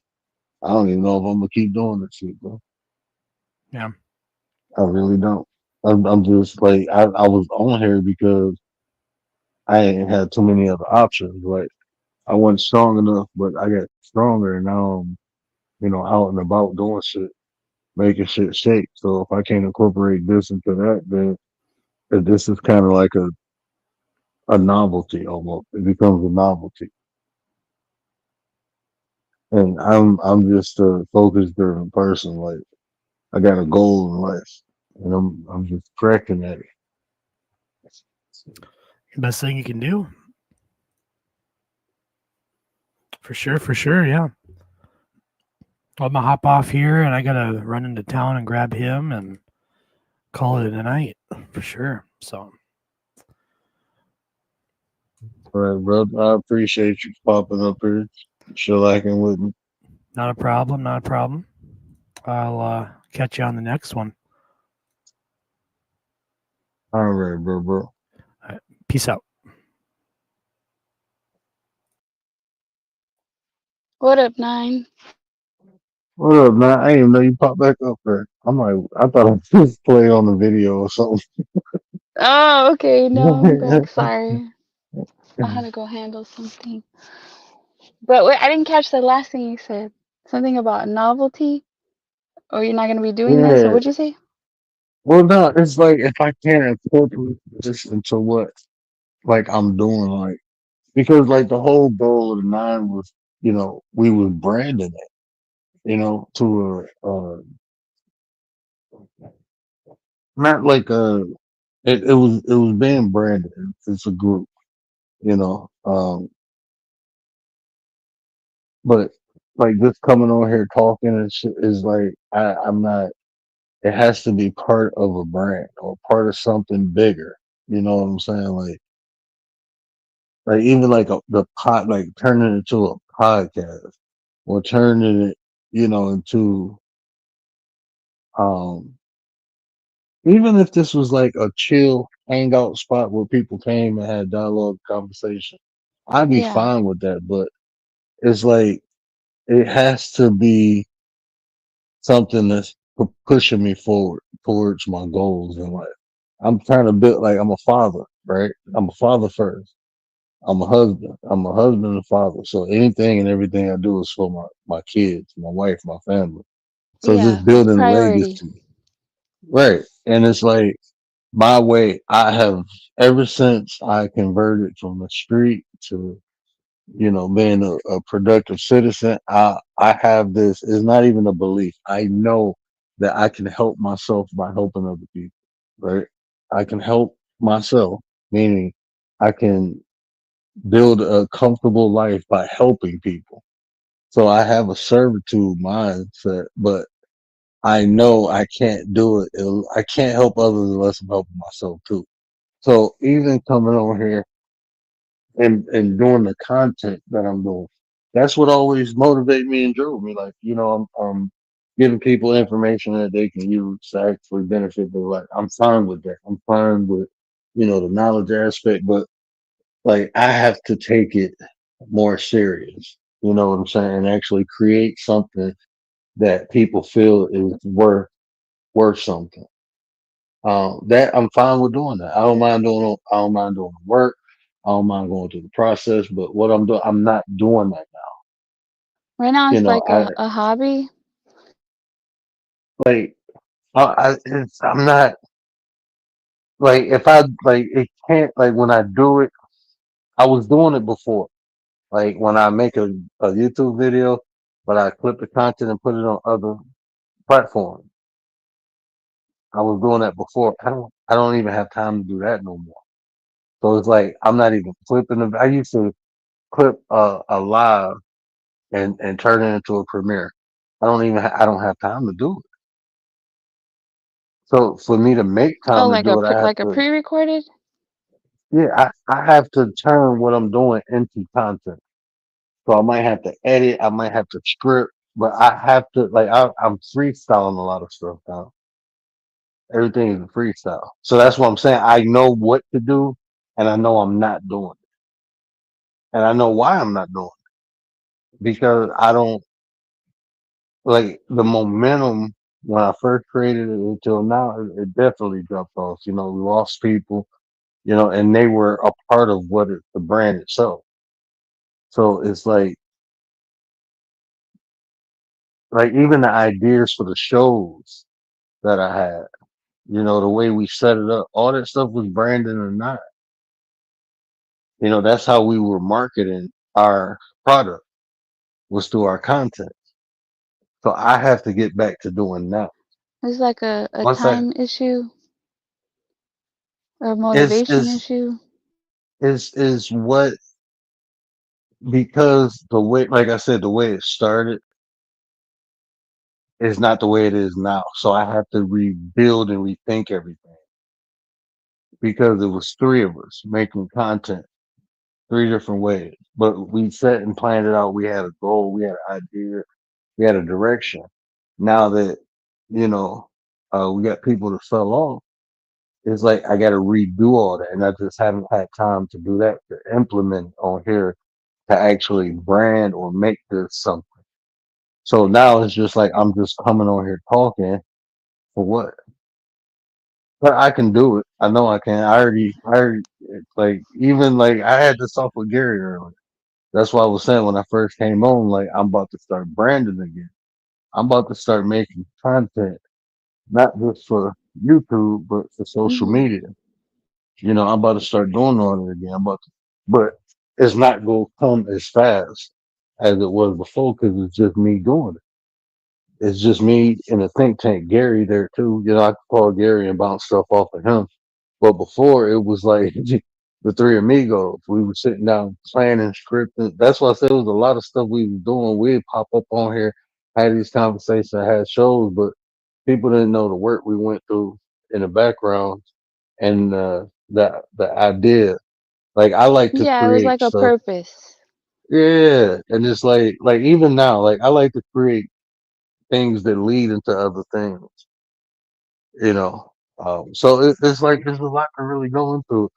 I don't even know if I'm gonna keep doing this shit, bro. Yeah. I really don't. I'm just like I was on here because I ain't had too many other options. Like I wasn't strong enough, but I got stronger, and now I'm out and about doing shit, making shit shake. So if I can't incorporate this into that, then this is kind of like a novelty almost. It becomes a novelty, and I'm just a focus driven person. Like I got a goal in life, and I'm just tracking at it. Best thing you can do. For sure, yeah. I'm gonna hop off here, and I gotta run into town and grab him and call it a night for sure. So All right, brother. I appreciate you popping up here, shellacking with me. not a problem, not a problem. I'll catch you on the next one. All right, bro. All right, peace out. What up, Nine? What up, man? I didn't even know you popped back up there. I'm like, I thought I was playing on the video or something. Oh, okay. No, I'm back. Sorry. I had to go handle something. But wait, I didn't catch the last thing you said. Something about novelty? Or you're not going to be doing this? Or Yeah. what'd you say? Well, no, it's like if I can't incorporate this into what like I'm doing, like because like the whole goal of the nine was, we was branding it, to not like it was being branded. It's a group, you know. But like just coming on here talking and shit is like I'm not. It has to be part of a brand or part of something bigger. You know what I'm saying? Like even like the pot, like turning it into a podcast or turning it, into um. Even if this was like a chill hangout spot where people came and had dialogue conversation, I'd be Yeah. fine with that. But it's like it has to be something that's pushing me forward towards my goals in life. I'm trying to build like I'm a father, right? I'm a father first. I'm a husband. I'm a husband and a father. So anything and everything I do is for my kids, my wife, my family. So Yeah. just building Priority. legacy. Right. And it's like my way, I have ever since I converted from the street to, being a productive citizen, I have this, it's not even a belief. I know that I can help myself by helping other people. Right. I can help myself, meaning I can build a comfortable life by helping people. So I have a servitude mindset, but I know I can't do it. I can't help others unless I'm helping myself too. So even coming on here and doing the content that I'm doing, that's what always motivated me and drove me. Like, I'm giving people information that they can use to actually benefit their life. I'm fine with that. I'm fine with, the knowledge aspect, but like I have to take it more serious. You know what I'm saying? And actually create something that people feel is worth something. That I'm fine with doing that. I don't mind doing the work. I don't mind going through the process. But what I'm doing, I'm not doing that now. Right now, You it's know, like I a hobby. like I'm not like if I like it can't like when I do it. I was doing it before, like when I make a YouTube video, but I clip the content and put it on other platforms. I was doing that before. I don't even have time to do that no more. So it's like I'm not even clipping them. I used to clip a live and turn it into a premiere. I don't have time to do it. So for me to make Oh, time to do it, I have like a to pre-recorded? yeah, I have to turn what I'm doing into content. So I might have to edit, I might have to script, but I have to like I'm freestyling a lot of stuff now. Everything is a freestyle. So that's what I'm saying. I know what to do and I know I'm not doing it. And I know why I'm not doing it. Because I don't like the momentum when I first created it until now, it definitely dropped off. You know, we lost people, you know, and they were a part of the brand itself. So it's like even the ideas for the shows that I had, you know, the way we set it up, all that stuff was Brandon and I. You know, that's how we were marketing our product was through our content. So I have to get back to doing that. It's like a Once I time issue or is motivation is issue. is what because the way like I said, the way it started is not the way it is now. So I have to rebuild and rethink everything because it was three of us making content three different ways. But we set and planned it out. We had a goal, we had an idea, we had a direction. Now that, you know, we got people that fell off, it's like I got to redo all that. And I just haven't had time to do that, to implement on here, to actually brand or make this something. So now it's just like I'm just coming on here talking for what? But I can do it. I know I can. I already, it's like, even like I had this talk with Gary earlier. That's why I was saying when I first came on, like I'm about to start branding again. I'm about to start making content, not just for YouTube, but for social Hmm. media. You know, I'm about to start doing all it again. But it's not going to come as fast as it was before because it's just me doing it. It's just me in a think tank. Gary there too. You know, I could call Gary and bounce stuff off of him. But before it was like the three amigos. We were sitting down planning, scripting. That's why I said it was a lot of stuff we were doing. We'd pop up on here, had these conversations, had shows, but people didn't know the work we went through in the background and the idea. Like I like to Yeah, it was create like a stuff. purpose. Yeah. And it's like even now, like I like to create things that lead into other things, you know. So it's like there's a lot to really go into.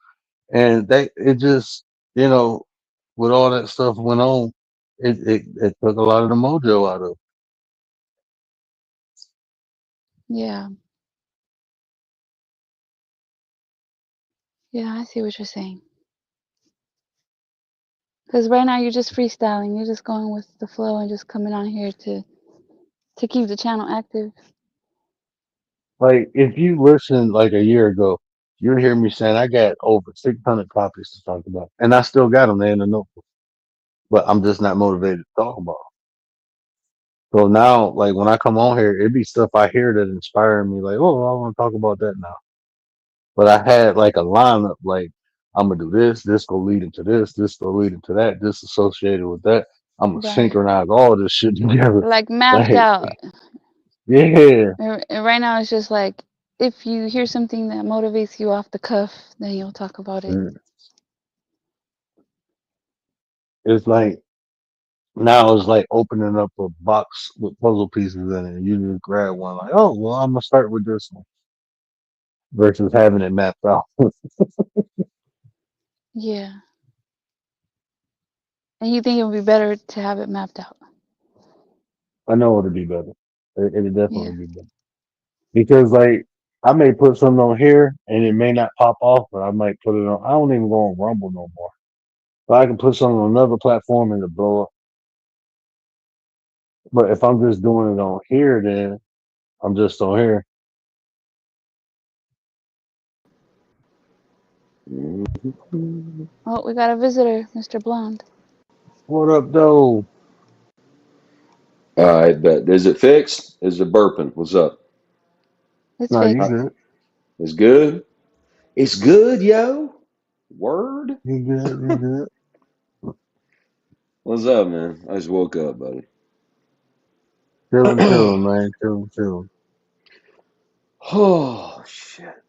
And it just, you know, with all that stuff went on, it took a lot of the mojo out of Yeah. Yeah, I see what you're saying. Because right now you're just freestyling. You're just going with the flow and just coming on here to keep the channel active. like if you listen like a year ago, you hear me saying I got over 600 copies to talk about, and I still got them there in the notebook, but I'm just not motivated to talk about 'em. So now, like when I come on here, it be stuff I hear that inspire me, like, oh, I want to talk about that now. But I had like a lineup, like I'm gonna do this, this go lead into this go lead into that, this associated with that. I'm gonna Right. synchronize all this shit together. Like mapped Like, out. yeah, And right now it's just like if you hear something that motivates you off the cuff, then you'll talk about it. mm, it's like now it's like opening up a box with puzzle pieces in it, and you just grab one, like, oh, well, I'm gonna start with this one, versus having it mapped out. Yeah. And you think it would be better to have it mapped out. I know it'll be better. It'll Yeah. definitely be better because, like, I may put something on here and it may not pop off, but I might put it on. I don't even go on Rumble no more. But I can put something on another platform and it blow up. But if I'm just doing it on here, then I'm just on here. Mhm. Oh, we got a visitor, Mr. Blonde. What up, though? I bet. Is it fixed? Is it burping? What's up? It's No, you fixed. good. It's good. It's good, yo. Word. You good. You good. What's up, man? I just woke up, buddy. Chilling, man. Chilling. Oh shit.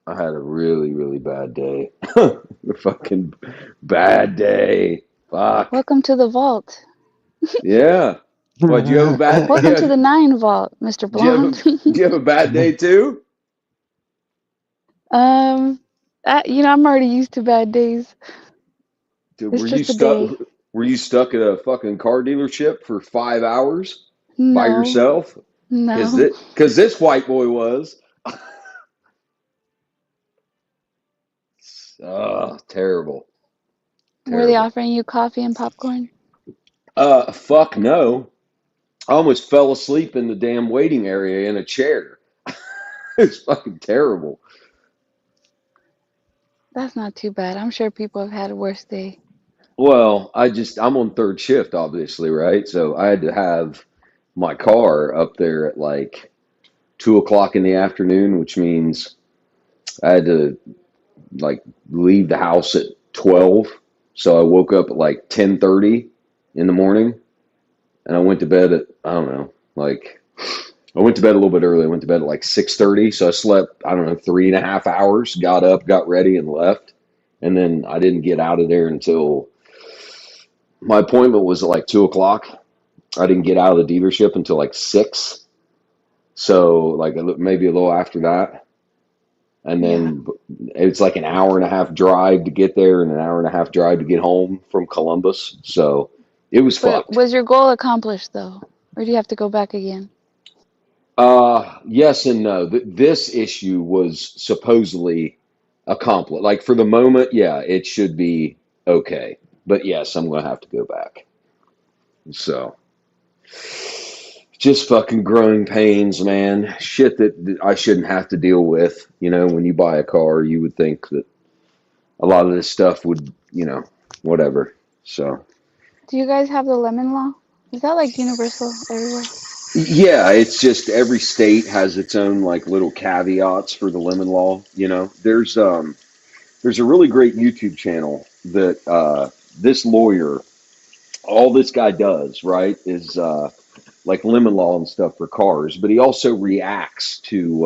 I had a really, really bad day. A fucking bad day. Fuck. Welcome to the vault. Yeah. What, do you have a bad Welcome to the 9 vault, Mr. Blonde. do you have a bad day too? I'm already used to bad days. Dude, It's just a day. were you stuck at a fucking car dealership for 5 hours by No, yourself? no. Cause this white boy was. Oh, terrible. Were they Terrible. offering you coffee and popcorn? Fuck no. I almost fell asleep in the damn waiting area in a chair. It's fucking terrible. That's not too bad. I'm sure people have had a worse day. Well, I'm on third shift, obviously, right? So I had to have my car up there at like 2 o'clock in the afternoon, which means I had to like leave the house at 12. So I woke up at like 10:30 in the morning, and I went to bed at, I don't know, like I went to bed a little bit early. I went to bed at like 6:30. So I slept, I don't know, 3.5 hours, got up, got ready, and left. And then I didn't get out of there until my appointment was at like 2 o'clock. I didn't get out of the dealership until like 6. So like maybe a little after that. And Yeah. then it's like an hour and a half drive to get there and an hour and a half drive to get home from Columbus. So it was But fucked. was your goal accomplished though? Or do you have to go back again? Yes and no. This issue was supposedly accomplished. Like for the moment, yeah, it should be okay. But yes, I'm going to have to go back. So just fucking growing pains, man. Shit that I shouldn't have to deal with. You know, when you buy a car, you would think that a lot of this stuff would, whatever. So Do you guys have the lemon law? Is that like universal everywhere? yeah, it's just every state has its own like little caveats for the lemon law. There's a really great YouTube channel that this lawyer, all this guy does, right, is like lemon law and stuff for cars, but he also reacts to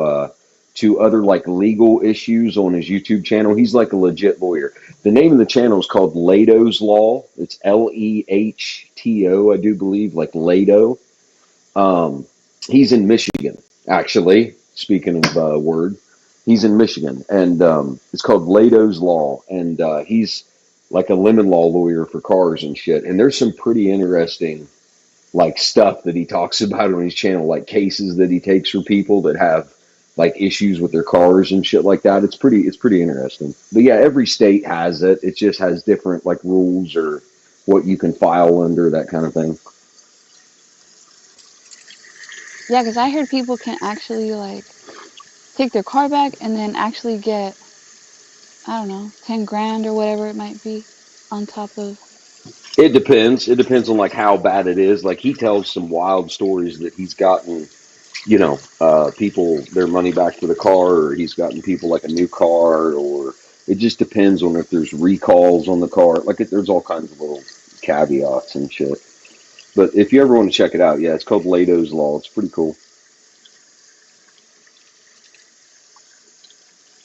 other like legal issues on his YouTube channel. He's like a legit lawyer. The name of the channel is called Lehto's Law. It's Lehto, I do believe, like Lehto. He's in Michigan, actually. Speaking of word, he's in Michigan, and it's called Lehto's Law, and he's like a lemon law lawyer for cars and shit. And there's some pretty interesting like stuff that he talks about on his channel, like cases that he takes for people that have like issues with their cars and shit like that. It's pretty interesting. But yeah, every state has it. It just has different like rules or what you can file under, that kind of thing. Yeah, because I heard people can actually like take their car back and then actually get, I don't know, 10 grand or whatever it might be on top of. It depends. It depends on like how bad it is. Like he tells some wild stories that he's gotten, people their money back for the car, or he's gotten people like a new car, or it just depends on if there's recalls on the car. Like there's all kinds of little caveats and shit. But if you ever want to check it out, yeah, it's called Lehto's Law. It's pretty cool.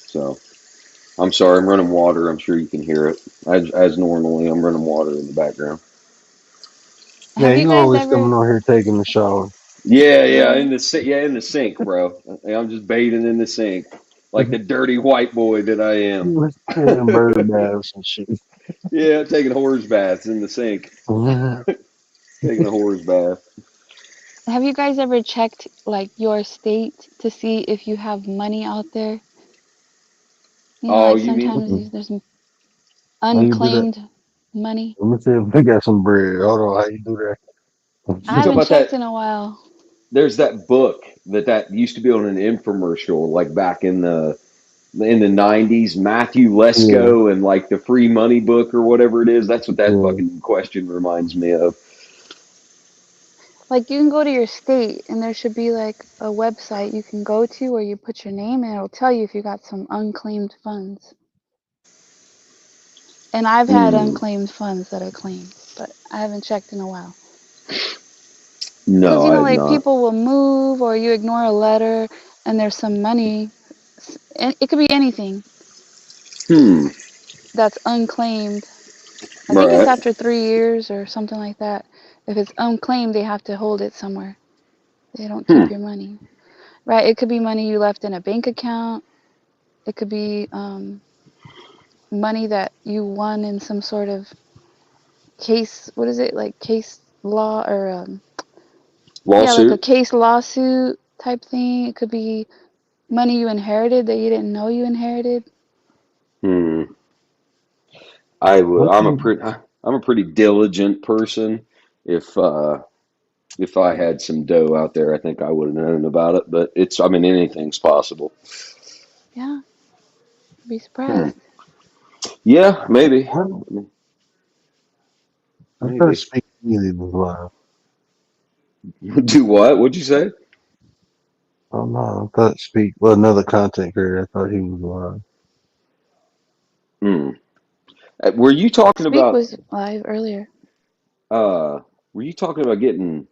So I'm sorry, I'm running water. I'm sure you can hear it. As normally, I'm running water in the background. Yeah, Have you you guys always ever? coming on here taking a shower. Yeah, in the sink, bro. I'm just bathing in the sink like the dirty white boy that I am. Taking bird baths and shit. Yeah, taking horse baths in the sink. Taking a horse bath. Have you guys ever checked like your state to see if you have money out there? You know, Oh, like you mean? sometimes there's some How you do that? unclaimed money. Let me see if we got some bread. Hold on, how you do that? I You talking haven't about checked that? in a while. There's that book that used to be on an infomercial, like back in the in the 90s, Matthew Yeah, Lesko and like the Free Money Book or whatever it is. That's what that yeah. fucking question reminds me of. Like you can go to your state and there should be like a website you can go to where you put your name and it'll tell you if you got some unclaimed funds. And I've had Hmm. unclaimed funds that I claimed, but I haven't checked in a while. Because, No, you I know, have like not. people will move or you ignore a letter and there's some money. It could be anything Hmm. that's unclaimed. I think it's Right. after 3 years or something like that. If it's unclaimed, they have to hold it somewhere. They don't Hmm. keep your money. Right? It could be money you left in a bank account. It could be money that you won in some sort of case. What is it? Like case law or yeah, like a Lawsuit. case lawsuit type thing. It could be money you inherited that you didn't know you inherited. Hmm. I I'm a think, pretty diligent person. If if I had some dough out there, I think I would have known about it. But it's, I mean, anything's possible. Yeah, be Hmm. surprised. Yeah, maybe. I, I mean, I thought maybe. Speak Easy was live. Do what? What'd you say? Oh no, I thought well, another content creator. I thought he was live. Hmm. Were you talking Speak about was live earlier. uh were you talking about getting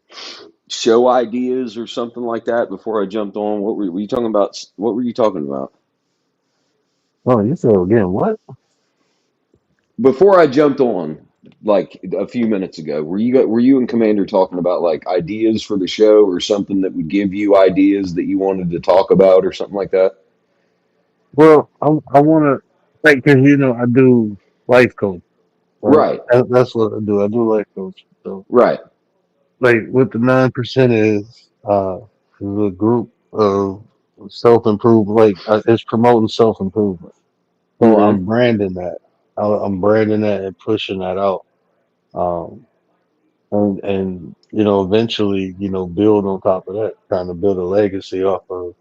show ideas or something like that before I jumped on? Were you talking about? What were you talking about? Oh, you said again what? Before I jumped on, like a few minutes ago, were you and Commander talking about like ideas for the show or something that would give you ideas that you wanted to talk about or something like that? Well, I want to like because I do life coach, right? Right, That's what I do. I do life coaching. So right. like what the 9% is a group of self improvement. Like it's promoting self improvement. So Mm-hmm. I'm branding that. I'm branding that and pushing that out. Um, and eventually build on top of that, trying to build a legacy off of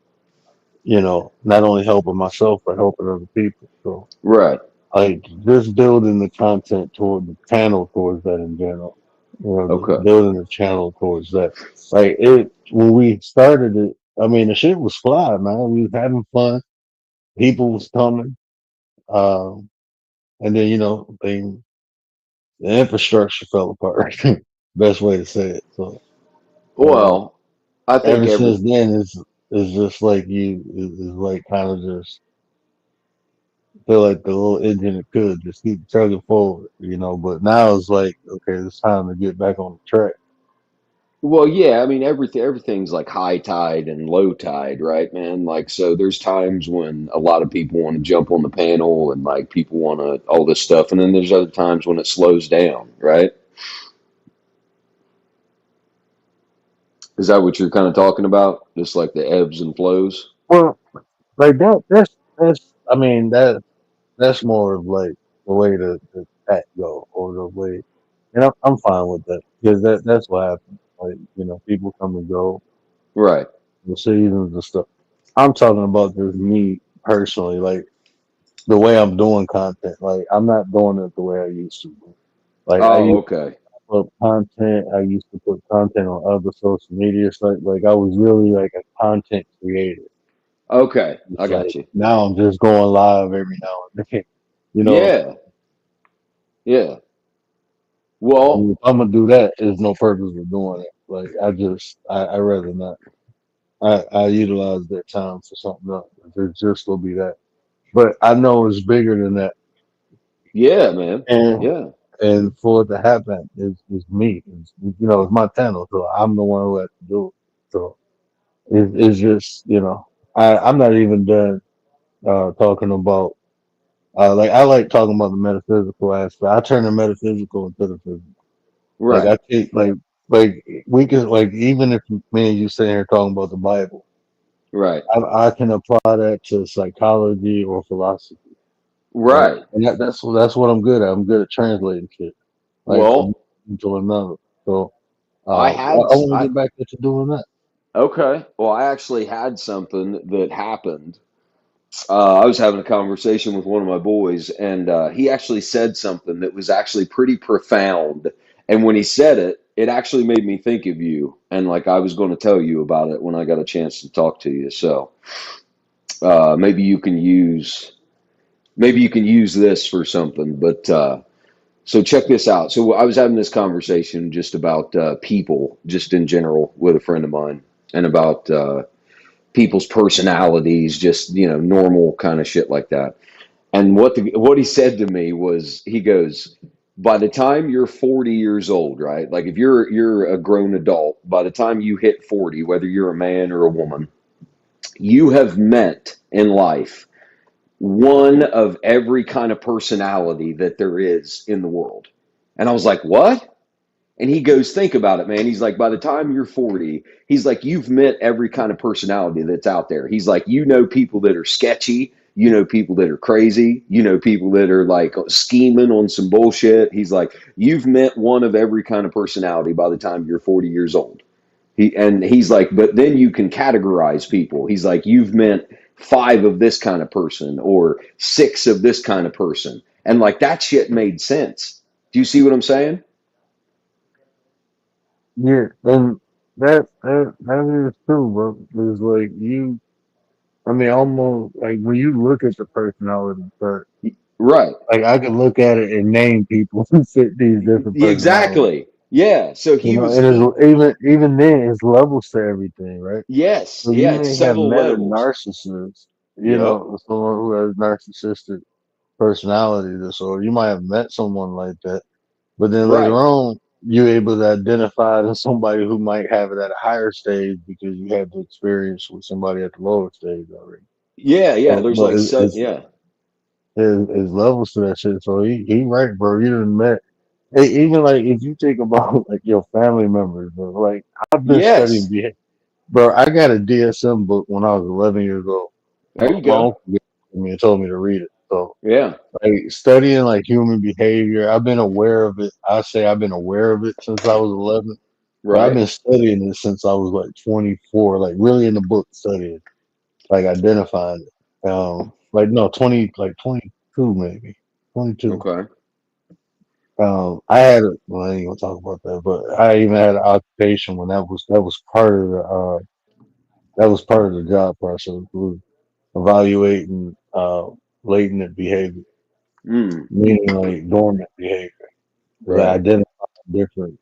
not only helping myself but helping other people. So Right. like just building the content toward the channel towards that in general. Just Okay. building the channel towards that. Like it when we started it, I mean the shit was fly, man. We was having fun. People was coming. Um, and then the infrastructure fell apart. Best way to say it. So uh, Well, I think ever every since then, it's just like is like kind of just feel like the little engine it could just keep chugging forward. But now it's like okay, it's time to get back on the track. Well, yeah, I mean everything's like high tide and low tide, right, man? Like so there's times when a lot of people want to jump on the panel and like people want to all this stuff, and then there's other times when it slows down, right? Is that what you're kind of talking about? Just like the ebbs and flows? Well, like that's I mean that's more of like the way the pack go or the way, and I'm fine with that because that's what happens. Like people come and go, Right. the seasons and stuff. I'm talking about just me personally, like the way I'm doing content. Like I'm not doing it the way I used to. Like I Oh, used okay. to put content. I used to put content on other social media sites. Like I was really like a content creator. Okay. I It's got like you. now I'm just going live every now and then. You know, Yeah. Yeah. Well, and if I'm gonna do that, there's no purpose of doing it. Like I rather not. I utilize that time for something else. It's just gonna be that. But I know it's bigger than that, yeah, man. and Yeah. for it to happen is me. It's my channel, so I'm the one who has to do it. So it's just I'm not even done talking about like I like talking about the metaphysical aspect. I turn the metaphysical into the physical. Like Right. I take like we can like even if me and you sitting here talking about the Bible, Right. I can apply that to psychology or philosophy. Right. Right. And that's what I'm good at. I'm good at translating shit, like from Well, one to another. So I had I want to I get back into doing that. okay. Well, I actually had something that happened. I was having a conversation with one of my boys, and he actually said something that was actually pretty profound. And when he said it, it actually made me think of you. And like I was going to tell you about it when I got a chance to talk to you. So maybe you can use this for something. But so check this out. So I was having this conversation just about people, just in general, with a friend of mine, and about people's personalities, just normal kind of shit like that. And what he said to me was, he goes, by the time you're 40 years old, right? Like if you're a grown adult, by the time you hit 40, whether you're a man or a woman, you have met in life one of every kind of personality that there is in the world. And I was like, what? And he goes, think about it, man. He's like, by the time you're 40, he's like, you've met every kind of personality that's out there. He's like, people that are sketchy, people that are crazy, people that are like scheming on some bullshit. He's like, you've met one of every kind of personality by the time you're 40 years old. He's like, but then you can categorize people. He's like, you've met 5 of this kind of person or 6 of this kind of person. And like that shit made sense. Do you see what I'm saying? Yeah, and that is true, bro. It's like I mean, almost like when you look at the personality chart, Right. like I could look at it and name people who fit these different personalities. Exactly. Yeah. So he was. And even then, it's levels to everything, right? Yes. So Yeah. you It's may have several met a levels. narcissist, Yep. someone who has narcissistic personality disorder. You might have met someone like that, but then later Right. on, you're able to identify it as somebody who might have it at a higher stage because you had the experience with somebody at the lower stage already. Yeah. Yeah. There's But like it's levels to that shit. So he right, bro. You done met. Even like if you think about like your family members, bro, like I've been studying Yes. behavior. Bro, I got a DSM book when I was 11 years old. There you My go. uncle gave it to me and told me to read it. So Yeah. like studying like human behavior, I've been aware of it. I say I've been aware of it since I was 11. But I've Right. been studying it since I was like 24, like really in the book studying, like identifying it. Like no, 20, like 22 maybe, 22. Okay. I had a, well, I ain't gonna talk about that, but I even had an occupation when that was part of the job process, was evaluating latent behavior, Mm. meaning like dormant behavior, like Right. identifying different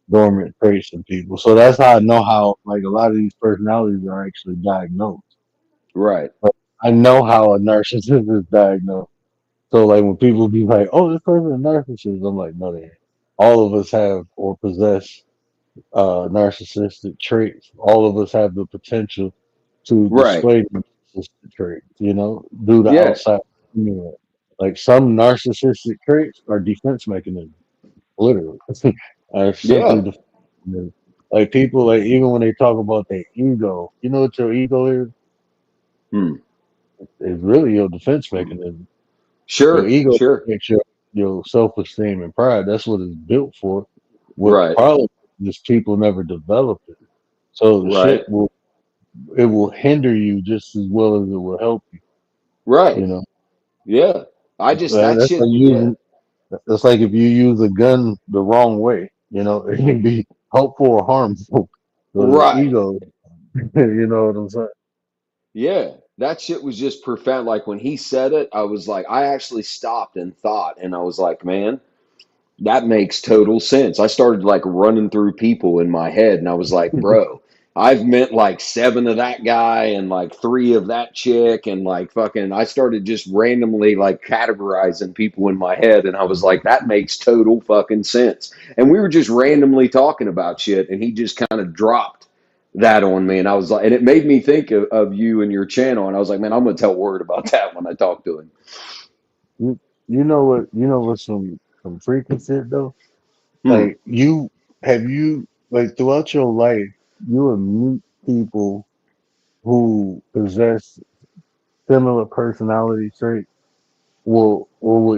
dormant traits in people. So that's how I know how like a lot of these personalities are actually diagnosed. Right. I know how a narcissist is diagnosed. So like when people be like, "Oh, this person is a narcissist," I'm like, "No, they ain't." All of us have or possess narcissistic traits. All of us have the potential to Right. display narcissistic traits, due to Yeah. outside stimuli. Like some narcissistic traits are defense mechanisms, literally. Are simply Yeah. defense mechanisms. Like people, like even when they talk about their ego, you know what your ego is? Hmm. It's really your defense mechanism. Your Sure. ego Sure. makes your self-esteem and pride. That's what it's built for. What Right. problem is people never developed it. So the Right. shit will hinder you just as well as it will help you. Right. You know, Yeah. That that's shit. like Yeah. that's like if you use a gun the wrong way. It can be helpful or harmful. So the Right. ego, you know what I'm saying? Yeah, that shit was just profound. Like when he said it, I was like, I actually stopped and thought, and I was like, man, that makes total sense. I started like running through people in my head, and I was like, bro, I've met like 7 of that guy and like 3 of that chick, and like fucking, I started just randomly like categorizing people in my head, and I was like, that makes total fucking sense. And we were just randomly talking about shit, and he just kind of dropped that on me, and I was like, and it made me think of you and your channel, and I was like, man, I'm gonna tell Word about that when I talk to him. You know what some freaky shit though? Hmm. Like you like throughout your life, you will meet people who possess similar personality traits will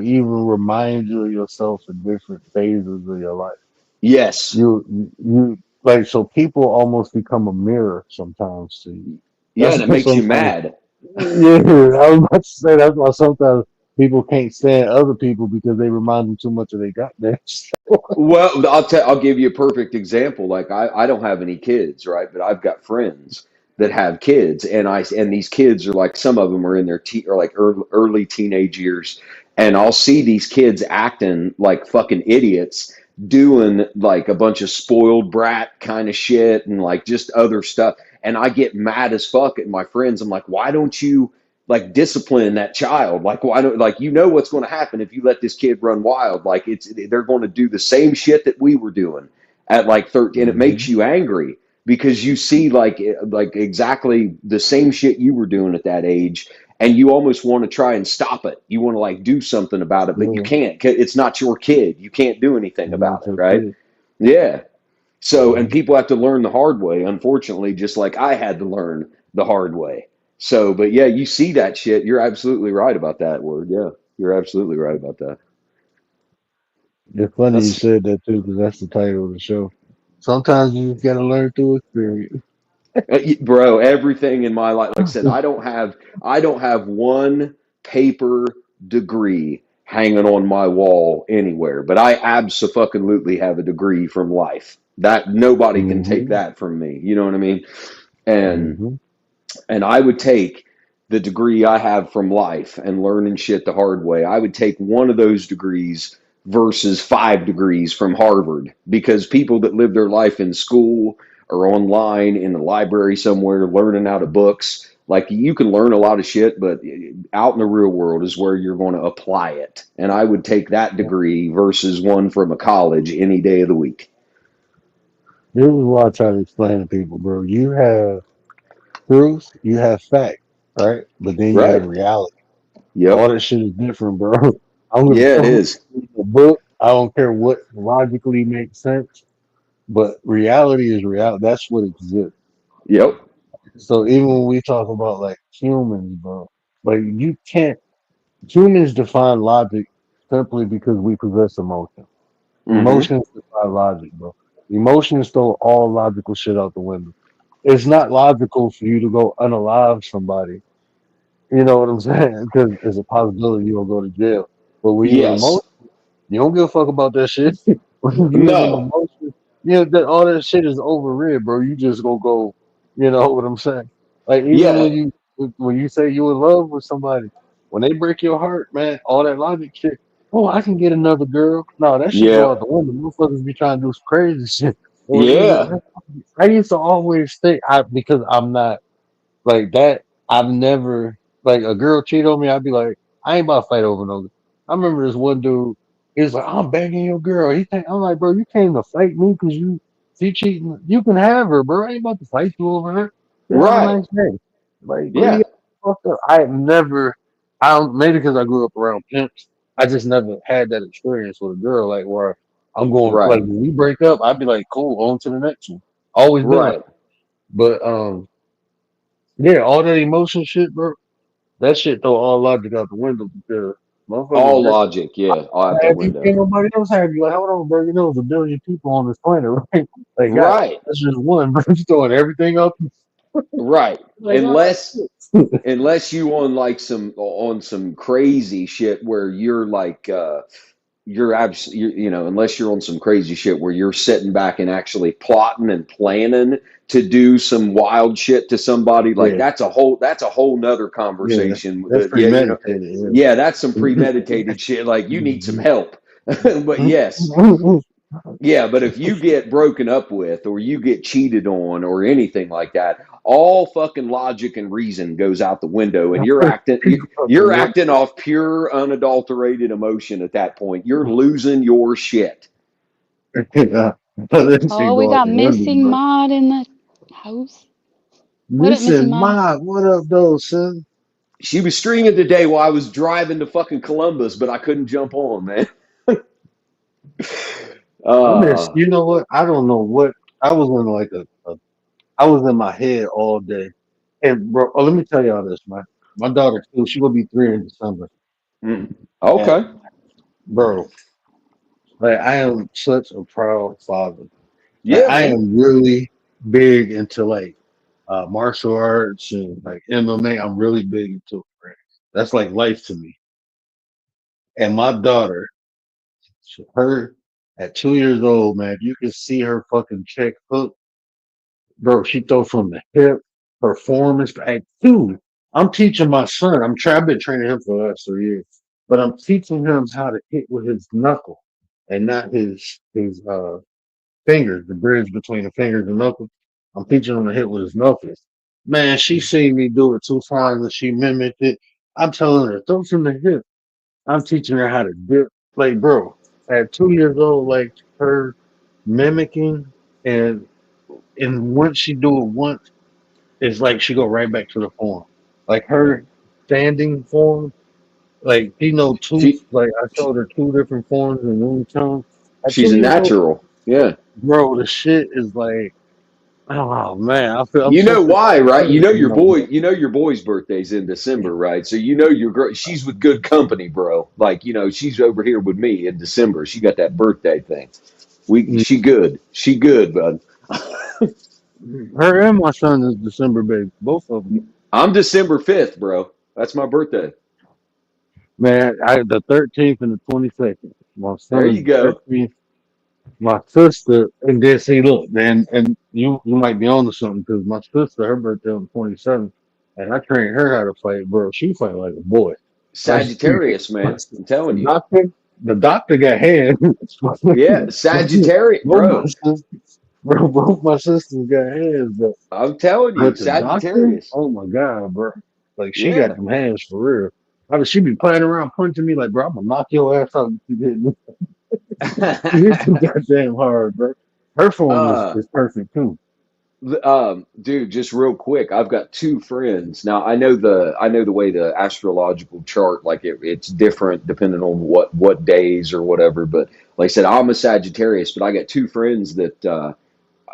even remind you of yourself in different phases of your life. Yes. You like so people almost become a mirror sometimes to you. Yeah, That's and it why makes you sometimes mad. Yeah, I was about to say that's why sometimes people can't stand other people because they remind them too much of their goddamn self. Well, I'll give you a perfect example. Like I don't have any kids, right? But I've got friends that have kids, and these kids are like some of them are in their or like early teenage years, and I'll see these kids acting like fucking idiots, doing like a bunch of spoiled brat kind of shit and like just other stuff, and I get mad as fuck at my friends. I'm like, why don't you like discipline that child? Like, why don't, like, you know what's going to happen if you let this kid run wild? Like, they're going to do the same shit that we were doing at like 13. It Hmm. makes you angry because you see like exactly the same shit you were doing at that age, and you almost want to try and stop it. You want to like do something about it, but you Yeah, can't. It's not your kid. You can't do anything it's about not it, your right? kid. Yeah. So, and Hmm. people have to learn the hard way, unfortunately, just like I had to learn the hard way. So, but yeah, you see that shit. You're absolutely right about that word. Yeah, you're absolutely right about that. It's funny you That's, said that too, because that's the title of the show. Sometimes you just gotta learn through experience. bro, everything in my life, like I said, I don't have one paper degree hanging on my wall anywhere, but I absolutely have a degree from life. That nobody can take Hmm. that from me. You know what I mean? And Hmm. I would take the degree I have from life and learning shit the hard way. I would take one of those degrees versus 5 degrees from Harvard, because people that live their life in school or online in the library somewhere learning out of books, like you can learn a lot of shit, but out in the real world is where you're going to apply it. And I would take that degree versus one from a college any day of the week. This is what I try to explain to people, bro. You have truth, you have fact, right? But then you have Right. reality. All Yep. that shit is different, bro. I don't give a Yeah, it fuck what is. you read in the book. I don't care what logically makes sense. But reality is reality. That's what exists. Yep. So even when we talk about like humans, bro, like you can't humans define logic simply because we possess emotion. Hmm. Emotions define logic, bro. Emotions throw all logical shit out the window. It's not logical for you to go unalive somebody. You know what I'm saying? Because there's a possibility you'll go to jail. But when you in Yes. emotion, you don't give a fuck about that shit. When you in an No. emotion, you know that all that shit is overrid, bro. You just gonna go. You know what I'm saying? Like even Yeah. when you say you in love with somebody, when they break your heart, man, all that logic shit. Oh, I can get another girl. No, that shit go Yeah. out the window. Motherfuckers be trying to do some crazy shit. Or even Yeah. I used to always think because I'm not like that. I've never like a girl cheat on me. I'd be like, I ain't about to fight over no. I remember this one dude. He was like, I'm begging your girl. I'm like, bro, you came to fight me because she cheating. You can have her, bro. I ain't about to fight you over her. You have a Right. nice day. Like, bro, you Yeah. fucked up. I have never. I don't maybe because I grew up around pimps. I just never had that experience with a girl like where I'm going like Right. when we break up. I'd be like, cool, on to the next one. Always been like, Right. but yeah, all that emotion shit, bro. That shit throw all logic out the window because motherfuckers All break. logic. Yeah. All out the Have you? window. Can't nobody else have you? Like, hold on, bro. You know, there's a billion people on this planet, right? Like, God, Right. that's just one, but you throwing everything up. Right. Like, oh, Unless shit. you on like some crazy shit where you're like you know, unless you're on some crazy shit where you're sitting back and actually plotting and planning to do some wild shit to somebody, like Yeah, that's a whole nother yeah. conversation. That's Yeah, you know, premeditated. yeah, that's some Yeah. premeditated shit. Like you need some Mhm. help. But yes, yeah, but if you get broken up with or you get cheated on or anything like that, all fucking logic and reason goes out the window, and you're acting off pure unadulterated emotion at that point. You're losing your shit. Yeah. That Oh, shit we go out got the window, missing bro. mod in the house. What up, missing Listen, mod? Ma, what up, though, son? She was streaming today while I was driving to fucking Columbus, but I couldn't jump on, man. Uh You know what? I don't know what I was in like I was in my head all day. And bro, let me tell y'all this, man. My daughter too, she gonna be 3 in December. mm, And okay. bro, like I am such a proud father. Like Yeah, I man. am really big into like martial arts and like MMA. I'm really big into it, right? That's like life to me. And my daughter, her at 2 years old, man, if you can see her fucking check hook, bro, she throw from the hip, performance at 2. I'm teaching my son. I've been training him for the last 3 years, but I'm teaching him how to hit with his knuckle and not his fingers, the bridge between the fingers and knuckles. I'm teaching him to hit with his knuckles. Man, she seen me do it 2 times and she mimicked it. I'm telling her, throw from the hip. I'm teaching her how to dip. Like, bro, at 2 years old, like her mimicking and once she do it once, it's like she go right back to the form. Like her standing form, like she know two. She, Like I showed her 2 different forms in one time. At she's two a years old, natural. Yeah. bro, the shit is like, oh man, I'm You so know why, right? disappointed in my daughter. You know your boy's birthday's in December, right? So you know your girl, she's with good company, bro. Like, you know, she's over here with me in December. She got that birthday thing. She good. She good, bud. Her and my son is December baby, both of them. I'm December 5th, bro. That's my birthday. Man, I the 13th and the 22nd. My There son is you go. 13th. My sister, and then see, look, man, and you might be on to something because my sister, her birthday on the 27th, and I trained her how to fight, bro. She fight like a boy. Like Sagittarius, man. I'm the telling you. doctor, the doctor got hands. Yeah, Sagittarius, both my bro. sisters, bro, both my sisters got hands, I'm telling you, but the doctor, Sagittarius. oh my god, bro, like she got Yeah. them hands for real. I mean, she be playing around punching me like, bro, I'm gonna knock your ass out if you didn't. It's too goddamn hard, bro. Her form uh, is perfect too. dude, just real quick, I've got two friends. Now I know the way the astrological chart, like it's different depending on what days or whatever. But like I said, I'm a Sagittarius, but I got two friends that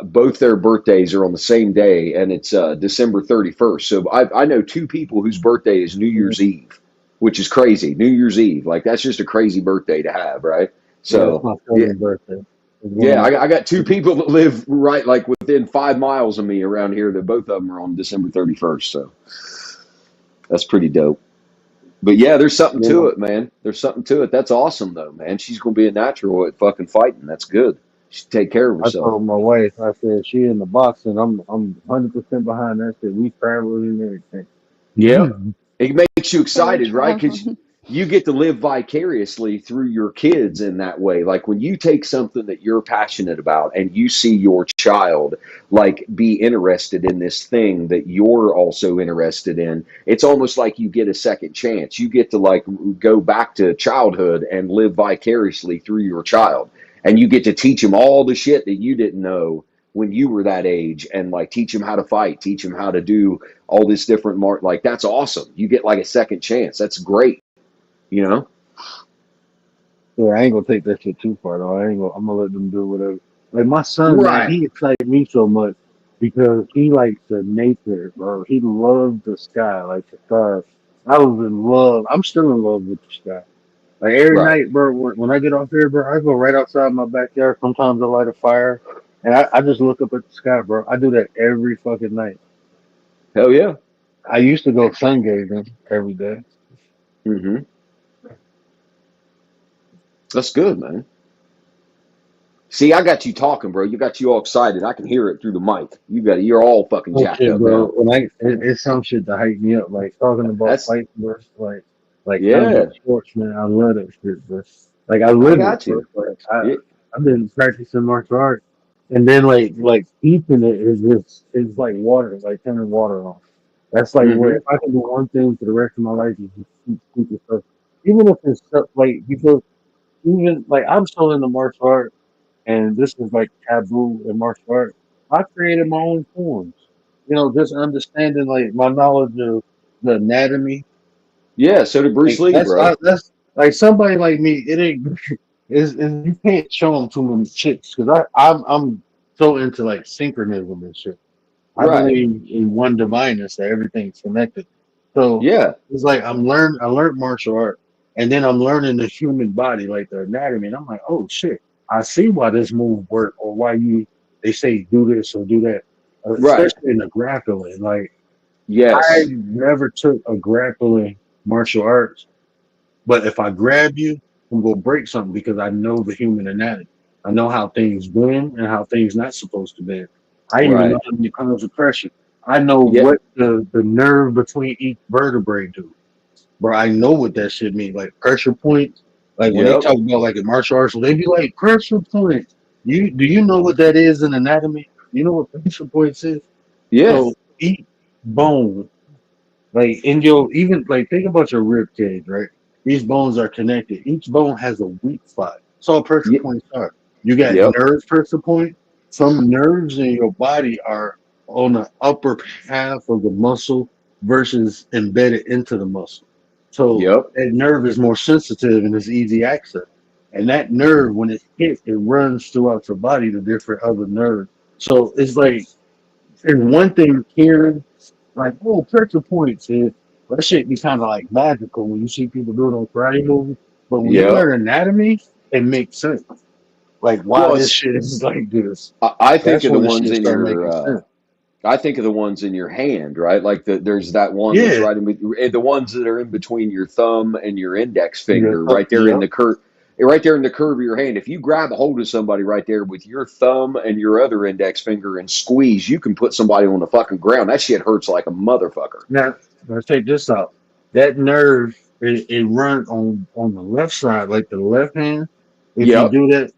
both their birthdays are on the same day, and it's December 31st. So I know two people whose birthday is New Yeah, Year's Eve, which is crazy. New Year's Eve, like that's just a crazy birthday to have, right? it's So my yeah, cousin's birthday. It's one of yeah, my I got two people that live right like within 5 miles of me around here. That both of them are on December 31st. So that's pretty dope. But yeah, there's something yeah. to it, man. There's something to it. That's awesome though, man. She's gonna be a natural at fucking fighting. That's good. She take care of I herself. told my wife, I said she in the boxing. I'm 100% behind that shit. We traveled and everything. Yeah. It makes you Or excited, right? travel. Because you get to live vicariously through your kids in that way. Like when you take something that you're passionate about and you see your child like be interested in this thing that you're also interested in, it's almost like you get a second chance. You get to like go back to childhood and live vicariously through your child. And you get to teach them all the shit that you didn't know when you were that age and like teach them how to fight, teach them how to do all this different like that's awesome. You get like a second chance. That's great, you know? Yeah, I ain't gonna take that shit too far though. I'm gonna let them do whatever. Like my son, man, Right. he excited me so much because he likes the nature, bro. He loves the sky, like the stars. I was in love. I'm still in love with the sky. Like every Right. night, bro, when I get off here, bro, I go right outside my backyard. Sometimes I light a fire and I just look up at the sky, bro. I do that every fucking night. Hell yeah. I used to go sun gazing every day. Hmm. That's good, man. See, I got you talking, bro. You got you all excited. I can hear it through the mic. You're all fucking Oh jacked shit, up bro. now. It's some shit to hype me up. Like talking about That's fighting, bro. Like yeah. combat sports, man. I love that shit, bro. Like I I live it, got bro. you. Like Yeah. I've been practicing martial arts, and then like teaching it is just it's like water, like turning water on. That's like what Hmm. if I can do one thing for the rest of my life is just keep it stuff. Even if it's stuff like because even like I'm still into martial arts and this is like taboo in martial arts. I created my own forms. You know, just understanding like my knowledge of the anatomy. Yeah, so did Bruce Like Lee, bro. that's like somebody like me. It ain't is you can't show them too many chicks because I'm so into like synchronism and shit. I Right. believe in one divineness that everything's connected. So Yeah. it's like I learned martial art and then I'm learning the human body, like the anatomy, and I'm like, oh shit, I see why this move work or why they say do this or do that. Right. especially in the grappling. Like I Yes. never took a grappling martial arts, but if I grab you, I'm gonna break something because I know the human anatomy. I know how things bend and how things not supposed to bend. I even know Right. how many pounds of pressure. I know Yeah. what the nerve between each vertebrae do. Bro, I know what that shit means. Like pressure points. Like when they Yep. talk about like in martial arts, they be like pressure points. Do you know what that is in anatomy? You know what pressure points is? Yeah. So each bone, like in your even like think about your rib cage, right? These bones are connected. Each bone has a weak spot. So all pressure Yep. points are. You got Yep. nerve pressure point. Some nerves in your body are on the upper half of the muscle versus embedded into the muscle. So Yep. that nerve is more sensitive and it's easy access. And that nerve, when it hits, it runs throughout your body to different other nerves. So it's like it's one thing hearing like, oh, pressure points. That shit be kind of like magical when you see people do it on karate movies. But when you Yep. learn anatomy, it makes sense. Like why Well, this shit is like this. I think That's of the when the ones shit in start your making sense. I think of the ones in your hand, right? Like there's that one that's Yeah. right the ones that are in between your thumb and your index Yeah. finger, right there in Yep. the curve, right there in the curve of your hand. If you grab a hold of somebody right there with your thumb and your other index finger and squeeze, you can put somebody on the fucking ground. That shit hurts like a motherfucker. Now, let's take this out. That nerve, it runs on the left side, like the left hand. If you Yep. do that,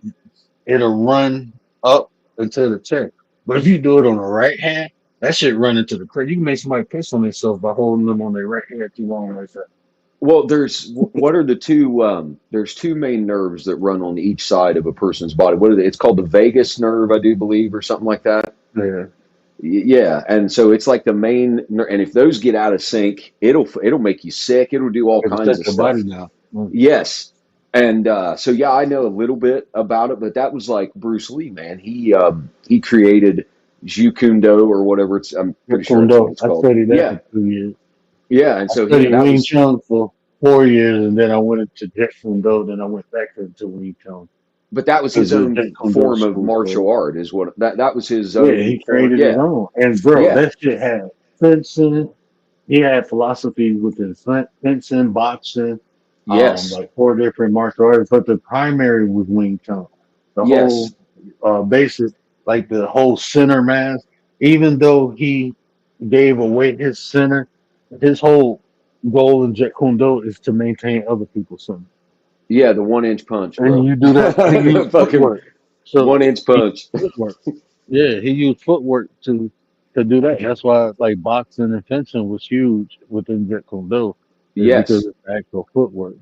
it'll run up into the chest. But if you do it on the right hand, that shit run into the cranium. You can make somebody piss on themselves by holding them on their right hand too long like that. Well, what are the two? There's two main nerves that run on each side of a person's body. What are they? It's called the vagus nerve, I do believe, or something like that. Yeah. Yeah, and so it's like the main, and if those get out of sync, it'll make you sick. It'll do all It kinds affects of the body stuff. now. Mm. Yes, and so yeah, I know a little bit about it, but that was like Bruce Lee, man. He created Jeet Kune Do or whatever it's. I'm pretty sure that's what Taekwondo. it's I called. studied that Yeah, for 2 years. yeah, and I so studied that Wing was. Chun for 4 years, and then I went into Jeet Kune Do. Then I went back into Wing Chun But that was because his the own Jeet Kune Do form of school. So martial art, is what that was his yeah, own he form. created his Yeah, own. And bro, yeah, that shit had fencing. He had philosophy within fencing, boxing, yes, like 4 different martial arts. But the primary was Wing Chun. The whole yes, basic, like the whole center mass. Even though he gave away his center, his whole goal in Jeet Kune Do is to maintain other people's center. yeah. The 1 inch punch, And bro. you do that, and you use The fucking footwork. So 1 inch he punch. used footwork. Yeah, he used footwork to do that. That's why like boxing and fencing was huge within Jeet Kune Do, is because Yes. of the actual footwork.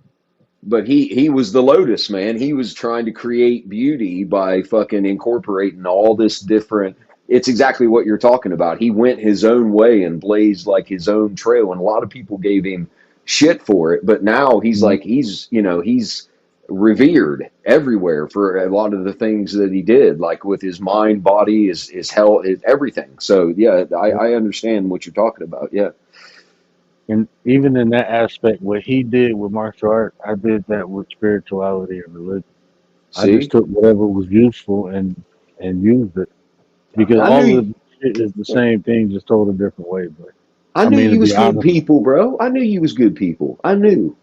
But he was the Lotus, man. He was trying to create beauty by fucking incorporating all this different. It's exactly what you're talking about. He went his own way and blazed like his own trail, and a lot of people gave him shit for it. But now he's Mhm. like he's revered everywhere for a lot of the things that he did, like with his mind, body, his health, everything. So yeah, I understand what you're talking about. Yeah. And even in that aspect, what he did with martial art, I did that with spirituality and religion. I just See, took whatever was useful and used it because I all knew. of the shit is the same thing, just told a different way. But I I knew mean, to you was be good honest, people, bro. I knew you was good people. I knew.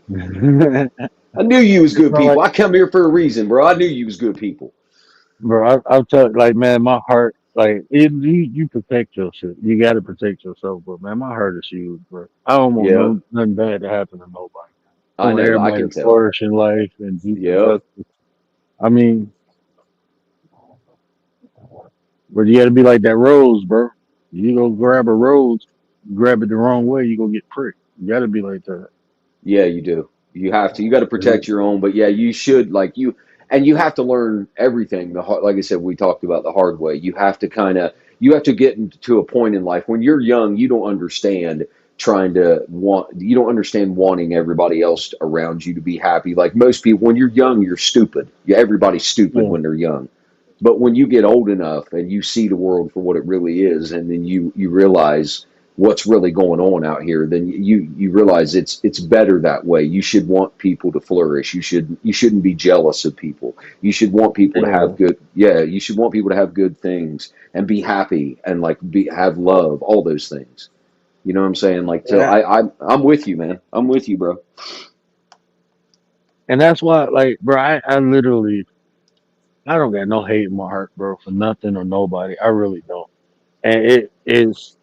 bro, I knew you was good people. I come here for a reason, bro. I knew you was good people. bro, I'll tell you, like, man, my heart, like, you protect your shit. You got to protect yourself, but man, my heart is huge, bro. I don't want Yeah, nothing bad to happen to nobody. I I want know. I everybody can to tell. flourish in life and be Yep. productive. I mean, but you got to be like that rose, bro. You go grab a rose, grab it the wrong way, you gonna get pricked. You got to be like that. Yeah, you do. You have to. You got to Mhm. protect your own. But yeah, you should and you have to learn everything. Like I said, we talked about the hard way. You have to get to a point in life when you're young. You don't understand you don't understand wanting everybody else around you to be happy. Like most people, when you're young, you're stupid. Yeah, everybody's stupid Yeah. when they're young. But when you get old enough and you see the world for what it really is, and then you realize what's really going on out here, then you realize it's better that way. You should want people to flourish. You shouldn't be jealous of people. You should want people to have good, yeah, you should want people to have good things and be happy and like have love, all those things. You know what I'm saying? Like, so Yeah. I'm with you, man. I'm with you, bro. And that's why, like, bro, I literally, I don't got no hate in my heart, bro, for nothing or nobody. I really don't. And it is,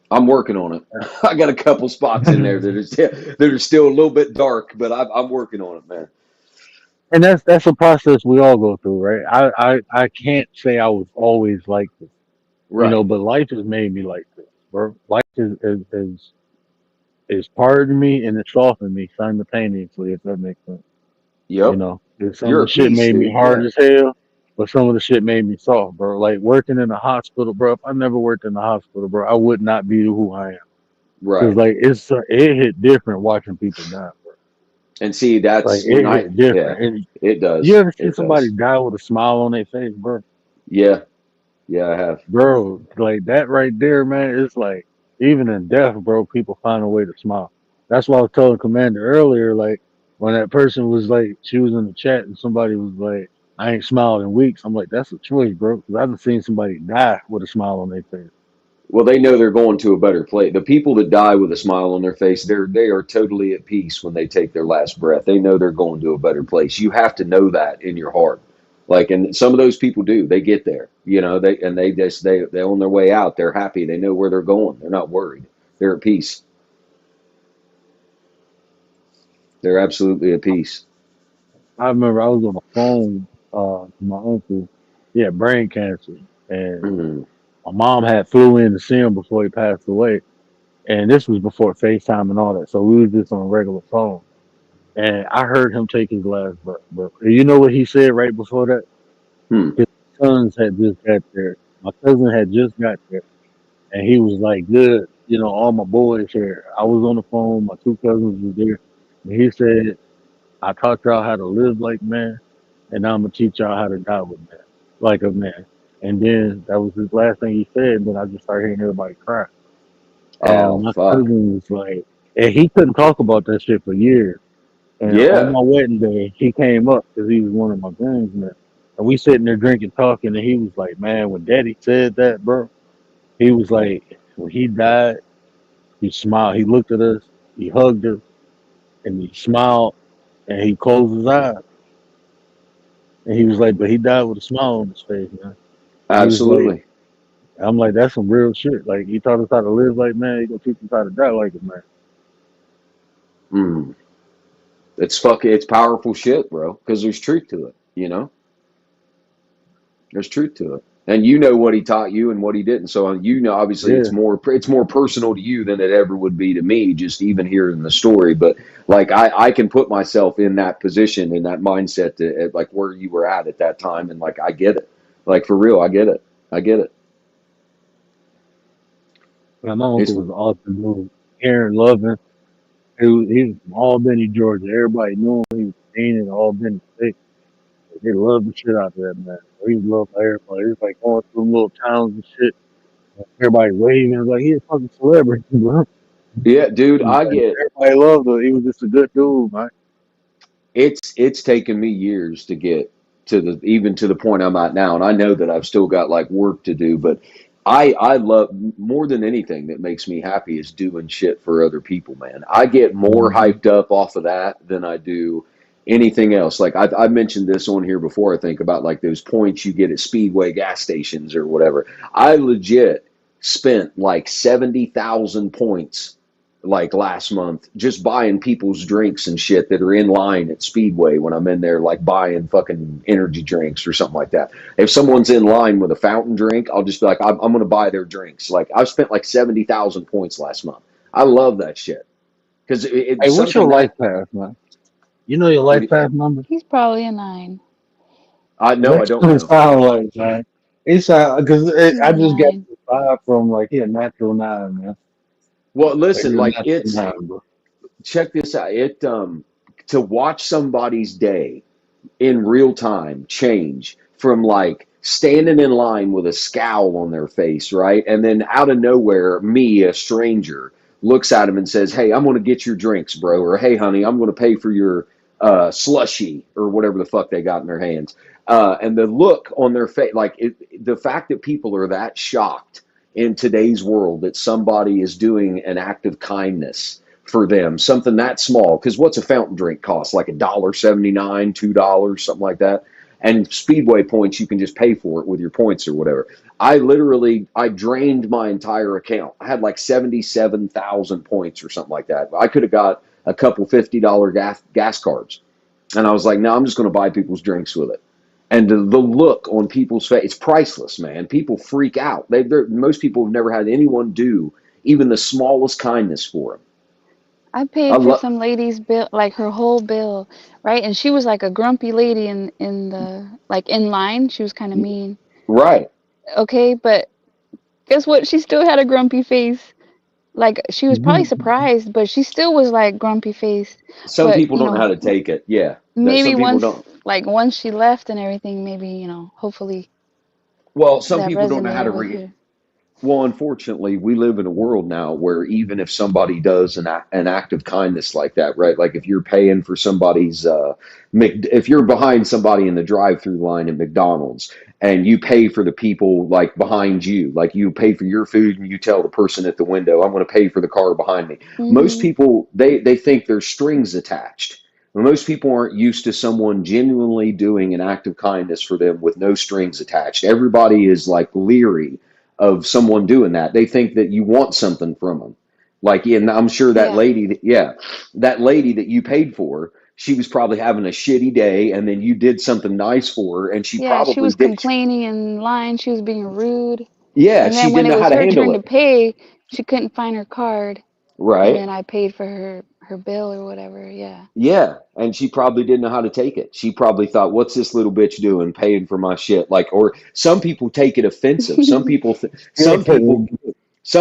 I'm working on it. I got a couple spots in there that are still a little bit dark, but I'm working on it, man. and that's a process we all go through, right? I can't say I was always like this, Right. but life has made me like this, bro. Life is pardoned me and it's softened me simultaneously, if that makes sense. Yep. Some of You're the a shit piece, made me dude. hard Yeah. as hell, but some of the shit made me soft, bro. Like working in a hospital, bro. If I never worked in the hospital, bro, I would not be who I am. Cause Right. like it hit different watching people die, bro. And see, Like that's when it hit yeah, different. And it you does. ever see It somebody does. die with a smile on their face, bro? Yeah. Yeah, I have. Bro, like that right there, man. It's like even in death, bro, people find a way to smile. That's why I was telling Commander earlier, like when that person was like, she was in the chat and somebody was like, I ain't smiled in weeks. I'm like, that's a choice, bro. Because I haven't seen somebody die with a smile on their face. Well, they know they're going to a better place. The people that die with a smile on their face, they are totally at peace when they take their last breath. They know they're going to a better place. You have to know that in your heart. Like, and some of those people do. They get there, they on their way out. They're happy. They know where they're going. They're not worried. They're at peace. They're absolutely at peace. I remember I was on the phone to my uncle. He had brain cancer, and Mm, my mom had flew in to see him before he passed away. And this was before FaceTime and all that. So we was just on a regular phone. And I heard him take his last breath, bro. And you know what he said right before that? hmm. His sons had just got there. My cousin had just got there. And he was like, good, all my boys here. I was on the phone, my two cousins was there. And he said, I taught y'all how to live like man, and now I'm gonna teach y'all how to die with man, like a man. And then that was his last thing he said, and then I just started hearing everybody cry. Oh, My fuck. cousin was like, and he couldn't talk about that shit for years. And on Yeah. my wedding day, he came up because he was one of my groomsmen. And we sitting there drinking, talking, and he was like, man, when daddy said that, bro, he was like, when he died, he smiled. He looked at us, he hugged us, and he smiled, and he closed his eyes. And he was like, but he died with a smile on his face, man. And he was like, Absolutely. I'm like, that's some real shit. Like, he taught us how to live like man, he gonna teach us how to die like a man. Mm. It's powerful shit, bro. Because there's truth to it. There's truth to it, and you know what he taught you and what he didn't. So obviously, Yeah. it's more personal to you than it ever would be to me. Just even hearing the story, but like I can put myself in that position, in that mindset, at like where you were at that time, and like I get it. Like for real, I get it. I get it. And my It's uncle was an awesome dude. Caring, loving. He was from Albany, Georgia. Everybody knew him. He was seen in Albany State. They loved the shit out of that man. He was loved by everybody. He was like going through little towns and shit. Everybody waving. It was like he a fucking celebrity, bro. yeah, dude. Like, everybody loved him. He was just a good dude, man. It's taken me years to get to the point I'm at now, and I know that I've still got like work to do, but I love more than anything that makes me happy is doing shit for other people, man. I get more Mm-hmm. hyped up off of that than I do anything else. Like I mentioned this on here before, I think about like those points you get at Speedway gas stations or whatever. I legit spent like 70,000 points like last month just buying people's drinks and shit that are in line at Speedway when I'm in there like buying fucking energy drinks or something like that. If someone's in line with a fountain drink, I'll just be like, I'm going to buy their drinks. Like I've spent like 70,000 points last month. I love that shit because Hey, it's what's your something life that path, man? You know your what life do path number? He's probably a 9. I no, I That's don't what it know. sounds like, man. It's because He's I a just got 9. the vibe from like he a natural nine, man. Well, Like listen, he's a like natural it's nine, bro. check this out. To watch somebody's day in real time change from like standing in line with a scowl on their face, right? And then out of nowhere, me, a stranger, looks at him and says, "Hey, I'm going to get your drinks, bro," or "Hey, honey, I'm going to pay for your slushy," or whatever the fuck they got in their hands. And the look on their face, like the fact that people are that shocked in today's world that somebody is doing an act of kindness for them, something that small. Because what's a fountain drink cost? Like $1.79, $2, something like that. And Speedway points, you can just pay for it with your points or whatever. I drained my entire account. I had like 77,000 points or something like that. I could have got a couple $50 gas cards. And I was like, no, I'm just going to buy people's drinks with it. And the look on people's face, it's priceless, man. People freak out. Most people have never had anyone do even the smallest kindness for them. I paid for some lady's bill, like her whole bill, right? And she was like a grumpy lady in the like in line. She was kind of mean. Right. Okay, but guess what? She still had a grumpy face. Like she was probably surprised, but she still was like grumpy faced. Some But people you don't know know, how to take it. Yeah. maybe Some people once don't. like once she left and everything, maybe hopefully Well, some that people don't know how to resonated with her. Well, unfortunately, we live in a world now where even if somebody does an act of kindness like that, right? Like if you're paying for somebody's, if you're behind somebody in the drive-through line at McDonald's and you pay for the people like behind you, like you pay for your food and you tell the person at the window, "I'm going to pay for the car behind me." Most Hmm. people, they think there's strings attached. Most people aren't used to someone genuinely doing an act of kindness for them with no strings attached. Everybody is like leery of someone doing that. They think that you want something from them. Like, and I'm sure that Yeah. lady, that lady that you paid for, she was probably having a shitty day, and then you did something nice for her, and she Yeah, she probably was did. complaining in line. She was being rude. Yeah, And she then when didn't it know was how to her handle turn to it. pay, she couldn't find her card. And Right. then I paid for her bill or whatever. Yeah. Yeah, and she probably didn't know how to take it. She probably thought, "What's this little bitch doing, paying for my shit?" Like, or some people take it offensive. Some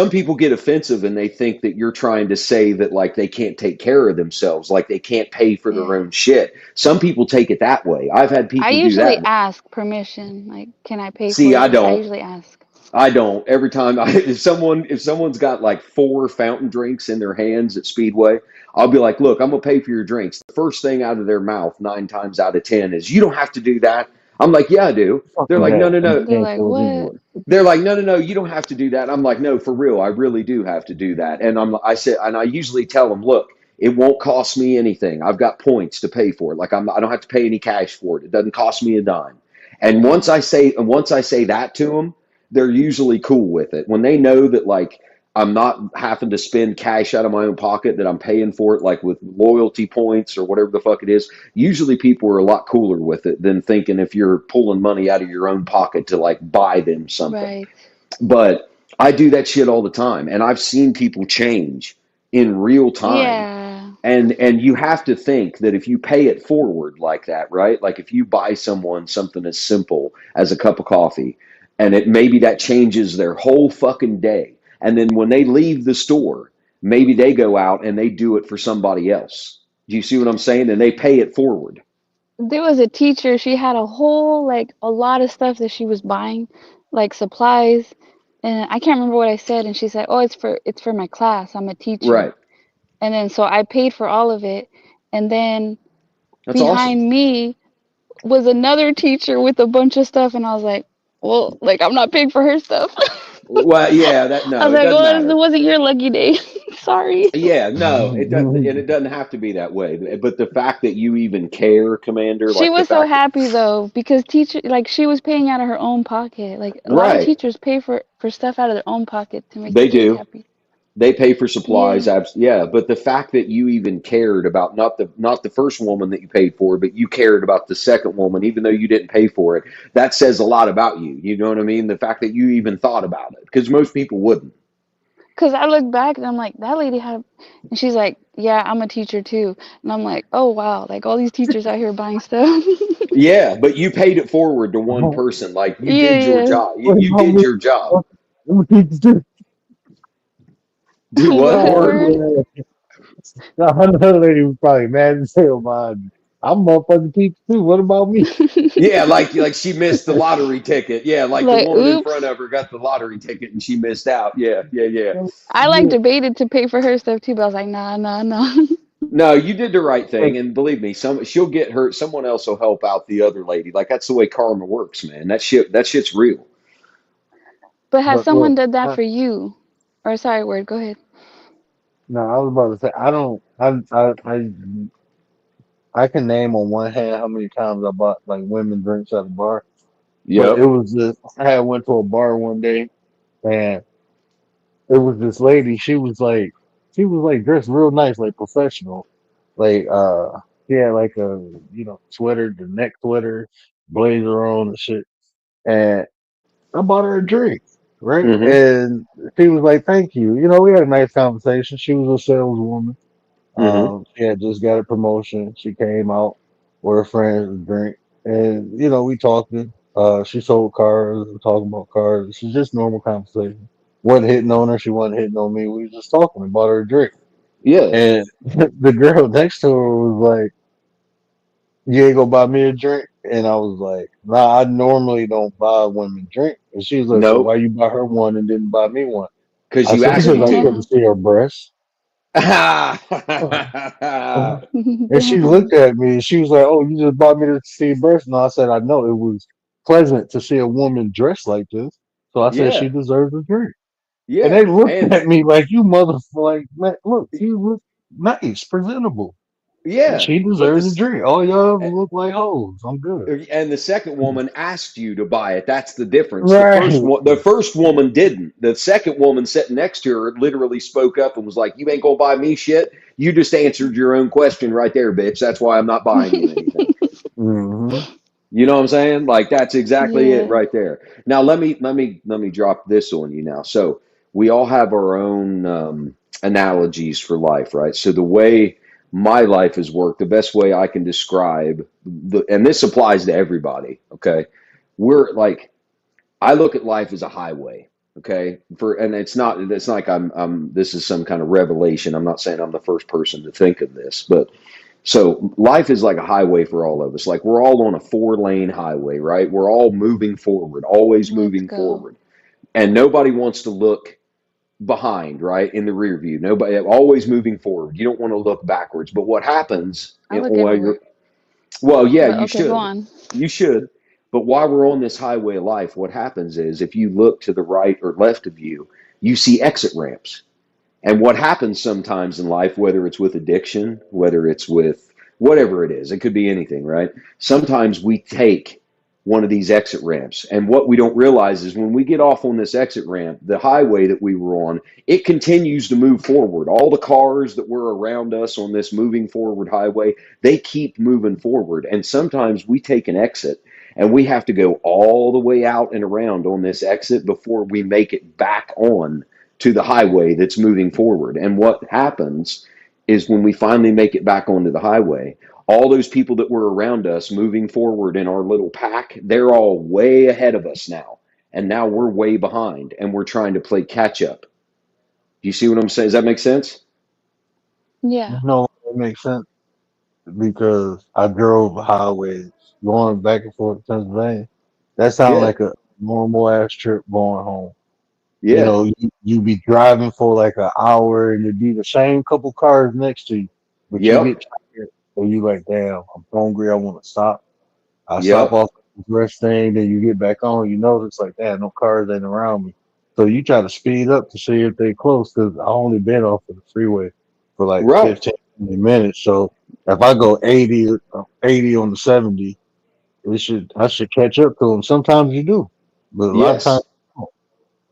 people get offensive and they think that you're trying to say that like they can't take care of themselves, like they can't pay for their Yeah. own shit. Some people take it that way. I've had I people do usually that. ask permission, like, can I pay See, for I this? I don't. usually ask. I don't. Every time if someone's got like 4 fountain drinks in their hands at Speedway, I'll be like, "Look, I'm gonna pay for your drinks." The first thing out of their mouth, 9 times out of 10, is, "You don't have to do that." I'm like, "Yeah, I do." Fuck They're like, "No, that. no, I'm no." They're paying like, for it what? anyway. They're like, "No, no, no, you don't have to do that." I'm like, "No, for real, I really do have to do that." And I said, and I usually tell them, "Look, it won't cost me anything. I've got points to pay for it. Like I don't have to pay any cash for it. It doesn't cost me a dime." And Yeah. once I say that to them, they're usually cool with it. When they know that like I'm not having to spend cash out of my own pocket, that I'm paying for it like with loyalty points or whatever the fuck it is, usually people are a lot cooler with it than thinking if you're pulling money out of your own pocket to like buy them something. Right. But I do that shit all the time, and I've seen people change in real time. Yeah. And you have to think that if you pay it forward like that, right? Like if you buy someone something as simple as a cup of coffee, and it maybe that changes their whole fucking day. And then when they leave the store, maybe they go out and they do it for somebody else. Do you see what I'm saying? And they pay it forward. There was a teacher, she had a whole, like, a lot of stuff that she was buying, like supplies. And I can't remember what I said. And she said, oh, it's for my class. I'm a teacher. Right. And then so I paid for all of it. And then That's awesome. behind me was another teacher with a bunch of stuff. And I was like, well, like, I'm not paying for her stuff. Well, yeah, I no, was it like, doesn't well, it matter. wasn't your lucky day. Sorry. Yeah, no, it doesn't, and it doesn't have to be that way. But the fact that you even care, Commander, She like the was so fact that, happy though, because teacher, like, she was paying out of her own pocket. Like a lot of right, teachers pay for stuff out of their own pocket to make the they kids do. happy. They pay for supplies, Yeah. yeah. But the fact that you even cared about not the first woman that you paid for, but you cared about the second woman, even though you didn't pay for it, that says a lot about you. You know what I mean? The fact that you even thought about it, because most people wouldn't. Cause I look back and I'm like, that lady had, and she's like, yeah, I'm a teacher too. And I'm like, oh wow, like all these teachers out here buying stuff. Yeah, but you paid it forward to one person. Like you Yeah, did your yeah. job. You did your job. Do what, What Ward? word? Another lady was probably mad as hell behind me. I'm motherfucking people too. What about me? Yeah, like she missed the lottery ticket. Yeah, like the Like, woman in front oops. of her got the lottery ticket and she missed out. Yeah, yeah, yeah. I like Yeah. debated to pay for her stuff too, but I was like, nah, nah, nah. No, you did the right Like, thing, and believe me, she'll get hurt. Someone else will help out the other lady. Like that's the way karma works, man. That shit's real. But has but someone look, done that for you? Or sorry, word, go ahead. no, I was about to say I don't. I can name on one hand how many times I bought like women drinks at a bar. But it Yep. was just I had went to a bar one day and it was this lady. She was like dressed real nice, like professional. Like she had like a sweater, the neck sweater, blazer on and shit. And I bought her a drink, right? Mm-hmm. And she was like, "Thank you." We had a nice conversation. She was a saleswoman. Mm-hmm. She had just got a promotion. She came out with her friends to drink, and we talking. She sold cars. We talking about cars. It's just normal conversation. Wasn't hitting on her. She wasn't hitting on me. We was just talking about her a drink. Yeah. And the girl next to her was like, "You ain't gonna buy me a drink?" And I was like, "Nah, I normally don't buy women drink." And she was like, "So why Nope. you buy her one and didn't buy me one?" Because I you said, asked "Because me I to. couldn't Damn. see her breasts." And she looked Damn. at me and she was like, "Oh, you just bought me to see breasts?" And I said, "I know it was pleasant to see a woman dressed like this." So I said, "She Yeah. deserves a drink." And Yeah. they looked And at me like, "You motherfucker! Like, man, look, you look nice, presentable. yeah. She But deserves a this. drink. All y'all look like hoes. I'm good." And the second woman asked you to buy it. That's the difference. Right. The first woman didn't. The second woman sitting next to her literally spoke up and was like, "You ain't gonna buy me shit. You just answered your own question right there, bitch. That's why I'm not buying you anything." Hmm. You know what I'm saying? Like that's exactly it Yeah. right there. Now let me drop this on you now. So we all have our own analogies for life, right? So the way my life has worked, the best way I can describe and this applies to everybody, okay? We're like I look at life as a highway, okay? And it's not like I'm this is some kind of revelation. I'm not saying I'm the first person to think of this, but so life is like a highway for all of us. Like we're all on a 4-lane highway, right? We're all moving forward, always Let's moving go. forward. And nobody wants to look behind, right? In the rear view. Nobody always moving forward. You don't want to look backwards. But what happens I look while you're everywhere. well, yeah, But you okay, go should. on. You should. But while we're on this highway of life, what happens is if you look to the right or left of you, you see exit ramps. And what happens sometimes in life, whether it's with addiction, whether it's with whatever it is, it could be anything, right? Sometimes we take one of these exit ramps. And what we don't realize is when we get off on this exit ramp, the highway that we were on, it continues to move forward. All the cars that were around us on this moving forward highway, they keep moving forward. And sometimes we take an exit and we have to go all the way out and around on this exit before we make it back on to the highway that's moving forward. And what happens is when we finally make it back onto the highway, all those people that were around us moving forward in our little pack, they're all way ahead of us now. And now we're way behind and we're trying to play catch up. Do you see what I'm saying? Does that make sense? Yeah. It makes sense because I drove highways going back and forth to Pennsylvania. That sounded Yeah. like a normal ass trip going home. Yeah. You be driving for like an hour and it'd be the same couple cars next to you, but you get Yep. tired. So you like, damn, I'm hungry. I want to stop. I stop Yep. off at this rest thing. Then you get back on. You notice like, damn, no cars ain't around me. So you try to speed up to see if they close because I only been off of the freeway for like Right. 15, 20 minutes. So if I go 80 on the 70, I should catch up to them. Sometimes you do, but a lot of times, Yes.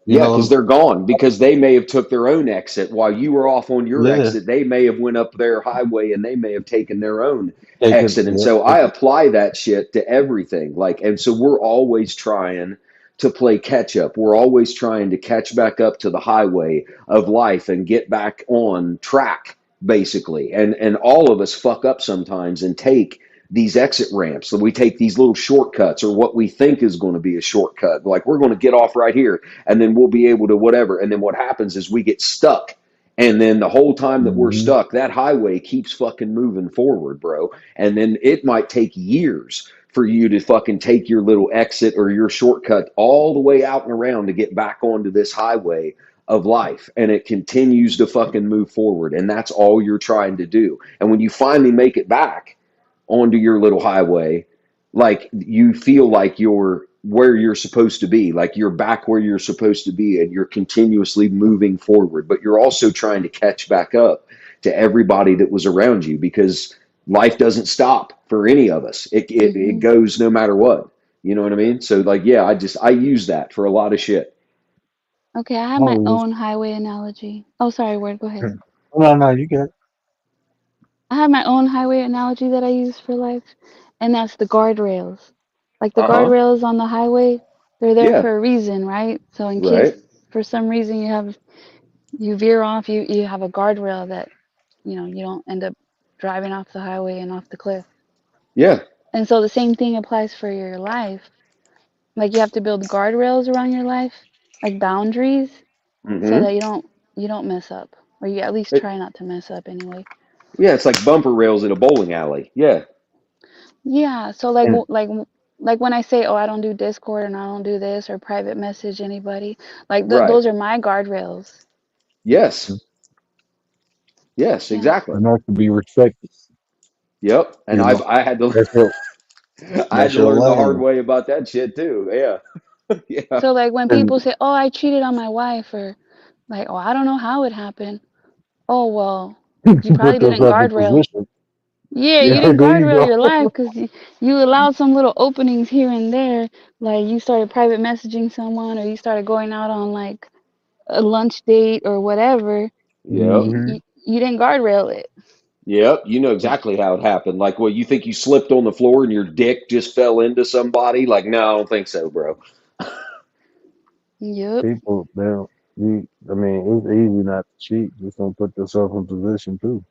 you Yeah, because know, they're gone because they may have took their own exit while you were off on your yeah, exit. They may have went up their highway and they may have taken their own taking, exit. And yeah, so I apply that shit to everything. Like, and so we're always trying to play catch up. We're always trying to catch back up to the highway of life and get back on track, basically. And all of us fuck up sometimes and take these exit ramps. So we take these little shortcuts or what we think is going to be a shortcut. Like we're going to get off right here and then we'll be able to whatever. And then what happens is we get stuck And then the whole time that we're Mhm. stuck, that highway keeps fucking moving forward, bro. And then it might take years for you to fucking take your little exit or your shortcut all the way out and around to get back onto this highway of life. And it continues to fucking move forward. And that's all you're trying to do. And when you finally make it back onto your little highway, like you feel like you're where you're supposed to be, like you're back where you're supposed to be, and you're continuously moving forward, but you're also trying to catch back up to everybody that was around you, because life doesn't stop for any of us. It goes no matter what. You know what I mean? So like, yeah, I use that for a lot of shit. Okay, I have my own highway analogy. Oh, sorry, Word, go ahead. No, you got it. I have my own highway analogy that I use for life, and that's the guardrails. Like the guardrails on the highway, they're there Yeah. for a reason, right? So in Right. case for some reason you veer off, you have a guardrail that, you know, you don't end up driving off the highway and off the cliff. Yeah. And so the same thing applies for your life. Like you have to build guardrails around your life, like boundaries, so that you don't mess up, or you at least try not to mess up anyway. Yeah, it's like bumper rails at a bowling alley. Yeah. Yeah, so like And like when I say, oh, I don't do Discord and I don't do this or private message anybody, like Right. those are my guardrails. Yes. Yes, Yeah. exactly. and that to be respected. Yep. And You know, I had to that's your I had that's to your learn the hard lane. way about that shit too. Yeah. Yeah. So like when And people say, oh, I cheated on my wife, or like, oh, I don't know how it happened. Oh, well, you probably put didn't yourself in guardrail. position. Yeah, you Yeah, didn't there you guardrail go. your life because you allowed some little openings here and there. Like you started private messaging someone, or you started going out on like a lunch date or whatever. Yep. hmm You didn't guardrail it. Yep. You know exactly how it happened. Like, well, you think you slipped on the floor and your dick just fell into somebody? Like, no, I don't think so, bro. Yep. People, they don't. I mean, it's easy not to cheat. Just don't put yourself in position too.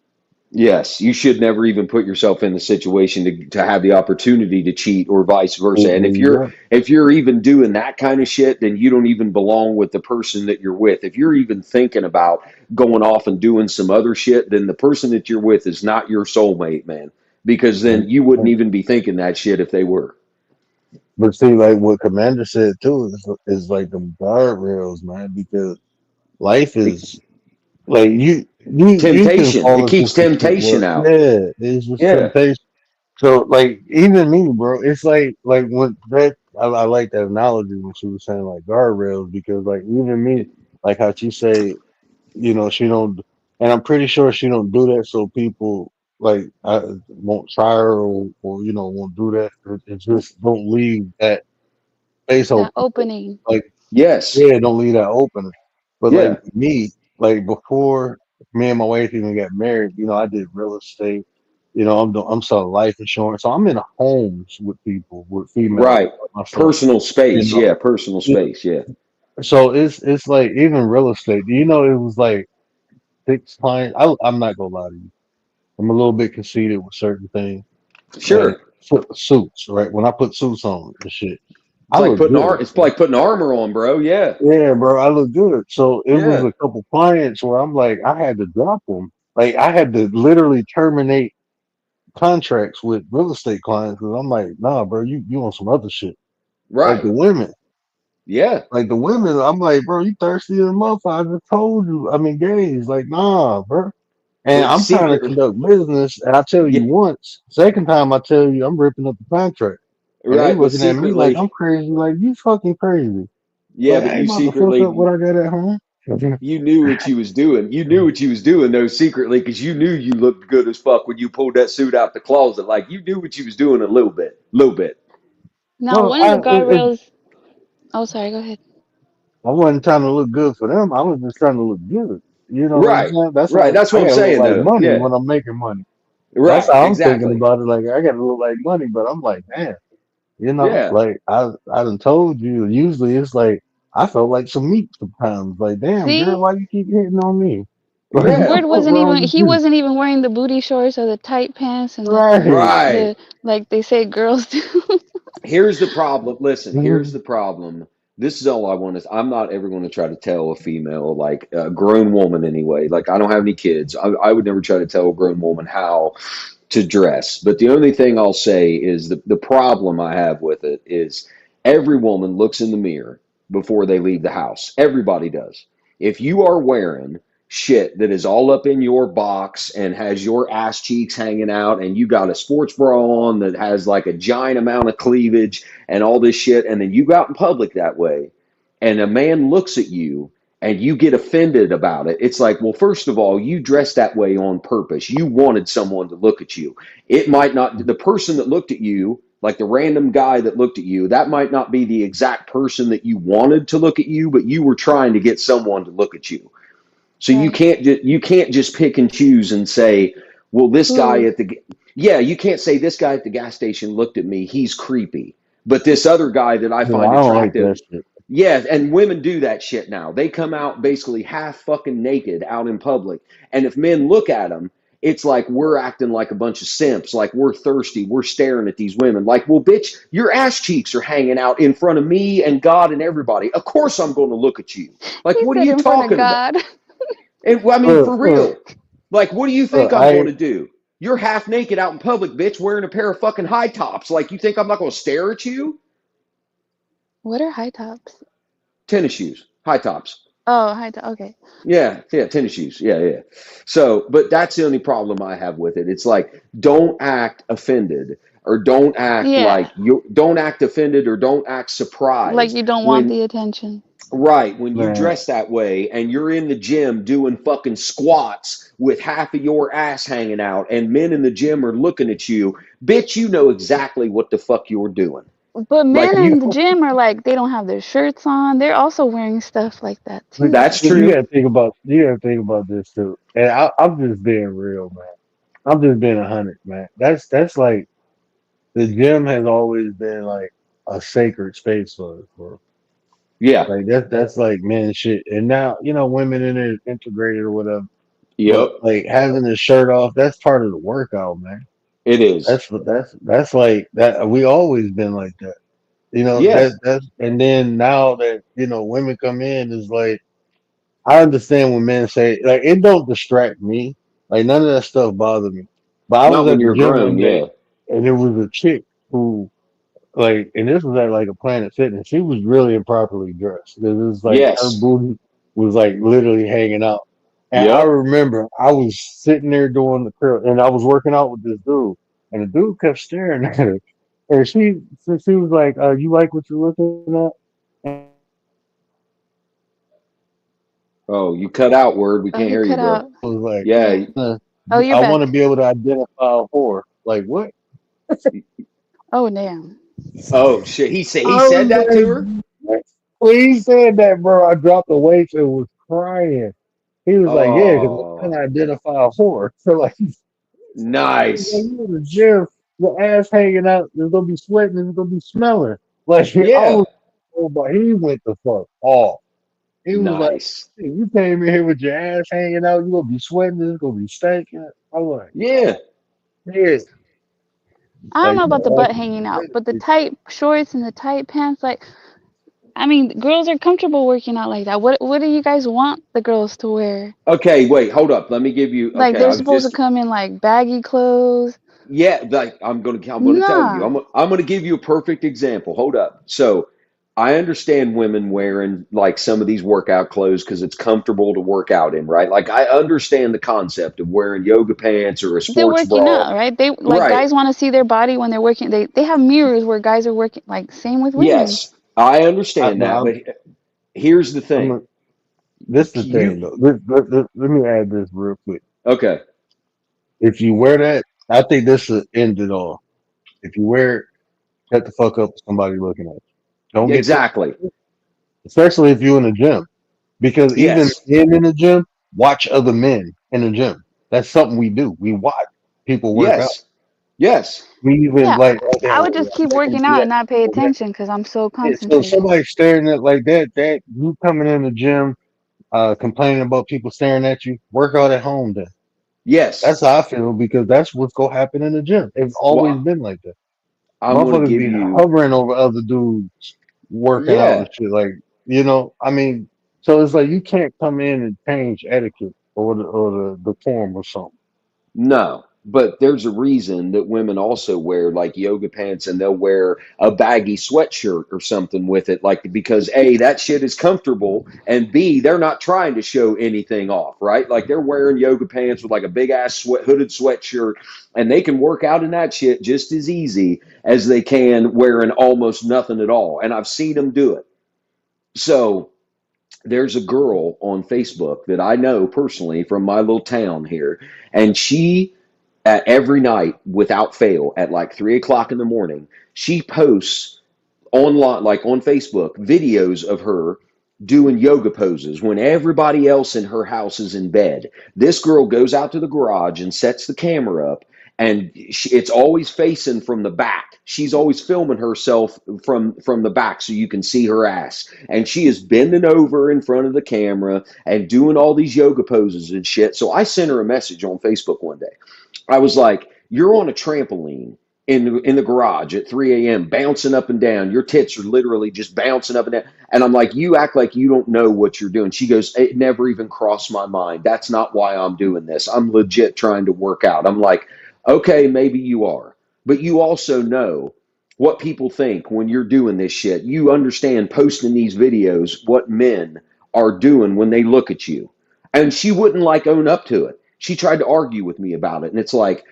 Yes, you should never even put yourself in the situation to have the opportunity to cheat or vice versa. And Yeah. if you're even doing that kind of shit, then you don't even belong with the person that you're with. If you're even thinking about going off and doing some other shit, then the person that you're with is not your soulmate, man. Because then you wouldn't even be thinking that shit if they were. But see, like what Commander said too, is like the guardrails, man. Because life is like you can Temptation. fall It into keeps some shit temptation where out. it's just Yeah. temptation. So like even me, bro, it's like when that I like that analogy when she was saying like guardrails, because like even me, like how she say, you know, she don't, and I'm pretty sure she don't do that so people like won't try her, or you know, won't do that. It just don't leave that space That open. opening. Like Yes. yeah, don't leave that open. But Yeah. like me, like before me and my wife even got married, you know, I did real estate. You know, I'm selling life insurance, so I'm in homes with people, with females Right. like myself. Personal You space. know, Yeah. Personal space. Yeah. so it's like even real estate. You know, it was like 6 clients. I'm not gonna lie to you. I'm a little bit conceited with certain things, like Sure. suits. Right, when I put suits on and shit, It's I like look putting good. it's like putting armor on, bro. Yeah. Yeah, bro, I look good. So it was Yeah. a couple clients where I'm like, I had to drop them. Like I had to literally terminate contracts with real estate clients because I'm like, nah, bro, you on some other shit. Like Right. the women, Yeah. I'm like, bro, you thirsty as a motherfucker. I just told you, I'm engaged. Like, nah, bro. And Well, I'm trying to secretly. conduct business, and I tell you Yeah. once. Second time, I tell you, I'm ripping up the contract, and they Right. But looking at me like secretly. I'm crazy. Like you fucking crazy. Yeah. Like But I ain't you about to fuck up secretly. what I got at home. You knew what you was doing. You knew what you was doing though secretly, because you knew you looked good as fuck when you pulled that suit out the closet. Like you knew what you was doing a little bit. Little bit. Now, No, one of the guardrails. Oh, sorry. Go ahead. I wasn't trying to look good for them. I was just trying to look good. You know what I'm Right. saying? That's Right. how That's what I I'm gotta look saying like though. money Yeah. when I'm making money. That's Right. how I'm thinking Exactly. about it. Like I gotta look like money, but I'm like, man, you know, Yeah. like I done told you. Usually it's like I felt like some meat sometimes. Like, damn girl, See, why you keep hitting on me? Like, Yeah. Word what's wasn't wrong even. with He you? wasn't even wearing the booty shorts or the tight pants and Right. Right. the like they say girls do. Here's the problem. Listen, here's Mhm. the problem this is all I want to. I'm not ever going to try to tell a female, like a grown woman anyway. Like I don't have any kids. I would never try to tell a grown woman how to dress. But the only thing I'll say is the problem I have with it is every woman looks in the mirror before they leave the house. Everybody does. If you are wearing shit that is all up in your box and has your ass cheeks hanging out and you got a sports bra on that has like a giant amount of cleavage and all this shit, and then you go out in public that way and a man looks at you and you get offended about it, it's like, well, first of all, you dressed that way on purpose. You wanted someone to look at you. It might not, the person that looked at you, like the random guy that looked at you, that might not be the exact person that you wanted to look at you, but you were trying to get someone to look at you. So you can't just pick and choose and say, well, this guy at the, yeah, you can't say this guy at the gas station looked at me, he's creepy. But this other guy that I No, find I don't like attractive, that shit. yeah, and women do that shit now. They come out basically half fucking naked out in public. And if men look at them, it's like we're acting like a bunch of simps, like we're thirsty, we're staring at these women. Like, well, bitch, your ass cheeks are hanging out in front of me and God and everybody. Of course I'm going to look at you. Like, He what are said you in front of talking about? God. And, I mean, for real. Like, what do you think I'm I going to do? You're half naked out in public, bitch, wearing a pair of fucking high tops. Like, you think I'm not going to stare at you? What are high tops? Tennis shoes, high tops. Oh, high top. Okay. Yeah, tennis shoes. Yeah. So, but that's the only problem I have with it. It's like, don't act offended or don't act Yeah. like you don't act offended or don't act Like surprised you don't want when, the attention. right, when you man, dress that way and you're in the gym doing fucking squats with half of your ass hanging out and men in the gym are looking at you, bitch, you know exactly what the fuck you're doing. But Like men in the you, gym are like, they don't have their shirts on. They're also wearing stuff like that too. that's you true. gotta think about this too. And I'm just being real, man. I'm just being 100, man. That's like the gym has always been like a sacred space for Yeah. like that's like men shit. And now women in it integrated or whatever. Yep. But like having the shirt off, that's part of the workout, man. It is. That's like that. We always been like that. Yes. That's and then now that women come in is like I understand when men say like it don't distract me. Like none of that stuff bothered me. But I Not was when at the you're gym grown. one day Yeah. and there was a chick who like and this was at like a Planet Fitness. She was really improperly dressed. It was like her Yes. booty was like literally hanging out. And I Yep. remember I was sitting there doing the curl and I was working out with this dude and the dude kept staring at her. And she was like, you like what you're looking at? Oh, you cut out, word. We Oh, can't you hear you, cut bro. out. I was like, Yeah. Oh, you're I want to back. be able to identify a whore. Like what? Oh, damn. Oh shit. He said I said was that to her. like, when he said that, bro, I dropped the weights and was crying. He was like, yeah, because I'm trying Oh, to identify a whore. So like, nice. you in the gym, your ass hanging out, there's gonna be sweating, there's gonna be smelling. Like I Yeah. was, oh, but he went the fuck off. He was like, Nice. hey, you came in here with your ass hanging out, you gonna be sweating, it's gonna be stinking. I was like, Yeah. yeah, I don't like know about the like butt hanging out, but the tight shorts and the tight pants, like, I mean, girls are comfortable working out like that. What do you guys want the girls to wear? Okay. Wait. Hold up. Let me give you. Like Okay. they're I've supposed to just. come in like baggy clothes. Yeah. Like I'm gonna tell you. Nah. I'm gonna give you a perfect example. Hold up. So I understand women wearing like some of these workout clothes because it's comfortable to work out in, right? Like I understand the concept of wearing yoga pants or a They're sports working bra. out, right? They like Right. guys want to see their body when they're working. They have mirrors where guys are working. Like same with women. Yes. I understand but that, but here's the I'm thing. this the You thing though. Let me add this real quick. okay. If you wear that, I think this should end it all. If you wear it, shut the fuck up with somebody looking at you. Don't get Exactly. especially if you're in the gym. Because even Yes. men in the gym, watch other men in the gym. That's something we do. We watch people work out. Yes. Yes. We even Yeah, like, oh, damn, I would just keep working out and not pay attention because I'm so So concentrated. somebody staring at like that you coming in the gym, complaining about people staring at you, work out at home then. Yes. That's how I feel because that's what's gonna happen in the gym. It's always Well, been like that. I'm going to Motherfuckers give be you. hovering over other dudes working out Yeah. and shit. Like, you know, I mean, so it's like you can't come in and change etiquette or the form or something. No, but there's a reason that women also wear like yoga pants and they'll wear a baggy sweatshirt or something with it, like because A, that shit is comfortable, and B, they're not trying to show anything off, right? Like they're wearing yoga pants with like a big ass hooded sweatshirt, and they can work out in that shit just as easy as they can wearing almost nothing at all. And I've seen them do it. So there's a girl on Facebook that I know personally from my little town here, and she every night without fail at like 3 o'clock in the morning, she posts online, like on Facebook, videos of her doing yoga poses when everybody else in her house is in bed. This girl goes out to the garage and sets the camera up, and it's always facing from the back. She's always filming herself from the back so you can see her ass. And she is bending over in front of the camera and doing all these yoga poses and shit. So I sent her a message on Facebook one day. I was like, "You're on a trampoline in the garage at 3 a.m. bouncing up and down. Your tits are literally just bouncing up and down." And I'm like, "You act like you don't know what you're doing." She goes, "It never even crossed my mind. That's not why I'm doing this. I'm legit trying to work out." I'm like, "Okay, maybe you are. But you also know what people think when you're doing this shit. You understand posting these videos, what men are doing when they look at you." And she wouldn't like own up to it. She tried to argue with me about it. And it's like,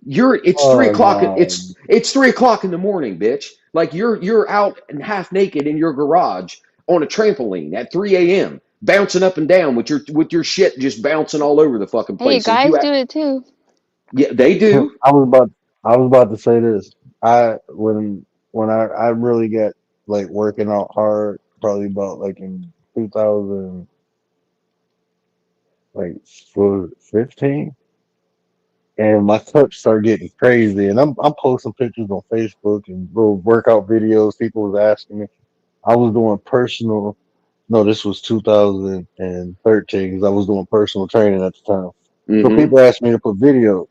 it's three Oh o'clock. no. It's 3 o'clock in the morning, bitch. Like you're out and half naked in your garage on a trampoline at 3 a.m. bouncing up and down with your shit just bouncing all over the fucking Hey, place. And guys do it too. yeah, they do. I was about to say this. I really got like working out hard, probably about like in 2000 like 15, and my cuts started getting crazy, and I'm posting pictures on Facebook and little workout videos. People was asking me. I was doing personal. No, this was 2013 because I was doing personal training at the time. So Hmm. people asked me to put video.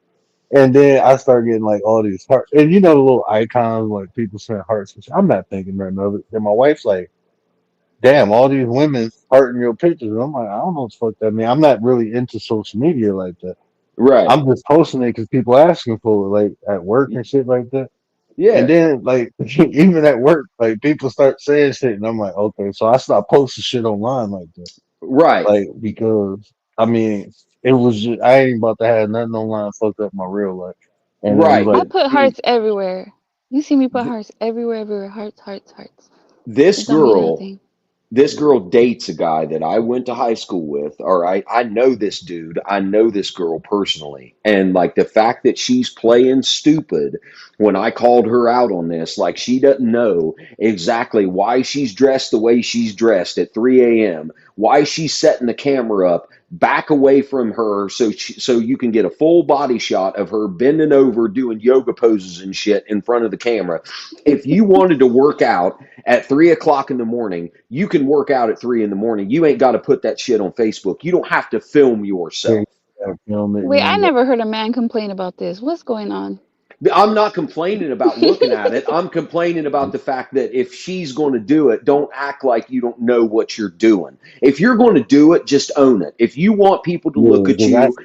And then I start getting like all these hearts, and you know the little icons like people send hearts and shit. I'm not thinking nothing of it. And my wife's like, "Damn, all these women hearting your pictures." And I'm like, I don't know what the fuck that mean. I'm not really into social media like that. Right. I'm just posting it because people asking for it, like at work and shit like that. And Yeah. then like even at work, like people start saying shit, and I'm like, okay, so I stopped posting shit online like that, Right. like because I mean it was just, I ain't about to have nothing online fuck up my real life. And it was Right. I like, put Dude, hearts everywhere. You see me put th- hearts everywhere, everywhere. Hearts, hearts, hearts. this It don't mean girl nothing. this girl dates a guy that I went to high school with. All right. I know this dude. I know this girl personally. And like the fact that she's playing stupid when I called her out on this, like she doesn't know exactly why she's dressed the way she's dressed at 3 a.m., why she's setting the camera up back away from her so you can get a full body shot of her bending over doing yoga poses and shit in front of the camera. If you wanted to work out at 3 o'clock in the morning, you can work out at 3 in the morning. You ain't got to put that shit on Facebook. You don't have to film yeah, yourself. you gotta film it, Wait, you I ain't got. never heard a man complain about this. What's going on? I'm not complaining about looking at it. I'm complaining about the fact that if she's going to do it, don't act like you don't know what you're doing. If you're going to do it, just own it. If you want people to look Yeah, at 'cause you,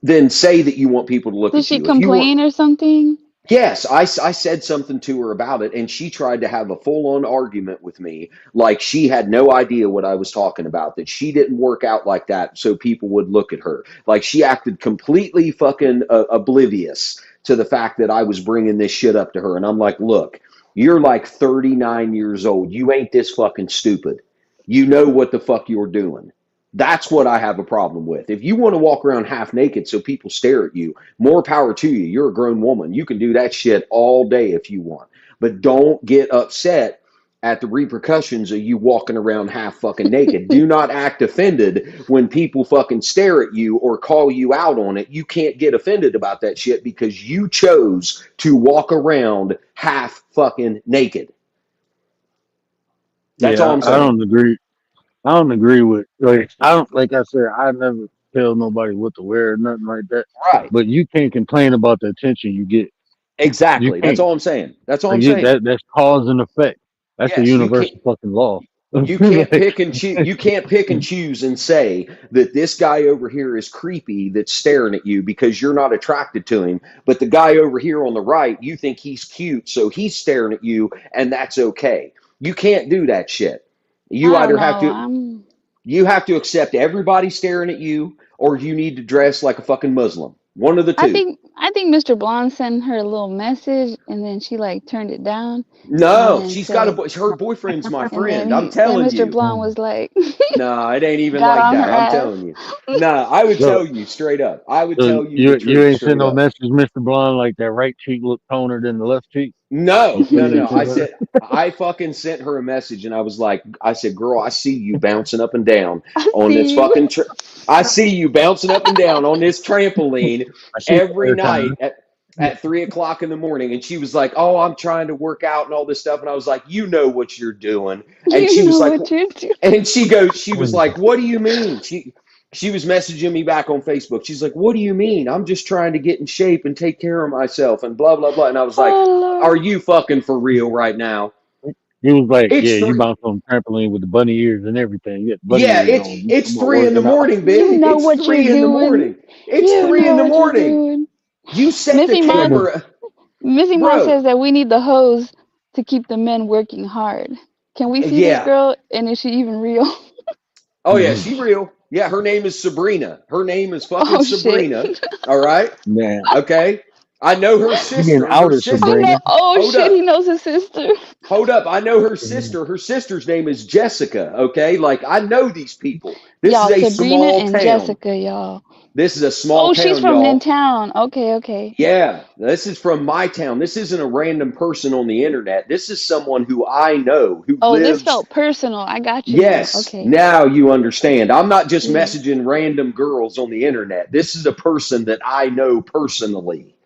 then say that you want people to look Did at she you. If you want, complain or something? yes, I said something to her about it, and she tried to have a full on argument with me, like she had no idea what I was talking about, that she didn't work out like that so people would look at her. Like she acted completely fucking oblivious to the fact that I was bringing this shit up to her. And I'm like, "Look, you're like 39 years old. You ain't this fucking stupid. You know what the fuck you're doing." That's what I have a problem with. If you want to walk around half naked so people stare at you, more power to you. You're a grown woman. You can do that shit all day if you want. But don't get upset at the repercussions of you walking around half fucking naked. Do not act offended when people fucking stare at you or call you out on it. You can't get offended about that shit because you chose to walk around half fucking naked. That's all yeah, I'm I saying. don't agree. I don't agree with like I don't like I said I never tell nobody what to wear or nothing like that. Right. But you can't complain about the attention you get. You Exactly. That's can't. all I'm saying. That's all I'm Like saying. that's cause and effect. That's a Yes, universal fucking law. you can't Like, pick and choose. You can't pick and choose and say that this guy over here is creepy that's staring at you because you're not attracted to him, but the guy over here on the right, you think he's cute, so he's staring at you, and that's okay. You can't do that shit. You I don't either have know. to you have to accept everybody staring at you, or you need to dress like a fucking Muslim. One of the I two. think Mr. Blonde sent her a little message and then she like turned it down and No, then she's got a said, her boyfriend's my and friend. I'm then telling Mr. you. Blonde was like, No, it ain't even got like on her that. I'm ass. telling you. No, I would so, tell you straight up. I would so tell you the you truth ain't send straight no up. message, Mr. Blonde, like that right cheek look toner than the left cheek. No, You no, send no, it no. to I her. said, I fucking sent her a message and I said, girl, I see you bouncing up and down I on this see you. fucking, I see you bouncing up and down on this trampoline I see you every every time. night at 3 o'clock in the morning. And she was like, oh, I'm trying to work out and all this stuff. And I was like, you know what you're doing. And she You was know like, what you're doing. and she was like, what do you mean? She was messaging me back on Facebook. She's like, what do you mean? I'm just trying to get in shape and take care of myself and blah, blah, blah. And I was like, Oh are Lord. you fucking for real right now? He was like, It's yeah, you three. bounce on the trampoline with the bunny ears and everything. You got the bunny Yeah, ears on. You it's come out 3 in the working out. morning, You bitch. know It's what you're 3 in the doing. morning. It's You 3 in know the what you're morning. doing. You set the Missy Mom camera, Missy Mom bro. says that we need the hose to keep the men working hard. Can we see this Yeah. girl and is she even real? Oh yeah, she real. Yeah, her name is Sabrina. Her name is fucking Oh shit. Sabrina. All right. Man, Okay. I know her you getting sister. Her outed, sister. I know. Sabrina. Oh Hold shit, up. he knows his sister. Hold up. I know her sister. Her sister's name is Jessica. Okay. Like I know these people. This Y'all, is a Sabrina small and town. Jessica, y'all. This is a small Oh, she's town, from in y'all. town. Okay, okay. Yeah. This is from my town. This isn't a random person on the internet. This is someone who I know who Oh, this lives. felt personal. I got you now. Yes. Okay. Now you understand. I'm not just Yeah. messaging random girls on the internet. This is a person that I know personally.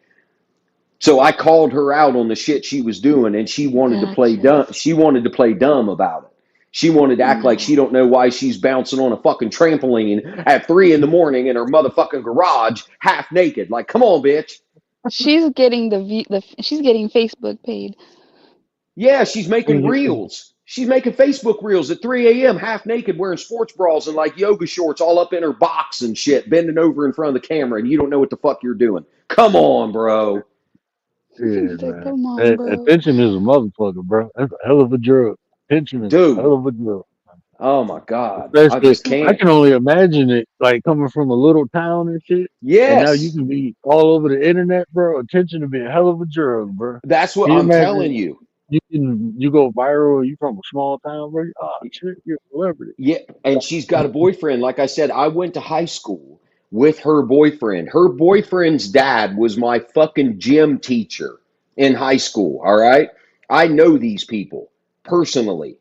So I called her out on the shit she was doing, and she wanted to play Gotcha. dumb. She wanted to play dumb about it. She wanted to act like she don't know why she's bouncing on a fucking trampoline at 3 in the morning in her motherfucking garage, half naked. Like, come on, bitch. She's getting she's getting Facebook paid. Yeah, she's making reels. She's making Facebook reels at 3 a.m., half naked, wearing sports bras and like yoga shorts, all up in her box and shit, bending over in front of the camera, and you don't know what the fuck you're doing. Come on, bro. Yeah, Said, man. come on, bro. Attention is a motherfucker, bro. That's a hell of a drug. Attention is a Dude. hell of a drug. Oh my God. I Especially, just I can't. can only imagine it like coming from a little town and shit. And now you Yes. can be all over the internet, bro. Attention to be a hell of a drug, bro. That's what Can you I'm telling imagine you. you go viral, you from a small town, bro? Oh shit, you're a celebrity. Yeah. And she's got a boyfriend. Like I said, I went to high school with her boyfriend. Her boyfriend's dad was my fucking gym teacher in high school. All right. I know these people personally.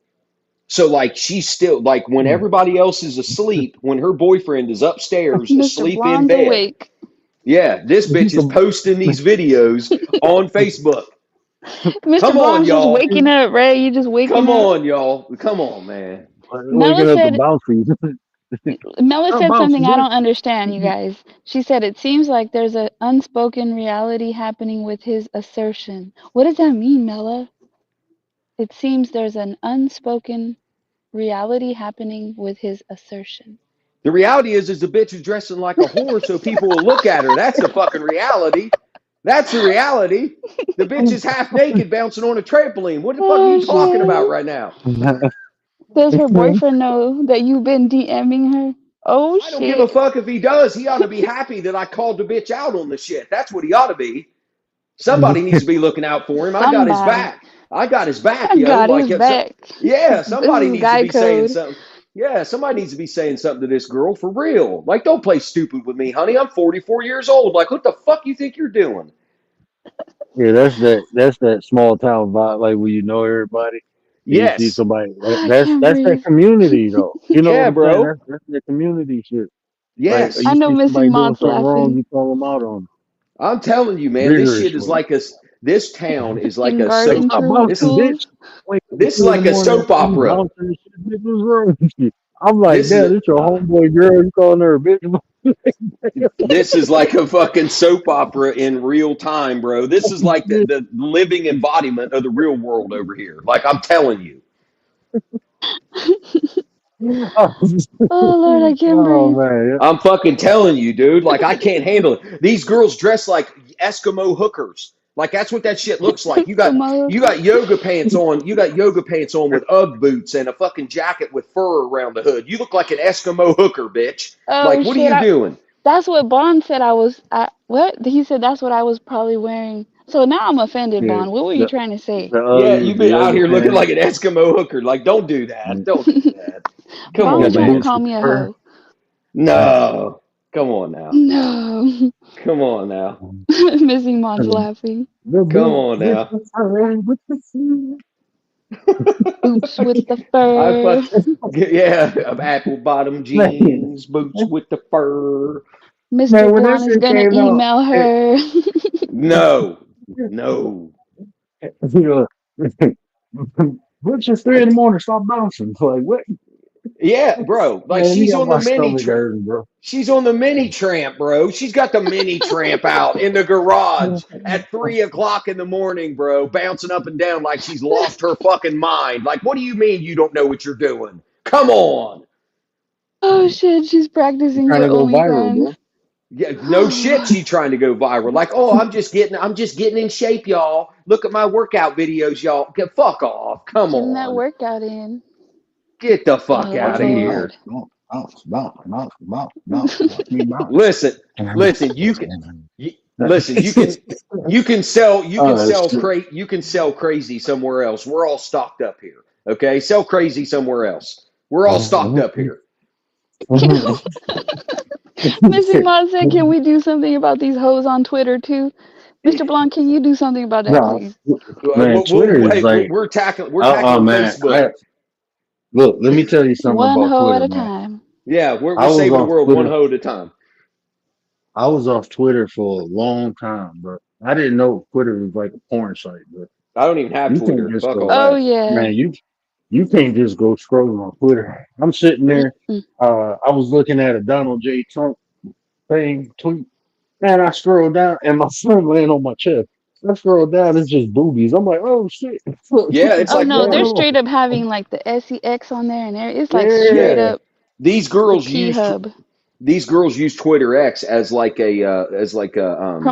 So like she's still like when everybody else is asleep, when her boyfriend is upstairs Mr. asleep in Blonde's bed. awake. Yeah, this bitch is posting these videos on Facebook. Mr. Come on, Blonde's just y'all. waking up, right? You just waking Come up. on, y'all. Come on, man. Waking up to bounce for you. Mela Oh, said bounce, something I bitch. don't understand, you guys. She said it seems like there's an unspoken reality happening with his assertion. What does that mean, Mela? It seems there's an unspoken reality happening with his assertion. The reality is the bitch is dressing like a whore so people will look at her. That's the fucking reality. That's the reality. The bitch is half naked bouncing on a trampoline. What the fuck are you talking about right now? Does her boyfriend know that you've been DMing her? Oh, I don't give a fuck if he does. He ought to be happy that I called the bitch out on the shit. That's what he ought to be. Somebody needs to be looking out for him. I got his back. I got his back, I yo. got Like, his back. Yeah, somebody This is needs guy to be saying code. something. Yeah, somebody needs to be saying something to this girl for real. Like, don't play stupid with me, honey. I'm 44 years old. Like, what the fuck you think you're doing? Yeah, that's that small town vibe, like where you know everybody. You see Yes. somebody. I That's can't that breathe. community though. You know Yeah, what I'm bro. saying? That's the community shit. Yes. Like I you know see Missy somebody doing Mott's something wrong, laughing. you call them out on I'm telling you, man, this shit is vigorously. like this town is like In a garden soap. Stop tools. bouncing, bitch. Wake up This is 2 in like the a morning, soap opera. bouncing and shit. Bitch, what's wrong with you? I'm like, This damn, is this your homeboy girl. You calling her a bitch? this is like a fucking soap opera in real time, bro. This is like the living embodiment of the real world over here. Like I'm telling you. Oh Lord, I can't Oh breathe. man, I'm fucking telling you, dude. Like I can't handle it. These girls dress like Eskimo hookers. Like that's what that shit looks like. Eskimo. You got yoga pants on. You got yoga pants on with UGG boots and a fucking jacket with fur around the hood. You look like an Eskimo hooker, bitch. Oh Like what are shit! you doing? That's what Bond said. What he said. That's what I was probably wearing. So now I'm offended, yeah, Bond. What were you the trying to say? Yeah, Uggs, you've the been out yoga here looking pants, like an Eskimo hooker. Like don't do that. and Don't do that. Come Bond got was on, the trying to man. boots call with me the a fur. hoe. No. Come on now. No, Come on now. Missing Mom's laughing. The Come boots on with now. the fur, with the fur. Boots with the I fur. fuck yeah, apple bottom Man, jeans, boots with the fur. Mr. man, when that Blonde is shit gonna came out, email it, her. No, no. you know, what's your 3 in the morning? Stop bouncing. Like what? Yeah, bro. Like Man, you got my stomach hurting, bro. she's on the mini tramp, bro. She's got the mini tramp out in the garage at 3 o'clock in the morning, bro, bouncing up and down like she's lost her fucking mind. Like, what do you mean you don't know what you're doing? Come on. Oh shit, she's practicing Trying for to go viral, OnlyFans. bro. Yeah, no shit. She trying to go viral. Like, oh, I'm just getting in shape, y'all. Look at my workout videos, y'all. Get fuck off. Come Getting that on, workout in. get the fuck Oh out of Lord. here. Bounce, watch me bounce. Listen, listen. Listen. Oh, shit. You can sell crazy somewhere else. We're all stocked up here. Okay, sell crazy somewhere else. We're all stocked up here. Missing Mom said, can we do something about these hoes on Twitter too? Mr. Blonde, can you do something about that, No, please? man, Twitter is Hey, like, we're tackling man. Facebook. Look, let me tell you something One about hoe at Twitter, a man. time. Yeah, I we're was saving the off world one Twitter. hoe at a time. I was off Twitter for a long time, but I didn't know Twitter was like a porn site. But I don't even have you can't Twitter. just Fuck all go, Oh that. yeah. man. You can't just go scrolling on Twitter. I'm sitting there. Mm-mm. I was looking at a Donald J. Trump thing tweet, and I scrolled down, and my friend laying on my chest. I scrolled down, it's just boobies. I'm like, oh shit, what Yeah, the it's Oh fuck like no, going they're porn. on? straight up having like the SEX on there, and it's like straight Yeah, Yeah, up these the girls P use Hub Twitter X as like a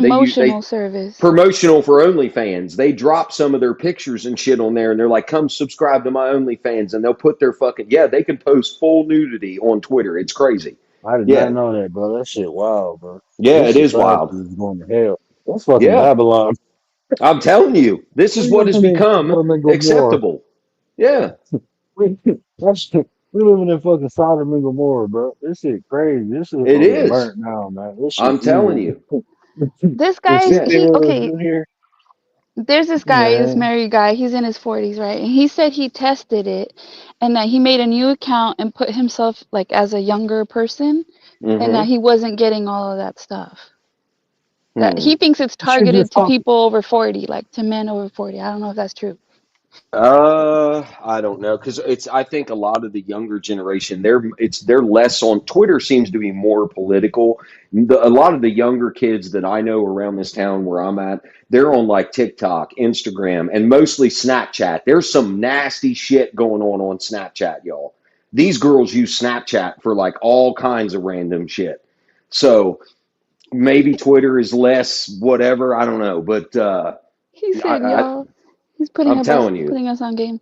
they promotional service. promotional for OnlyFans. They drop some of their pictures and shit on there, and they're like, "Come subscribe to my OnlyFans," and they'll put their fucking they can post full nudity on Twitter. It's crazy. I did not Yeah, know that, bro. That shit wild, bro. yeah, This it is society wild. is going to hell. That's fucking Yeah, Babylon. I'm telling you, this is We what has living in become Sodom and Gomorrah. acceptable. Yeah, We, we living in fucking Sodom and Gomorrah, bro. This shit crazy. This shit it gonna get is. burnt down, man. This shit I'm telling evil. you. This The guy, shit Yeah. they he want us okay. do here, There's this guy, this man. married guy. He's in his 40s, right? And he said he tested it, and that he made a new account and put himself like as a younger person, and that Mm-hmm. he wasn't getting all of that stuff. That Hmm. he thinks it's This shit targeted just to pop. people over 40, like to men over 40. I don't know if that's true. I don't know because I think a lot of the younger generation they're less on Twitter seems to be more political. A lot of the younger kids that I know around this town where I'm at, they're on like TikTok, Instagram, and mostly Snapchat. There's some nasty shit going on Snapchat, y'all. These girls use Snapchat for like all kinds of random shit. So maybe Twitter is less whatever. I don't know, but He I, said, I "Y'all, he's I'm telling you, putting us on game."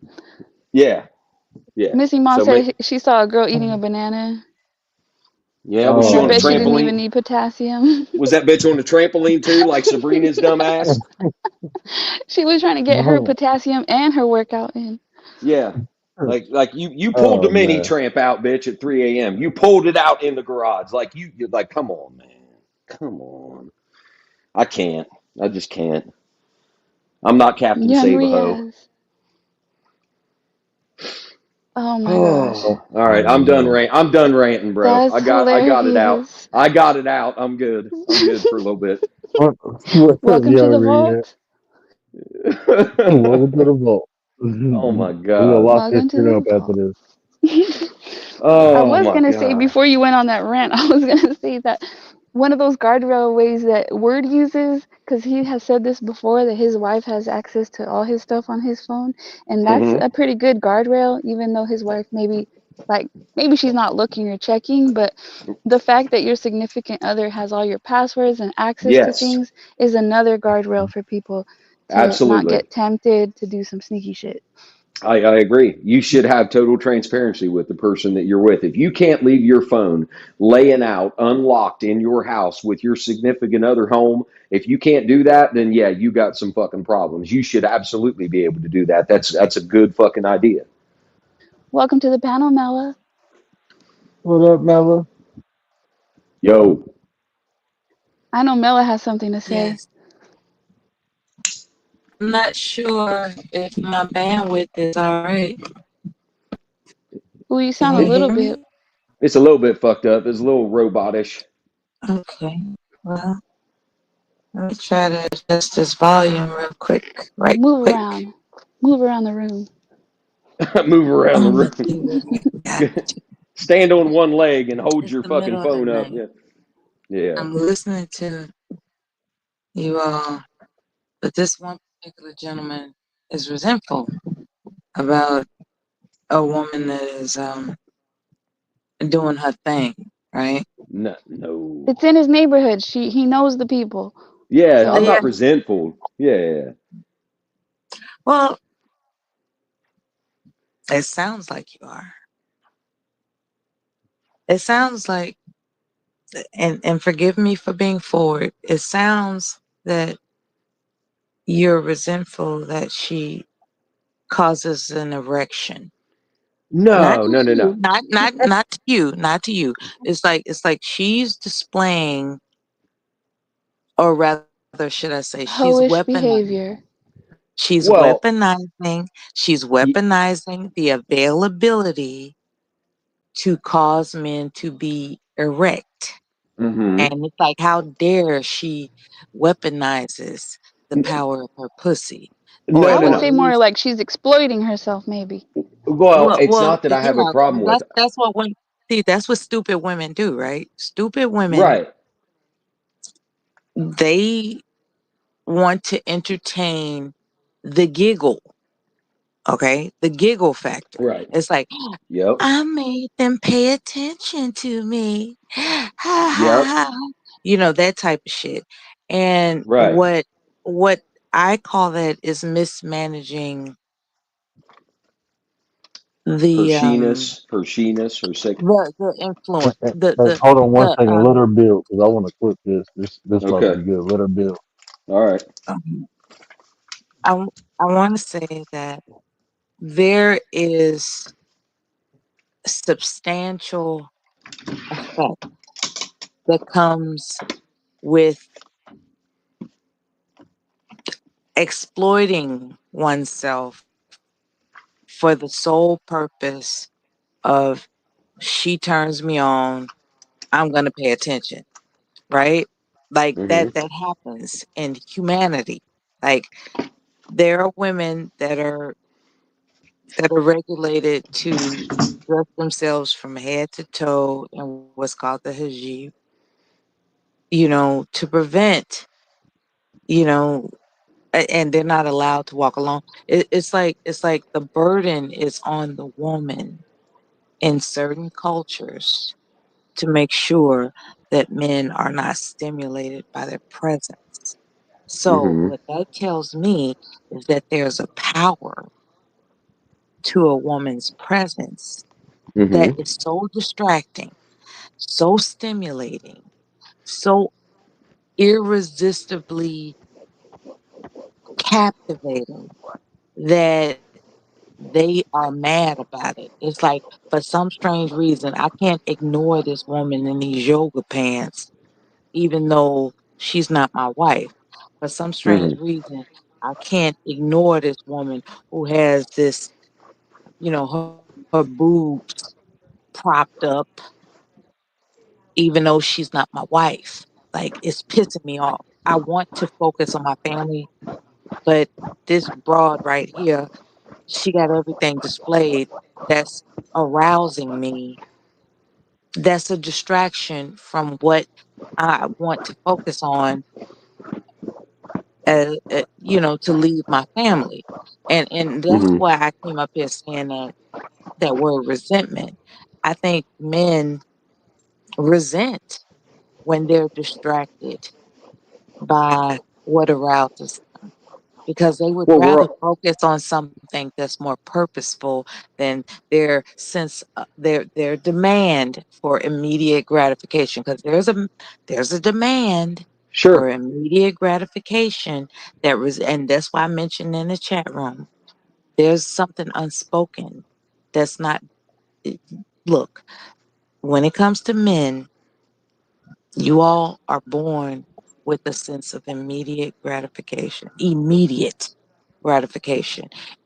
yeah. Yeah. Missy Mom So said she saw a girl eating a banana, yeah, was and she I Oh on a bet she didn't man. even trampoline? need potassium. Was that bitch on a trampoline too, like Sabrina's dumb ass? She was trying to get her potassium and her workout in. Yeah. Like you pulled the Oh mini man. tramp out, bitch, at 3 a.m. You pulled it out in the garage. Like you're like, come on, man. Come on. I can't. I just can't. I'm not Captain Young Save a Ho. Riaz. Oh my gosh. Oh, all right. Oh man. I'm done ranting, bro. That's I got it out. hilarious. I got it out. I'm good. I'm good for a little bit. What's up, Welcome to y'all? the Read vault. Welcome to the vault. Oh my We gonna God. lock this Welcome to shit the up after vault. this. I Oh was my gonna say God. before you went on that rant, I was gonna say that one of those guardrail ways that Word uses because he has said this before that his wife has access to all his stuff on his phone, and that's Mm-hmm. a pretty good guardrail, even though his wife like maybe she's not looking or checking, but the fact that your significant other has all your passwords and access to Yes, things is another guardrail for people to not absolutely. get tempted to do some sneaky shit. I agree. You should have total transparency with the person that you're with. If you can't leave your phone laying out unlocked in your house with your significant other home, if you can't do that, then yeah, you got some fucking problems. You should absolutely be able to do that. That's a good fucking idea. Welcome to the panel, Mela. What up, Mella? Yo, I know Mela has something to say. Yes. I'm not sure if my bandwidth is all right. Ooh, you Can sound a you little hear bit. me? it's a little bit fucked up. It's a little robotish. Okay. Well, let me try to adjust this volume real quick. Right Move quick. around. Move around the room. Move around the I'm gonna see room. what I got. Stand on one leg and hold It's your the fucking middle of the phone up. night. Yeah. Yeah. I'm listening to you all, but this one particular gentleman is resentful about a woman that is doing her thing, right? No, no. It's in his neighborhood. He knows the people. Yeah, I'm So Yeah. not resentful. Yeah. Well, it sounds like you are. It sounds like, and forgive me for being forward, it sounds that you're resentful that she causes an erection. Not No, to no, no, no. you, not to you, not to you. It's like she's displaying, or rather should I say, hoish behavior. she's Well, weaponizing, she's y- weaponizing the availability to cause men to be erect. mm-hmm. And it's like, how dare she weaponizes the power of her pussy, No, I no, would or no. say at more least, like she's exploiting herself, maybe. Well, it's well, not that I have a problem with. that's what women see. That's what stupid women do, right? Stupid women, Right, they want to entertain the giggle. Okay, the giggle factor. right. It's like, Yep, I made them pay attention to me. Ha ha yep. ha. You know, that type of shit. And Right. what I call that is mismanaging Her the she-ness, her she-ness, her sick. the influence. Hold on one The second. Let her build because I want to clip this. This about to Okay. be good. Let her build. All right. I I want to say that there is substantial effect that comes with exploiting oneself for the sole purpose of she turns me on, I'm going to pay attention, right? Like Mm-hmm. that happens in humanity. Like there are women that are regulated to dress themselves from head to toe in what's called the hijab, to prevent, you know, and they're not allowed to walk alone. It's like the burden is on the woman in certain cultures to make sure that men are not stimulated by their presence. So Mm-hmm. what that tells me is that there's a power to a woman's presence that Mm-hmm. is so distracting, so stimulating, so irresistibly captivating that they are mad about it. It's like, for some strange reason, I can't ignore this woman in these yoga pants, even though she's not my wife. For some strange Mm-hmm. reason, I can't ignore this woman who has this, her boobs propped up, even though she's not my wife. Like, it's pissing me off. I want to focus on my family, but this broad right here, she got everything displayed that's arousing me. That's a distraction from what I want to focus on, to leave my family. And that's Hmm. why I came up here saying that word resentment. I think men resent when they're distracted by what arouses them because they would Well, rather focus on something that's more purposeful than their demand for immediate gratification, because there's a demand for sure. immediate gratification and that's why I mentioned in the chat room there's something unspoken that's not it- look, when it comes to men, you all are born with a sense of immediate gratification.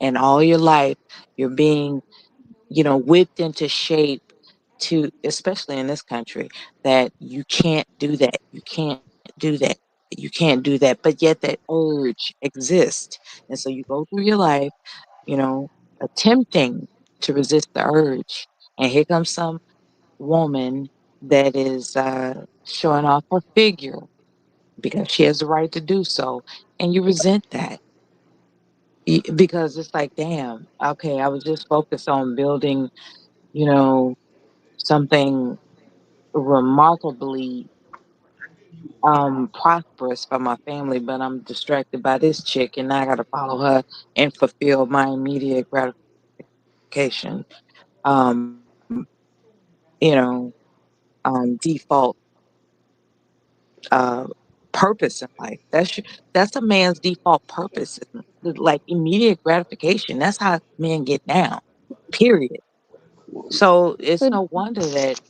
And all your life, you're being, whipped into shape to, especially in this country, that you can't do that. You can't do that. You can't do that. But yet that urge exists. And so you go through your life, you know, attempting to resist the urge. And here comes some woman that is showing off her figure because she has the right to do so, and you resent that because it's like, damn, okay, I was just focused on building, you know, something remarkably prosperous for my family, but I'm distracted by this chick, and now I got to follow her and fulfill my immediate gratification. Um, you know, default uh, purpose in life. That's a man's default purpose. Like immediate gratification. That's how men get down. Period. So it's But no wonder that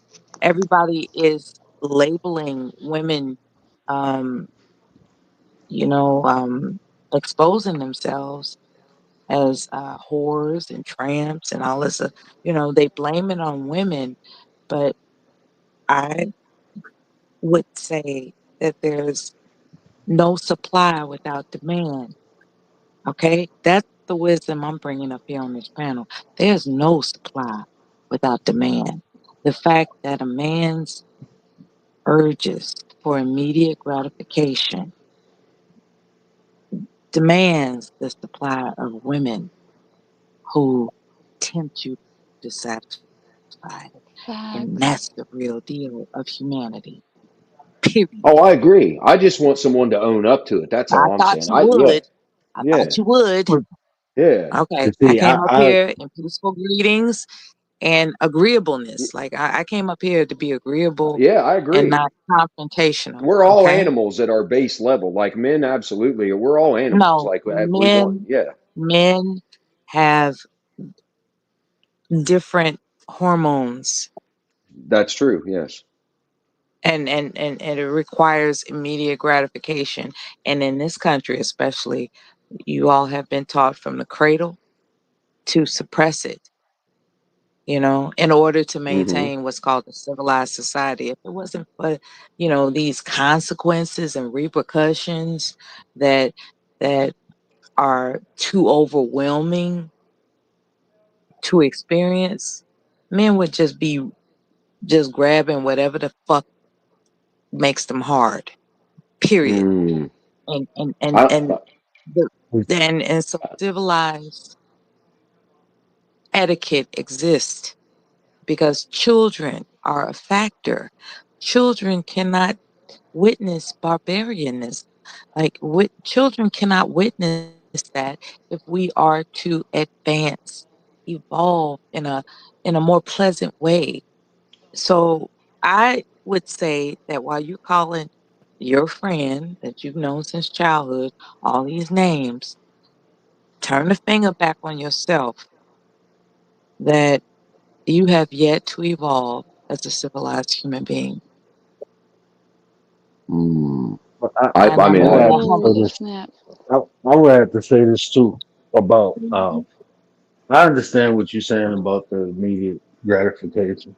everybody is labeling women, um, you know, exposing themselves as whores and tramps and all this. They blame it on women, but I would say that there's no supply without demand. Okay, that's the wisdom I'm bringing up here on this panel. There's no supply without demand. The fact that a man's urges for immediate gratification demands the supply of women who tempt you to satisfy it. And facts. that's the real deal of humanity. Period. Oh, I agree. I just want someone to own up to it. That's I all I'm thought saying. you Yeah, would. I yeah, thought you would. yeah. Okay, You I see, came up here in peaceful greetings and agreeableness. Like I came up here to be agreeable Yeah, I and agree. not confrontational. We're all Okay. animals at our base level. Like men, absolutely. We're all animals. No, Like we want. men Yeah, men have different hormones that's true. Yes. and it requires immediate gratification. And in this country especially, you all have been taught from the cradle to suppress it, in order to Hmm. maintain what's called a civilized society. If it wasn't for, these consequences and repercussions that that are too overwhelming to experience, men would just be just grabbing whatever the fuck makes them hard. Period. Mm. And and and I, and the and so civilized etiquette exists because children are a factor. Children cannot witness barbarianism. Like children cannot witness that if we are to advance, evolve in a more pleasant way. So I would say that while you're calling your friend that you've known since childhood all these names, turn the finger back on yourself that you have yet to evolve as a civilized human being. mm. I, And I I mean, I would mean have that to Holy say humbly. this. snap. I would have to say this too about. Mhm. I understand what you're saying about the immediate gratification.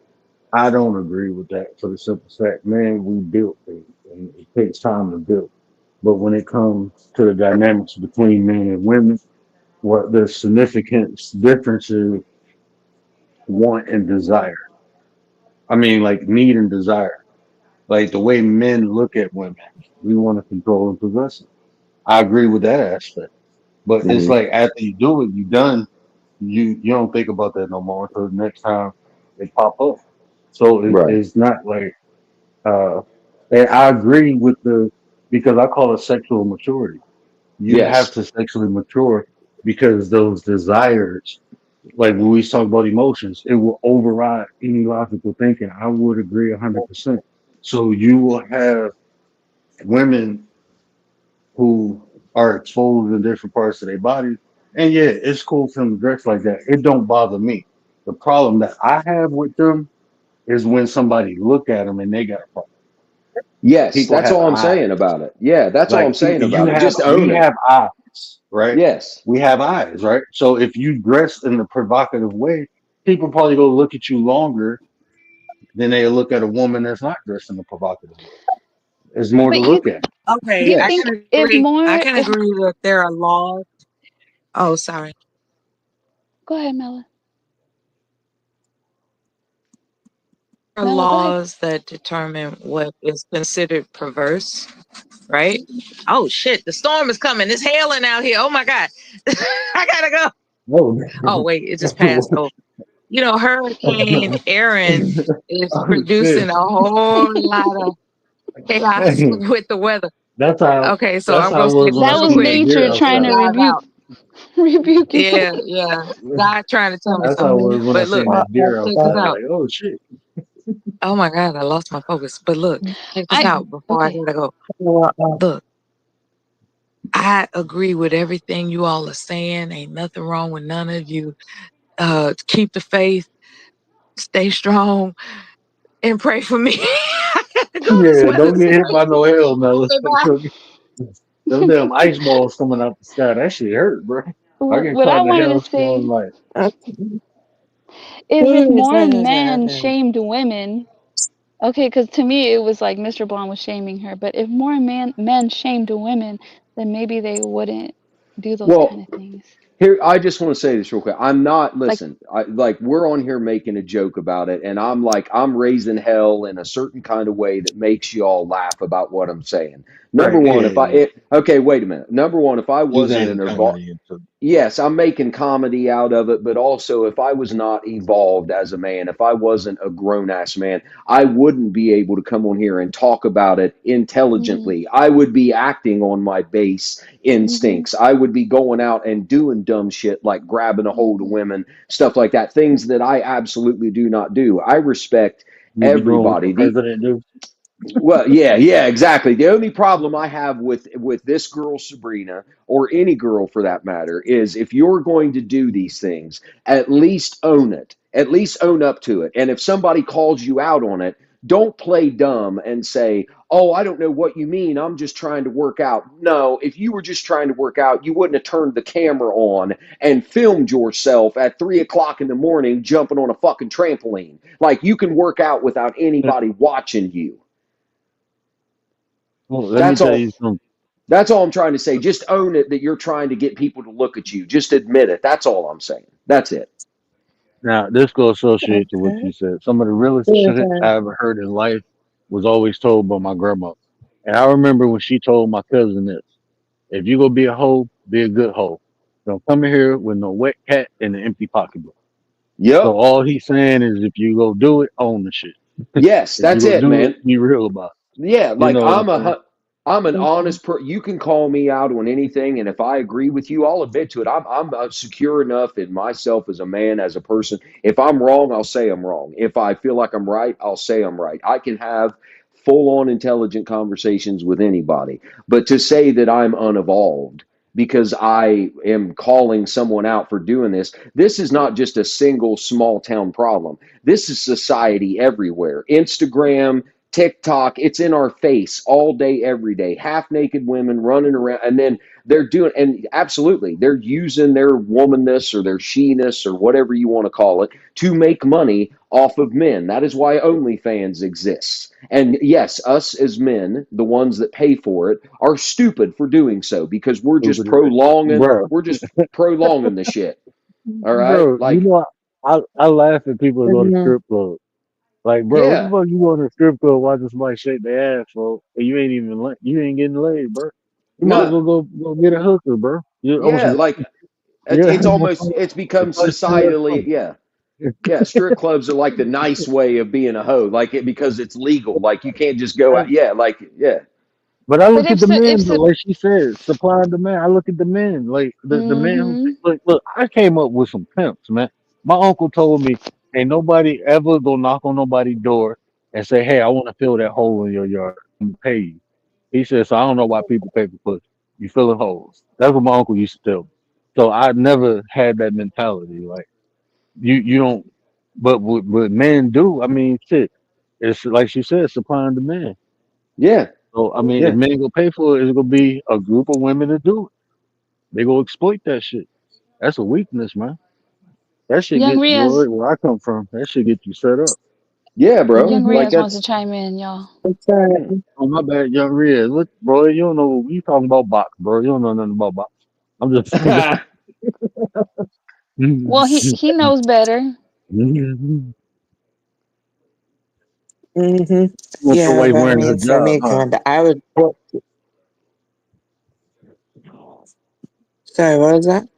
I don't agree with that for the simple fact, man, we built things and it takes time to build. But when it comes to the dynamics between men and women, what the significant difference is want and desire. I mean, like need and desire. Like the way men look at women, we want to control and possess them. I agree with that aspect. But it's Hmm. like after you do it, you done. You don't think about that no more until the next time they pop up. So Right. it's not like uh and I agree with the because I call it sexual maturity. You have Yes. to sexually mature because those desires, like when we talk about emotions, it will override any logical thinking. I would agree 100%. So you will have women who are exposed in different parts of their body. And yeah, it's cool for them to dress like that. It don't bother me. The problem that I have with them is when somebody look at them and they got a problem. Yes. People That's have all I'm eyes. saying about it. Yeah. That's all I'm Like saying about it. Just own we it. have eyes, right? Yes. We have eyes, right? So if you dress in a provocative way, people probably go look at you longer than they look at a woman that's not dressed in a provocative way. There's more to But you look at. Okay, you I Yes. think can if agree. more I can if agree that there are laws. Oh, sorry. go ahead, Mela. There are Mela, go ahead. laws that determine what is considered perverse, right? Oh shit, the storm is coming. It's hailing out here. Oh my god. I gotta go. Oh, Oh wait, it just passed. So Hurricane Aaron is oh producing shit. a whole lot of chaos Hey, with the weather. that's how Okay, so that's I'm how gonna it say was when I That this was seen that quick deer nature and trying to outside. dive out. rebuke you. Yeah, yeah. God trying to tell me That's how it something. was when I But look, seen that deer check this outside. out. Like, oh shit. Oh my God, I lost my focus. But look, check this I out before I okay. gotta go. Look, I agree with everything you all are saying. Ain't nothing wrong with none of you. Keep the faith, stay strong, and pray for me. I gotta go. This Yeah, don't weather's get hit by crazy. no hail, Mel. Okay, bye. Them damn ice balls coming out the sky. That shit hurt, bro. I get What I caught in a wanted to hailstorm say like is if more men shamed women, okay, because to me it was like Mr. Blonde was shaming her, but if more men shamed women, then maybe they wouldn't do those kind Well, of things. here, I just want to say this real quick. I'm not, Like, listen, we're on here making a joke about it, and I'm raising hell in a certain kind of way that makes you all laugh about what I'm saying. Number right, one, yeah. okay, wait a minute. Number one, if I He's wasn't adding an evolved, comedy into yes, I'm making comedy out of it, but also if I was not evolved as a man, if I wasn't a grown ass man, I wouldn't be able to come on here and talk about it mm, intelligently. I would be acting on my base mm-hmm, instincts. I would be going out and doing dumb shit like grabbing a hold of mm-hmm, women, stuff like that, things that I absolutely do not do. I respect you be doing what the everybody. president do. Well, yeah, exactly. The only problem I have with this girl Sabrina, or any girl for that matter, is if you're going to do these things, at least own it. At least own up to it. And if somebody calls you out on it, don't play dumb and say, "Oh, I don't know what you mean. I'm just trying to work out." No, if you were just trying to work out, you wouldn't have turned the camera on and filmed yourself at 3 o'clock in the morning jumping on a fucking trampoline. Like you can work out without anybody watching you. Well, let me That's tell all. you something. That's all I'm trying to say. Just own it that you're trying to get people to look at you. Just admit it. That's all I'm saying. That's it. Now, this go associate to what you said. Some of the realest shit I ever heard in life was always told by my grandma. And I remember when she told my cousin this: if you go be a hoe, be a good hoe. Don't come in here with no wet cat and an empty pocketbook. So Yep. all he's saying is, if you go do it, own the shit. Yes, If you that's go it, do it, man. be real about Yeah, it. You like know what I'm saying? I'm an honest you can call me out on anything, and if I agree with you, I'll admit to it. I'm secure enough in myself as a man, as a person. If I'm wrong, I'll say I'm wrong. If I feel like I'm right, I'll say I'm right. I can have full on intelligent conversations with anybody. But to say that I'm unevolved because I am calling someone out for doing this is not just a single small town problem. This is society everywhere. Instagram, TikTok, it's in our face all day, every day. Half naked women running around, and then they're doing, and absolutely, they're using their womanness or their she-ness or whatever you want to call it to make money off of men. That is why OnlyFans exists. And yes, us as men, the ones that pay for it, are stupid for doing so because Bro, we're just prolonging the shit. All right, bro, you like know, I laugh at people that go to strip clubs. Like, bro, what the yeah. fuck you going to a strip club watching somebody shake their ass, bro? And you ain't even you ain't getting laid, bro. You might as No, well go get a hooker, bro. You almost yeah, like yeah. it's almost it's become It's like straight societally, up. yeah. Yeah, strip clubs are like the nice way of being a hoe, like it because it's legal. Like you can't just go out. Yeah, like yeah. But I But look if at the so, if men, though, so, like she said, supply and demand. I look at the men, like the men who mm-hmm. look. I came up with some pimps, man. My uncle told me, ain't nobody ever go knock on nobody's door and say, "Hey, I want to fill that hole in your yard and pay you." He said, "So I don't know why people pay for pussy. You filling holes." That's what my uncle used to tell me. So I never had that mentality. Like you don't, but what men do. I mean, shit. It's like she said, supply and demand. Yeah, So I mean, if yeah. men go pay for it, it's gonna be a group of women to do it. They go exploit that shit. That's a weakness, man. That shit Young get Riaz, where I come from. That shit get you set up. Yeah, bro. Young Hmm Like Riaz wants to that's chime in, y'all. It's all yeah. right. Oh my bad, young Red. Look, bro, you don't know you talking about box, bro. You don't know nothing about box. I'm just Well, he knows better. Mm-hmm. want your Yeah, wife I wearing her mean, for job, me, huh? kind of, I would. Sorry, what was that?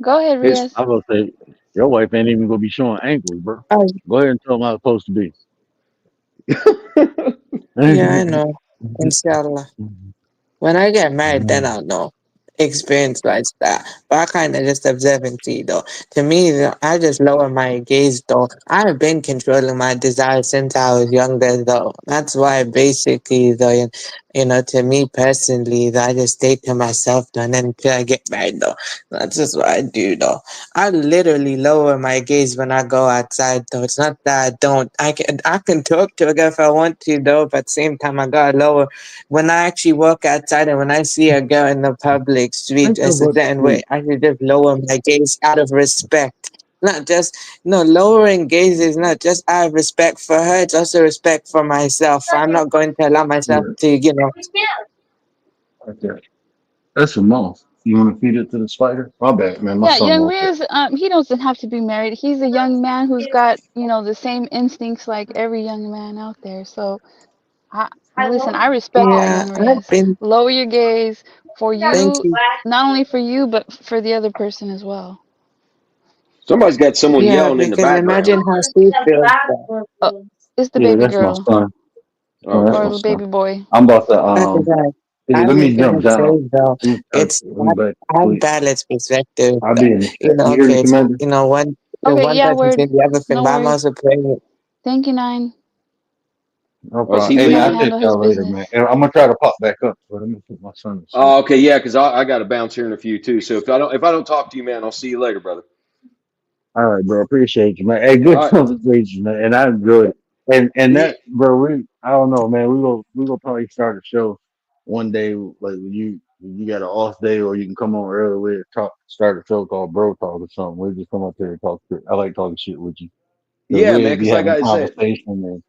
Go ahead, His Riaz. I was gonna say your wife ain't even gonna be showing ankles, bro. Oh, Go ahead and tell them how it's supposed to be. yeah, I know. Inshallah. When I get married, then I'll know. Experience like that. But I kind of just observing tea, though. To me, I just lower my gaze, though. I've been controlling my desires since I was younger, though. That's why, basically, though, to me personally, though, I just stay to myself, though, and then until I get married, though. That's just what I do, though. I literally lower my gaze when I go outside, though. It's not that I don't. I can talk to a girl if I want to, though, but at the same time, I gotta lower when I actually walk outside and when I see a girl in the public street Think a of what certain way, I should just lower my gaze out of respect. Not just no lowering gaze is not just out of respect for her, it's also respect for myself. I'm not going to allow myself yeah, to, right there. That's a mouse. You want to feed it to the spider? My bad, man. My Yeah, son young woke up. Riaz, he doesn't have to be married. He's a young man who's got, the same instincts like every young man out there. So, listen, I respect that, yeah, young I've Riaz. been Lower your gaze for thank you, you. not only for you, but for the other person as well. Somebody's got someone Yeah, yelling in the because background. imagine how she feels though. Oh, it's the Yeah, baby that's my girl son. Oh, Oh, that's okay. or my the son. baby boy. I'm about to Because here, I let was me gonna jump down. say though, Let me it's let me back to I sleep. balance perspective. I'll be in the chat. You hear me, Okay, Commander? one Okay, one yeah, person word. said the other thing, No but I'm worries. also praying. Thank you, Nine. No Oh, is problem. he He's Hey man, gonna I'll leaving? check handle his y'all later, business. man. And I'm gonna try to pop back up, but let me put my son to sleep. Oh, okay, yeah, because I got to bounce here in a few too. So if I don't talk to you, man, I'll see you later, brother. All right, bro. Appreciate you, man. Hey, All good right. conversation, man. And I enjoyed it. And Yeah, that, bro, I don't know, man. We gonna probably start a show one day, like when you got an off day, or you can come on early. We start a show called Bro Talk or something. We just come up there and talk shit. I like talking shit with you because yeah, man. we'll be Because like having I said, conversation and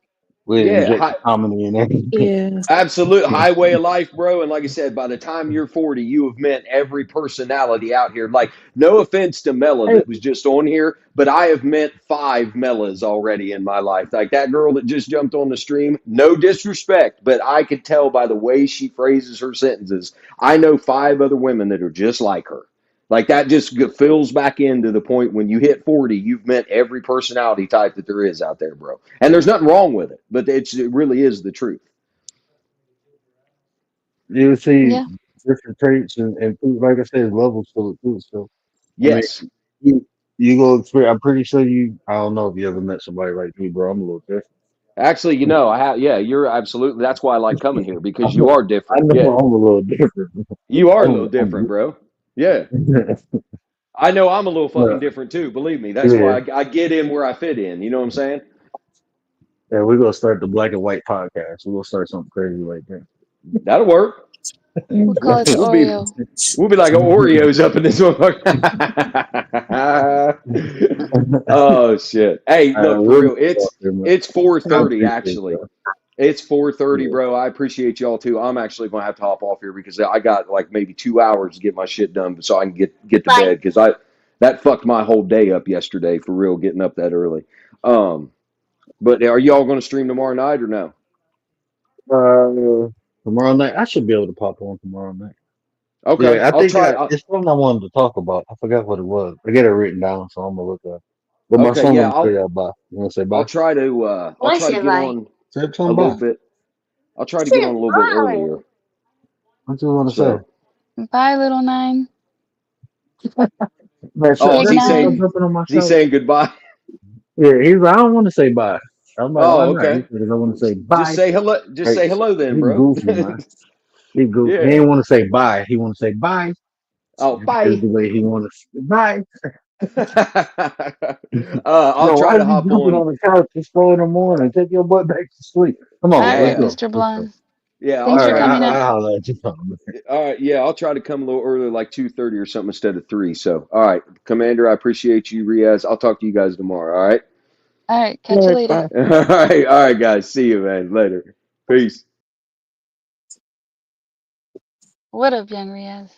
we'll yeah, inject the comedy and everything. Yeah. absolute highway of life, bro. And like I said, by the time you're 40, you have met every personality out here. Like, no offense to Mela Hey, that was just on here, but I have met 5 Melas already in my life. Like that girl that just jumped on the stream, no disrespect, but I could tell by the way she phrases her sentences. I know 5 other women that are just like her. Like that just fills back into the point when you hit 40, you've met every personality type that there is out there, bro. And there's nothing wrong with it, but it really is the truth. you see Yeah. different traits and like I said, levels to it too. So I mean, Yes. you you go experience. I'm pretty sure you. I don't know if you ever met somebody like me, bro. I'm a little different. Actually, I have. Yeah, you're absolutely. That's why I like coming here I because you know, are I different. know Yeah, I'm a little different. you are a little different, I'm bro. Yeah, I know I'm a little fucking yeah, different too. Believe me. That's yeah. why I get in where I fit in. You know what I'm saying? Yeah, we're gonna start the Black and White podcast. We're gonna start something crazy like that. That'll work. We'll call it the We'll be Oreo. we'll be like Oreos up in this motherfucker. Oh shit! Hey, look for We'll real. man. It's I 4:30 appreciate actually. that. It's 4:30, Yeah. bro. I appreciate y'all too. I'm actually gonna have to hop off here because I got like maybe 2 hours to get my shit done so I can get to bed because I that fucked my whole day up yesterday for real getting up that early. Um, but are y'all gonna stream tomorrow night or no? Uh, tomorrow night, I should be able to pop on tomorrow night. Okay, Yeah, I I'll think try. it's something I wanted to talk about. I forgot what it was. I get it written down, so I'm gonna look up. But my Okay, son yeah, wanna say that bye. You wanna say I'll bye? try to I'll I try to say get bye. on Say a something little bye. bit. I'll try I to get said on a little bit bye. earlier. What you wanna say? So, Bye, little nine. Man, oh, Big is shut he up. Stop saying nine. jumping on my is he shoulder. saying goodbye? Yeah, he's like, I don't want to say bye. I'm like, why Oh, not? He okay. said, 'cause I want to say Just bye. say hello. Just Hey, say hello then, he bro. goofy, man. He goofy. He Yeah. ain't want to say bye. He want to say bye. Oh, Is bye. the way he want to say bye. I'll No, try why to is you hop jumping on. on the couch this 4 in the morning? Take your butt back to sleep. Come All on, let's right, Yeah. go. Mr. Let's go. Blonde. Yeah, I'll Thanks All for right, try to coming I up. holler at you. Man. all right, yeah, I'll try to come a little early, like 2:30 or something instead of 3. So, all right, Commander, I appreciate you, Riaz. I'll talk to you guys tomorrow. All right. All right, catch you Look, later. All right, guys. See you, man. Later. Peace. What up, young Riaz?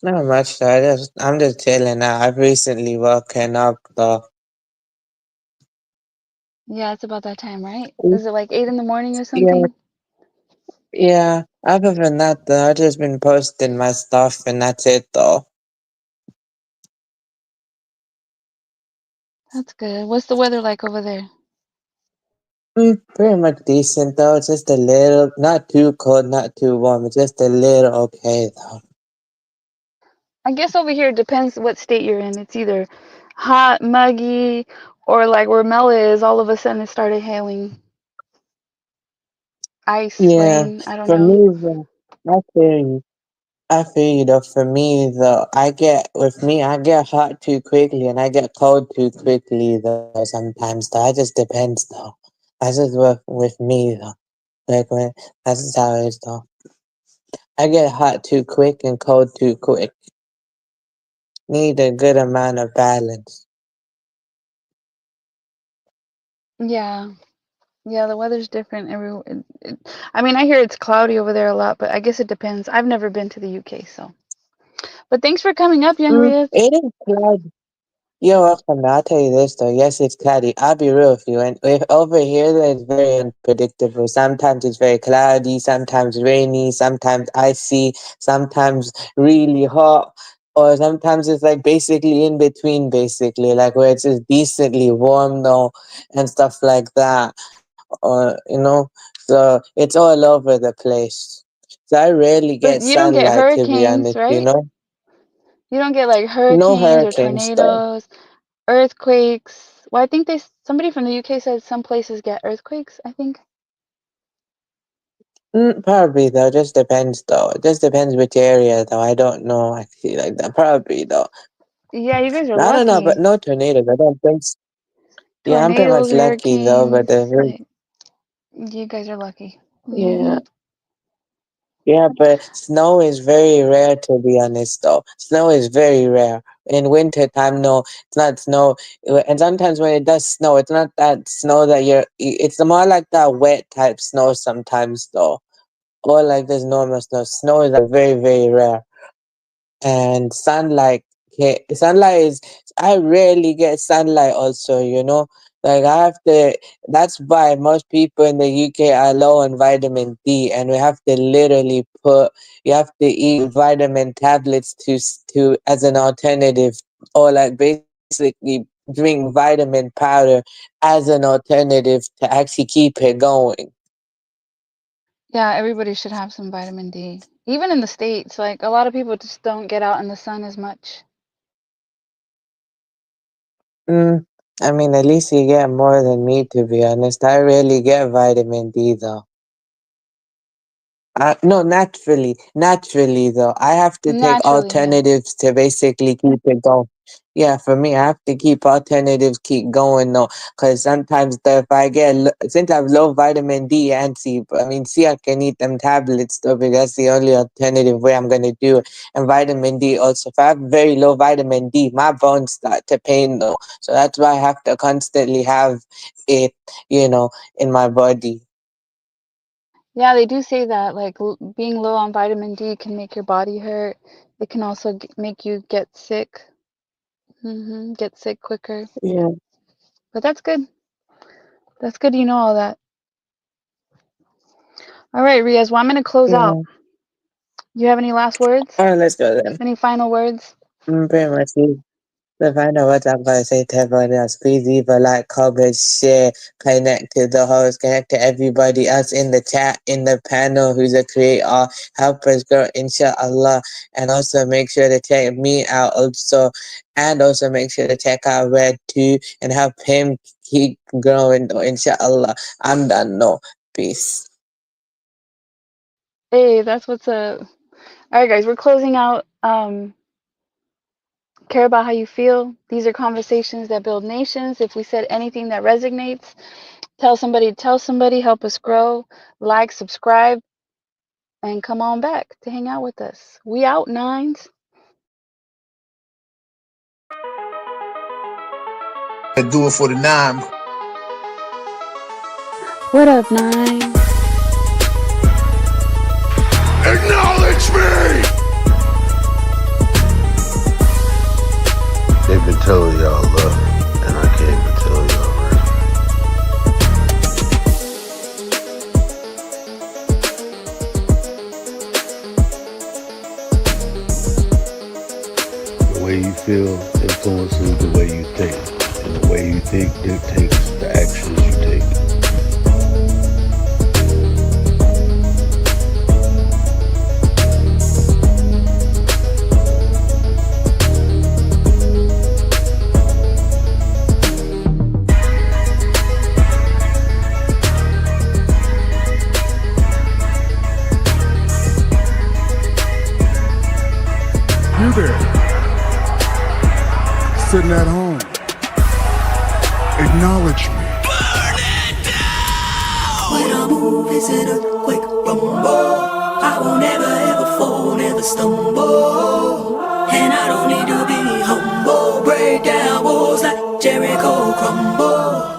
not much though. I'm just chilling now. I've recently woken up though. Yeah, it's about that time, right? Mm, Is it like 8 in the morning or Yeah, something? yeah. Other than that though, I've just been posting my stuff and that's it though. That's good. What's the weather like over there? Pretty much decent though. It's just a little, not too cold, not too warm. It's just a little okay though. I guess over here it depends what state you're in. It's either hot, muggy, or like where Mela is, all of a sudden it started hailing. Ice, Yeah, rain, I don't for know. me though, I feel you. I feel you though. For me though, I get hot too quickly and I get cold too quickly though. Sometimes though, it just depends though. That's just with me though. Like when that's just how it is though. I get hot too quick and cold too quick. Need a good amount of balance. Yeah. Yeah, the weather's different I mean, I hear it's cloudy over there a lot, but I guess it depends. I've never been to the UK, so. But thanks for coming up, young Riaz. It is cloudy. You're welcome. I'll tell you this though. Yes, it's cloudy. I'll be real with you. And over here, it's very unpredictable. Sometimes it's very cloudy, sometimes rainy, sometimes icy, sometimes really hot, or sometimes it's like basically in between, basically, like where it's just decently warm though, and stuff like that. Or so it's all over the place. So I rarely But get you don't get sunlight, to be hurricanes, honest. right? You don't get like No hurricanes or hurricanes though. tornadoes, earthquakes. Well, I think somebody from the UK said some places get earthquakes, I think. Probably though, just depends though. It just depends which area though. I don't know actually like that. Probably though. Yeah, you guys are I don't know, but lucky. no tornadoes. I don't think. Yeah, I'm pretty much Tornadoes, lucky though, but hurricanes, like you guys are lucky. yeah. Yeah, but snow is very rare to be honest though. Snow is very rare. In winter time, no, it's not snow. And sometimes when it does snow, it's not that snow that it's more like that wet type snow sometimes though. Or like there's normal snow. Snow is like very, very rare. And sunlight, sunlight is, I rarely get sunlight also, like I have to, that's why most people in the UK are low on vitamin D, and we have to literally you have to eat vitamin tablets to as an alternative, or like basically drink vitamin powder as an alternative to actually keep it going. Yeah, everybody should have some vitamin D. Even in the States, like a lot of people just don't get out in the sun as much. Mm, I mean, at least you get more than me, to be honest. I rarely get vitamin D though. No, naturally though. I have to take Naturally, yeah. alternatives to basically keep it going. Yeah, for me, I have to keep alternatives keep going though, because sometimes if I since I have low vitamin D and C, I mean C, I can eat them tablets though, because that's the only alternative way I'm gonna do it. And vitamin D also, if I have very low vitamin D, my bones start to pain though, so that's why I have to constantly have it, in my body. Yeah, they do say that like being low on vitamin D can make your body hurt. It can also make you get sick. Get sick quicker. Yeah, But that's good. That's good you know all that. All right, Riaz. Well, I'm going to close out. yeah. You have any last words? All right, let's go then. Any final words? Pretty much. The final words I'm going to say to everyone else, please leave a like, comment, share, connect to the host, connect to everybody else in the chat, in the panel who's a creator, help us grow, inshallah, and also make sure to check me out also, and also make sure to check out Red too, and help him keep growing, inshallah. I'm done, no. Peace. Hey, that's what's up. All right, guys, we're closing out. Care about how you feel. These are conversations that build nations. If we said anything that resonates, tell somebody, help us grow. Like, subscribe, and come on back to hang out with us. We out, nines. And do it for the 9. What up, nine? Acknowledge me! They've been telling y'all love, and I came to tell y'all right. The way you feel influences the way you think, and the way you think dictates the actions you take. You there, sitting at home, acknowledge me. When I move, is it a quick rumble? I will never ever fall, never stumble. And I don't need to be humble. Break down walls like Jericho crumble.